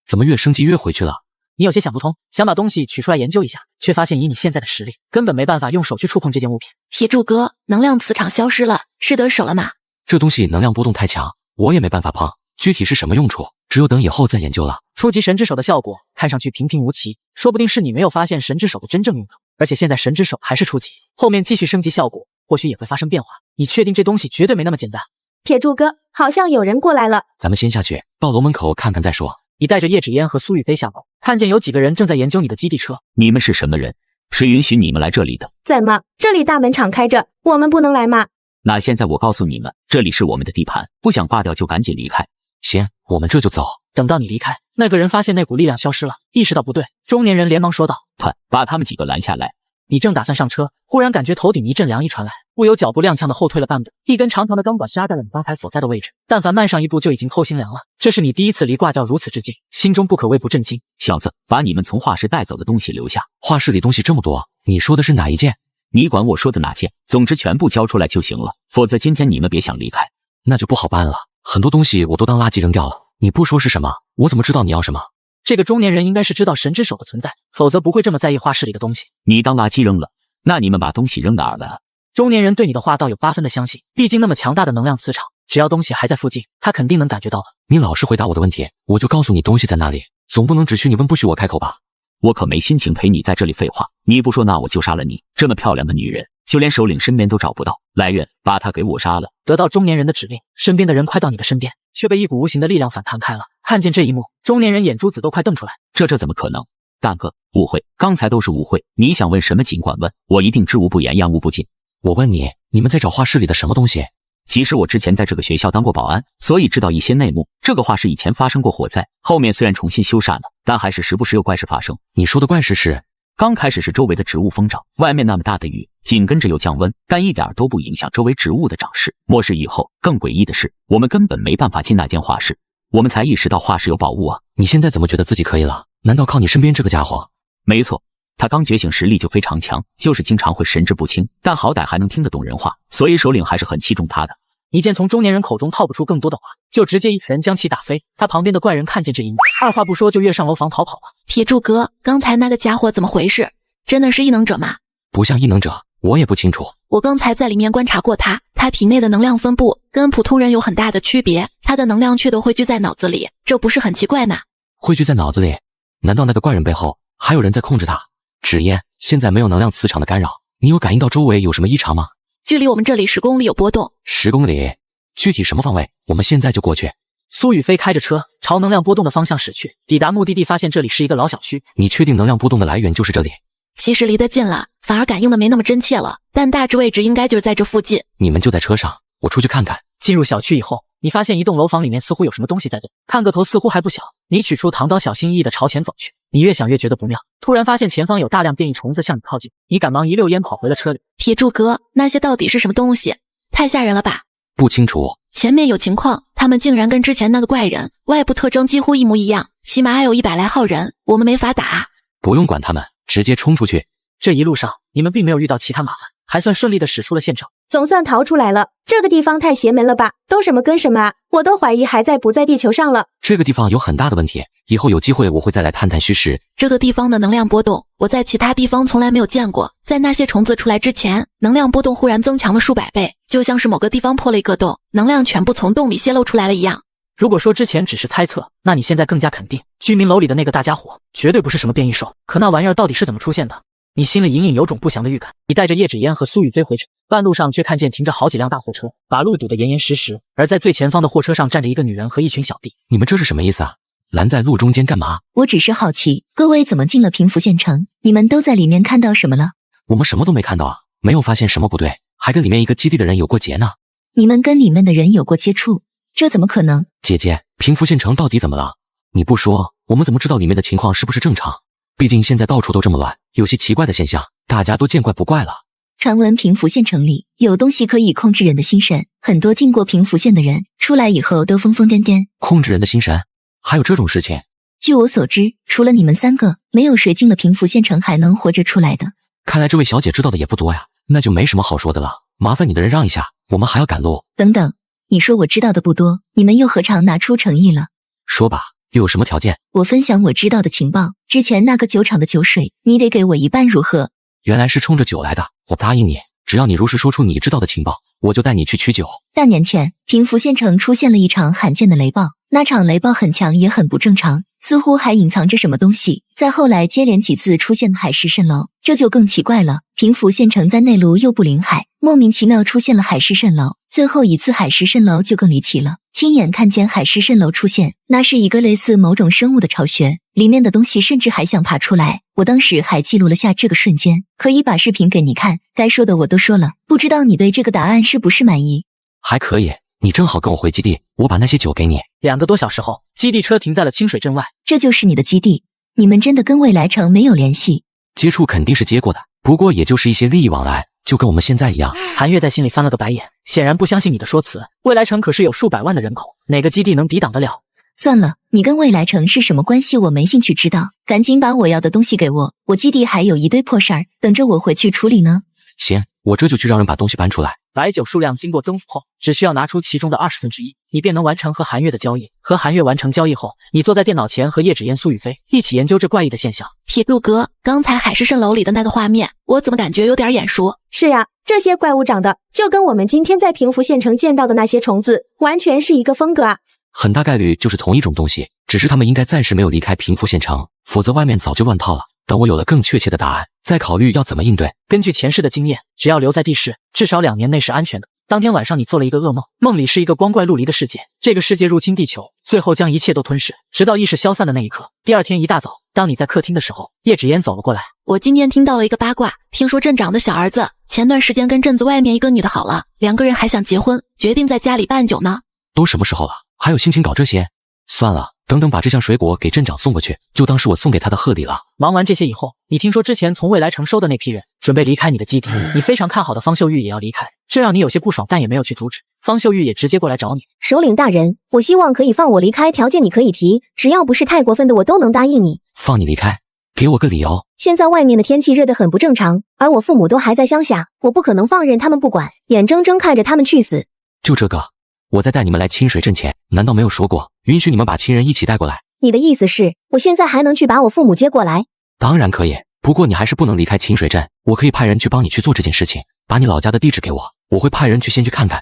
怎么越升级越回去了？你有些想不通，想把东西取出来研究一下，却发现以你现在的实力，根本没办法用手去触碰这件物品。铁柱哥，能量磁场消失了，是得手了吗？这东西能量波动太强，我也没办法碰，具体是什么用处，只有等以后再研究了。初级神之手的效果看上去平平无奇，说不定是你没有发现神之手的真正用处，而且现在神之手还是初级，后面继续升级效果或许也会发生变化。你确定这东西绝对没那么简单？铁柱哥，好像有人过来了，咱们先下去，到楼门口看看再说。你带着叶芷嫣和苏雨霏下楼，看见有几个人正在研究你的基地车。你们是什么人？谁允许你们来这里的？怎么，这里大门敞开着，我们不能来吗？那现在我告诉你们，这里是我们的地盘，不想挂掉就赶紧离开。行，我们这就走。等到你离开，那个人发现那股力量消失了，意识到不对，中年人连忙说道：快把他们几个拦下来。你正打算上车，忽然感觉头顶一阵凉意传来，不由脚步踉跄的后退了半步，一根长长的钢管掐在了你刚才所在的位置，但凡迈上一步就已经透心凉了。这是你第一次离挂掉如此之近，心中不可谓不震惊。小子，把你们从画室带走的东西留下。画室里东西这么多，你说的是哪一件？你管我说的哪件，总之全部交出来就行了，否则今天你们别想离开。那就不好办了，很多东西我都当垃圾扔掉了，你不说是什么，我怎么知道你要什么？这个中年人应该是知道神之手的存在，否则不会这么在意画室里的东西。你当垃圾扔了？那你们把东西扔哪儿了？中年人对你的话倒有8分的相信，毕竟那么强大的能量磁场，只要东西还在附近，他肯定能感觉到的。你老实回答我的问题，我就告诉你东西在哪里，总不能只许你问不许我开口吧？我可没心情陪你在这里废话，你不说那我就杀了你。这么漂亮的女人，就连首领身边都找不到。来人，把他给我杀了！得到中年人的指令，身边的人快到你的身边，却被一股无形的力量反弹开了。看见这一幕，中年人眼珠子都快瞪出来。这怎么可能？大哥，误会，刚才都是误会。你想问什么尽管问，我一定知无不言，言无不尽。我问你，你们在找画室里的什么东西？其实我之前在这个学校当过保安，所以知道一些内幕。这个画室以前发生过火灾，后面虽然重新修缮了，但还是时不时有怪事发生。你说的怪事是？刚开始是周围的植物疯长，外面那么大的雨，紧跟着有降温，但一点都不影响周围植物的长势。末世以后，更诡异的是，我们根本没办法进那间画室，我们才意识到画室有宝物啊！你现在怎么觉得自己可以了？难道靠你身边这个家伙？没错，他刚觉醒实力就非常强，就是经常会神志不清，但好歹还能听得懂人话，所以首领还是很器重他的。一见从中年人口中套不出更多的话，就直接一拳将其打飞。他旁边的怪人看见这一幕，二话不说就跃上楼房逃跑了。铁柱哥，刚才那个家伙怎么回事？真的是异能者吗？不像异能者，我也不清楚。我刚才在里面观察过他，他体内的能量分布跟普通人有很大的区别，他的能量却都汇聚在脑子里，这不是很奇怪吗？汇聚在脑子里？难道那个怪人背后还有人在控制他？纸烟，现在没有能量磁场的干扰，你有感应到周围有什么异常吗？距离我们这里10公里有波动。10公里？具体什么方位？我们现在就过去。苏雨飞开着车朝能量波动的方向驶去，抵达目的地发现这里是一个老小区。你确定能量波动的来源就是这里？其实离得近了，反而感应的没那么真切了，但大致位置应该就是在这附近。你们就在车上，我出去看看。进入小区以后，你发现一栋楼房里面似乎有什么东西在动，看个头似乎还不小。你取出唐刀，小心翼翼地朝前走去。你越想越觉得不妙，突然发现前方有大量变异虫子向你靠近，你赶忙一溜烟跑回了车里。铁柱哥，那些到底是什么东西？太吓人了吧！不清楚。前面有情况，他们竟然跟之前那个怪人外部特征几乎一模一样，起码还有100来号人，我们没法打。不用管他们，直接冲出去。这一路上你们并没有遇到其他麻烦，还算顺利地驶出了县城。总算逃出来了。这个地方太邪门了吧，都什么跟什么啊，我都怀疑还在不在地球上了。这个地方有很大的问题，以后有机会我会再来探探虚实。这个地方的能量波动，我在其他地方从来没有见过。在那些虫子出来之前，能量波动忽然增强了数百倍，就像是某个地方破了一个洞，能量全部从洞里泄露出来了一样。如果说之前只是猜测，那你现在更加肯定，居民楼里的那个大家伙绝对不是什么变异兽。可那玩意儿到底是怎么出现的？你心里隐隐有种不祥的预感。你带着叶芷嫣和苏雨飞回城，半路上却看见停着好几辆大货车，把路堵得严严实实。而在最前方的货车上站着一个女人和一群小弟。你们这是什么意思啊？拦在路中间干嘛？我只是好奇，各位怎么进了平福县城？你们都在里面看到什么了？我们什么都没看到啊，没有发现什么不对，还跟里面一个基地的人有过节呢。你们跟里面的人有过接触？这怎么可能？姐姐，平福县城到底怎么了？你不说，我们怎么知道里面的情况是不是正常？毕竟现在到处都这么乱，有些奇怪的现象，大家都见怪不怪了。传闻平福县城里有东西可以控制人的心神，很多进过平福县的人出来以后都疯疯癫癫。控制人的心神？还有这种事情？据我所知，除了你们3个，没有谁进了平福县城还能活着出来的。看来这位小姐知道的也不多呀，那就没什么好说的了。麻烦你的人让一下，我们还要赶路。等等，你说我知道的不多，你们又何尝拿出诚意了？说吧，又有什么条件？我分享我知道的情报，之前那个酒厂的酒水，你得给我一半，如何？原来是冲着酒来的，我答应你，只要你如实说出你知道的情报，我就带你去取酒。半年前，平福县城出现了一场罕见的雷暴，那场雷暴很强也很不正常，似乎还隐藏着什么东西。再后来接连几次出现海市蜃楼，这就更奇怪了。平福县城在内陆又不临海，莫名其妙出现了海市蜃楼。最后一次海市蜃楼就更离奇了，亲眼看见海市蜃楼出现，那是一个类似某种生物的巢穴，里面的东西甚至还想爬出来。我当时还记录了下这个瞬间，可以把视频给你看，该说的我都说了，不知道你对这个答案是不是满意？还可以，你正好跟我回基地，我把那些酒给你。2个多小时后，基地车停在了清水镇外。这就是你的基地？你们真的跟未来城没有联系？接触肯定是接过的，不过也就是一些利益往来，就跟我们现在一样。韩月在心里翻了个白眼，显然不相信你的说辞。未来城可是有数百万的人口，哪个基地能抵挡得了？算了，你跟未来城是什么关系我没兴趣知道，赶紧把我要的东西给我，我基地还有一堆破事儿等着我回去处理呢。行，我这就去让人把东西搬出来。白酒数量经过增幅后，只需要拿出其中的1/20，你便能完成和韩月的交易。和韩月完成交易后，你坐在电脑前和叶芷嫣、苏雨飞一起研究这怪异的现象。铁路哥，刚才海市蜃楼里的那个画面，我怎么感觉有点眼熟？是呀，这些怪物长得就跟我们今天在平福县城见到的那些虫子完全是一个风格啊。很大概率就是同一种东西，只是他们应该暂时没有离开平福县城，否则外面早就乱套了。等我有了更确切的答案，再考虑要怎么应对。根据前世的经验，只要留在地市，至少2年内是安全的。当天晚上你做了一个噩梦，梦里是一个光怪陆离的世界，这个世界入侵地球，最后将一切都吞噬，直到意识消散的那一刻。第二天一大早，当你在客厅的时候，叶芷嫣走了过来。我今天听到了一个八卦，听说镇长的小儿子前段时间跟镇子外面一个女的好了，2个人还想结婚，决定在家里办酒呢。都什么时候了，还有心情搞这些？算了，等等把这箱水果给镇长送过去，就当是我送给他的贺礼了。忙完这些以后，你听说之前从未来城收的那批人准备离开你的基地，你非常看好的方秀玉也要离开，这让你有些不爽，但也没有去阻止。方秀玉也直接过来找你。首领大人，我希望可以放我离开，条件你可以提，只要不是太过分的我都能答应你。放你离开？给我个理由。现在外面的天气热得很不正常，而我父母都还在乡下，我不可能放任他们不管，眼睁睁看着他们去死。就这个？我在带你们来清水镇前，难道没有说过允许你们把亲人一起带过来？你的意思是，我现在还能去把我父母接过来？当然可以，不过你还是不能离开清水镇。我可以派人去帮你去做这件事情，把你老家的地址给我，我会派人去先去看看。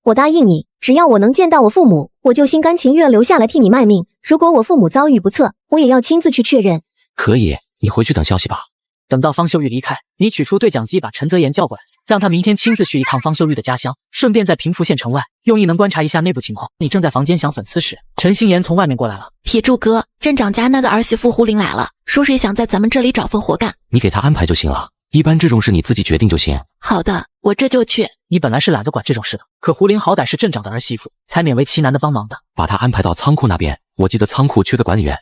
我答应你，只要我能见到我父母，我就心甘情愿留下来替你卖命。如果我父母遭遇不测，我也要亲自去确认。可以，你回去等消息吧。等到方秀玉离开，你取出对讲机把陈泽言叫过来，让他明天亲自去一趟方秀玉的家乡，顺便在平福县城外用异能观察一下内部情况。你正在房间想粉丝时，陈心妍从外面过来了。铁柱哥，镇长家那个儿媳妇胡玲来了，说是想在咱们这里找份活干。你给她安排就行了，一般这种事你自己决定就行。好的，我这就去。你本来是懒得管这种事的，可胡玲好歹是镇长的儿媳妇，才勉为其难的帮忙的。把她安排到仓库那边，我记得仓库缺个管理员。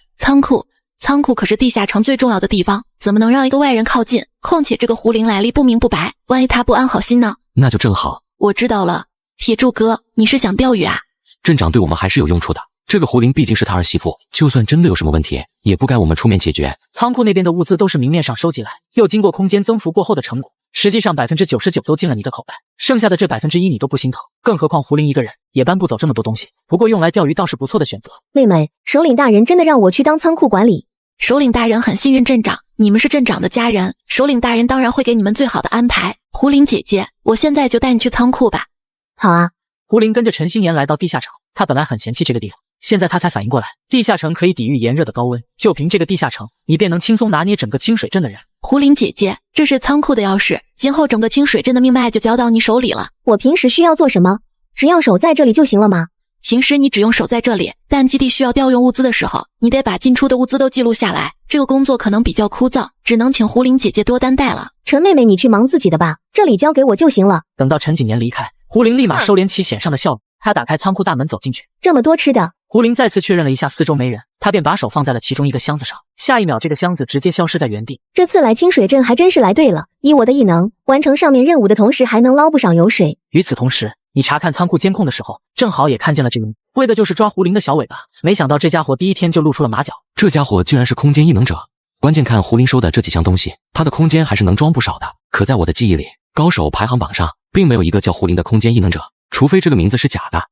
仓库可是地下城最重要的地方，怎么能让一个外人靠近？况且这个胡玲来历不明不白，万一他不安好心呢？那就正好。我知道了，铁柱哥，你是想钓鱼啊？镇长对我们还是有用处的，这个胡玲毕竟是他儿媳妇，就算真的有什么问题，也不该我们出面解决。仓库那边的物资都是明面上收集来，又经过空间增幅过后的成果，实际上99%都进了你的口袋，剩下的这1%你都不心疼，更何况胡玲一个人也搬不走这么多东西。不过用来钓鱼倒是不错的选择。妹妹，首领大人真的让我去当仓库管理。首领大人很信任镇长，你们是镇长的家人，首领大人当然会给你们最好的安排。胡玲姐姐，我现在就带你去仓库吧。好啊。胡玲跟着陈心妍来到地下城，她本来很嫌弃这个地方，现在她才反应过来，地下城可以抵御炎热的高温，就凭这个地下城，你便能轻松拿捏整个清水镇的人。胡玲姐姐，这是仓库的钥匙，今后整个清水镇的命脉就交到你手里了。我平时需要做什么？只要守在这里就行了吗？平时你只用守在这里，但基地需要调用物资的时候，你得把进出的物资都记录下来。这个工作可能比较枯燥，只能请胡玲姐姐多担待了。陈妹妹，你去忙自己的吧，这里交给我就行了。等到陈景年离开，胡玲立马收敛起显上的笑容，她打开仓库大门走进去。这么多吃的。胡玲再次确认了一下四周没人，她便把手放在了其中一个箱子上，下一秒这个箱子直接消失在原地。这次来清水镇还真是来对了，以我的异能，完成上面任务的同时还能捞不少油水。与此同时，你查看仓库监控的时候，正好也看见了这个人，为的就是抓胡玲的小尾巴。没想到这家伙第一天就露出了马脚。这家伙竟然是空间异能者，关键看胡玲收的这几项东西，他的空间还是能装不少的。可在我的记忆里，高手排行榜上并没有一个叫胡玲的空间异能者，除非这个名字是假的。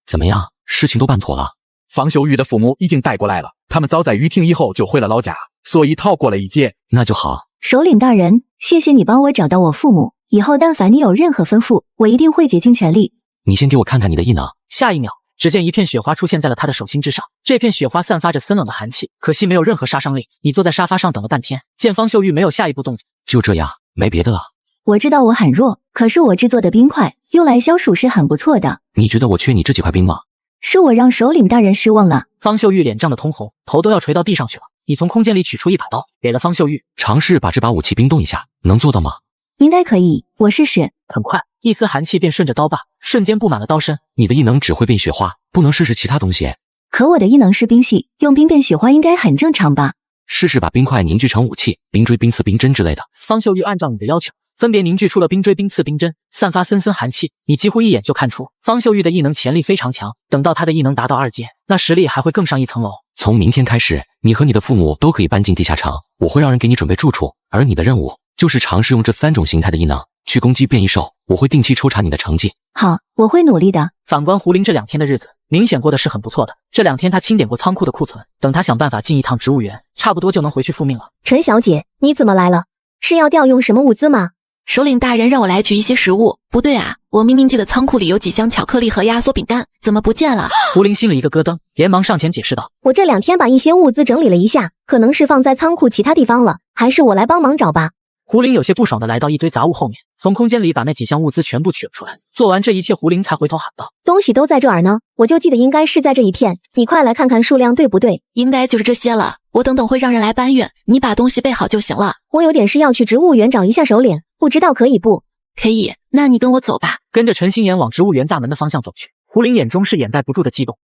怎么样，事情都办妥了？方秀玉的父母已经带过来了，他们早在雨停以后就回了老家，所以逃过了一劫。那就好。首领大人，谢谢你帮我找到我父母，以后但凡你有任何吩咐，我一定会竭尽全力。你先给我看看你的异能。下一秒，只见一片雪花出现在了他的手心之上，这片雪花散发着森冷的寒气，可惜没有任何杀伤力。你坐在沙发上等了半天，见方秀玉没有下一步动作，就这样，没别的了。我知道我很弱，可是我制作的冰块用来消暑是很不错的。你觉得我缺你这几块冰吗？是我让首领大人失望了。方秀玉脸涨得通红，头都要垂到地上去了。你从空间里取出一把刀，给了方秀玉。尝试把这把武器冰冻一下，能做到吗？应该可以，我试试。很快，一丝寒气便顺着刀把瞬间布满了刀身。你的异能只会变雪花，不能试试其他东西。可我的异能是冰系，用冰变雪花应该很正常吧？试试把冰块凝聚成武器，冰锥、冰刺、冰针之类的。方秀玉按照你的要求，分别凝聚出了冰锥、冰刺、冰针，散发森森寒气。你几乎一眼就看出方秀玉的异能潜力非常强，等到她的异能达到2阶，那实力还会更上一层楼。从明天开始，你和你的父母都可以搬进地下城，我会让人给你准备住处，而你的任务就是尝试用这3种形态的异能去攻击变异兽，我会定期抽查你的成绩。好，我会努力的。反观胡玲这2天的日子，明显过得是很不错的。这2天他清点过仓库的库存，等他想办法进一趟植物园，差不多就能回去复命了。陈小姐，你怎么来了？是要调用什么物资吗？首领大人让我来取一些食物。不对啊，我明明记得仓库里有几箱巧克力和压缩饼干，怎么不见了？胡林心里一个咯噔，连忙上前解释道：我这2天把一些物资整理了一下，可能是放在仓库其他地方了，还是我来帮忙找吧。胡林有些不爽的来到一堆杂物后面，从空间里把那几箱物资全部取了出来。做完这一切，胡林才回头喊道：东西都在这儿呢，我就记得应该是在这一片，你快来看看数量对不对？应该就是这些了，我等等会让人来搬运，你把东西备好就行了。我有点事要去植物园找一下首领，不知道可以不？可以，那你跟我走吧。跟着陈心妍往植物园大门的方向走去，胡林眼中是掩盖不住的激动，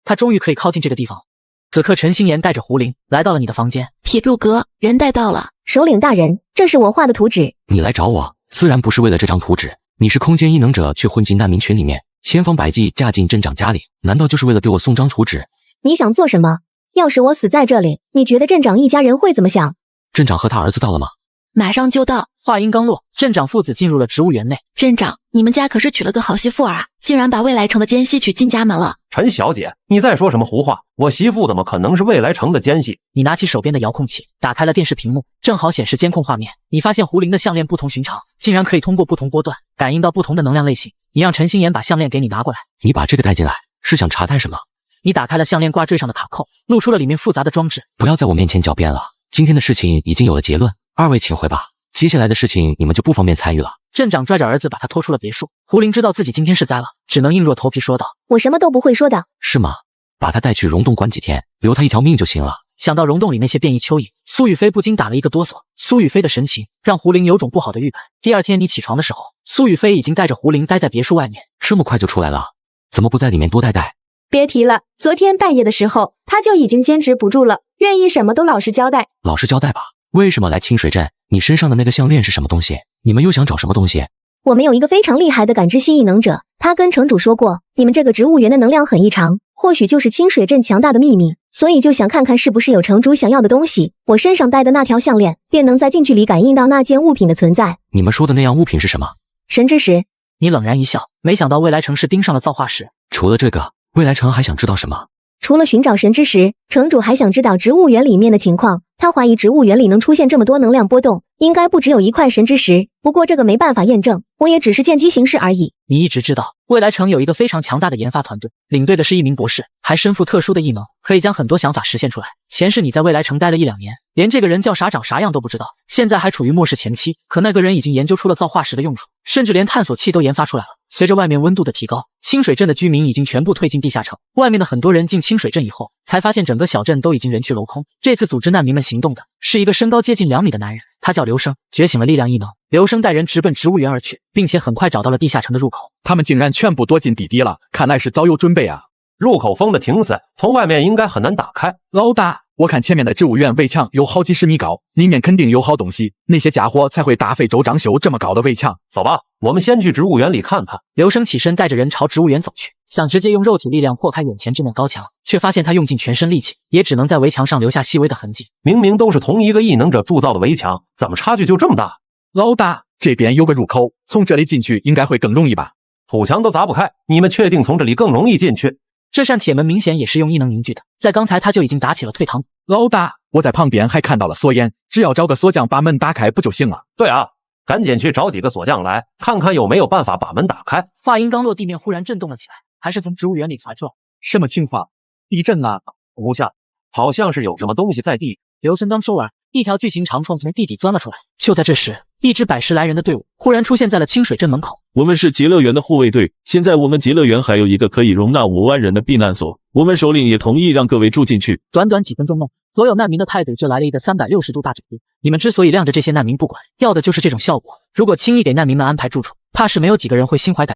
他终于可以靠近这个地方了。此刻陈心妍带着胡林来到了你的房间。铁柱哥，人带到了。首领大人，这是我画的图纸。你来找我，自然不是为了这张图纸。你是空间异能者，却混进难民群里面，千方百计嫁进镇长家里，难道就是为了给我送张图纸？你想做什么？要是我死在这里，你觉得镇长一家人会怎么想？镇长和他儿子到了吗？马上就到。话音刚落，镇长父子进入了植物园内。镇长，你们家可是娶了个好媳妇儿啊，竟然把未来城的奸细娶进家门了。陈小姐，你在说什么胡话？我媳妇怎么可能是未来城的奸细？你拿起手边的遥控器，打开了电视屏幕，正好显示监控画面。你发现胡林的项链不同寻常，竟然可以通过不同波段感应到不同的能量类型。你让陈心妍把项链给你拿过来。你把这个带进来，是想查探什么？你打开了项链挂坠上的卡扣，露出了里面复杂的装置。不要在我面前狡辩了，今天的事情已经有了结论，二位请回吧。接下来的事情你们就不方便参与了。镇长拽着儿子把他拖出了别墅。胡林知道自己今天是栽了，只能硬着头皮说道：我什么都不会说的。是吗？把他带去溶洞关几天，留他一条命就行了。想到溶洞里那些变异蚯蚓，苏雨飞不禁打了一个哆嗦。苏雨飞的神情让胡林有种不好的预感。第二天你起床的时候，苏雨飞已经带着胡林待在别墅外面。这么快就出来了？怎么不在里面多待待？别提了，昨天半夜的时候他就已经坚持不住了，愿意什么都老实交代。老实交代吧。为什么来清水镇？你身上的那个项链是什么东西？你们又想找什么东西？我们有一个非常厉害的感知系异能者，他跟城主说过，你们这个植物园的能量很异常，或许就是清水镇强大的秘密，所以就想看看是不是有城主想要的东西。我身上戴的那条项链，便能在近距离感应到那件物品的存在。你们说的那样物品是什么？神之石。你冷然一笑，没想到未来城市盯上了造化石。除了这个，未来城还想知道什么？除了寻找神之石，城主还想知道植物园里面的情况。他怀疑植物园里能出现这么多能量波动，应该不只有一块神之石，不过这个没办法验证，我也只是见机行事而已。你一直知道未来城有一个非常强大的研发团队，领队的是一名博士，还身负特殊的异能，可以将很多想法实现出来。前世你在未来城待了1-2年，连这个人叫啥长啥样都不知道，现在还处于末世前期，可那个人已经研究出了造化石的用处，甚至连探索器都研发出来了。随着外面温度的提高，清水镇的居民已经全部退进地下城。外面的很多人进清水镇以后，才发现整个小镇都已经人去楼空。这次组织难民们行动的是一个身高接近2米的男人，他叫刘生，觉醒了力量异能。刘生带人直奔植物园而去，并且很快找到了地下城的入口。他们竟然全部躲进地底了，看来是早有准备啊！入口封得挺死，从外面应该很难打开。老大，我看前面的植物园围墙有好几十米高，里面肯定有好东西，那些家伙才会大费周章修这么高的围墙。走吧，我们先去植物园里看看。刘生起身带着人朝植物园走去，想直接用肉体力量破开眼前这面高墙，却发现他用尽全身力气，也只能在围墙上留下细微的痕迹。明明都是同一个异能者铸造的围墙，怎么差距就这么大？老大，这边有个入口，从这里进去应该会更容易吧？土墙都砸不开，你们确定从这里更容易进去？这扇铁门明显也是用异能凝聚的，在刚才他就已经打起了退堂。老大，我在旁边还看到了锁眼，只要找个锁匠把门打开不就行了？对啊，赶紧去找几个锁匠来，看看有没有办法把门打开。话音刚落，地面忽然震动了起来，还是从植物园里传出来。什么情况？地震啊！不像，好像是有什么东西在地。刘生刚说完，一条巨型长虫从地底钻了出来。就在这时，一支百10来人的队伍忽然出现在了清水镇门口。我们是极乐园的护卫队，现在我们极乐园还有一个可以容纳5万人的避难所，我们首领也同意让各位住进去。短短几分钟内，所有难民的态度就来了一个360度大转变。你们之所以晾着这些难民不管，要的就是这种效果。如果轻易给难民们安排住处，怕是没有几个人会心怀感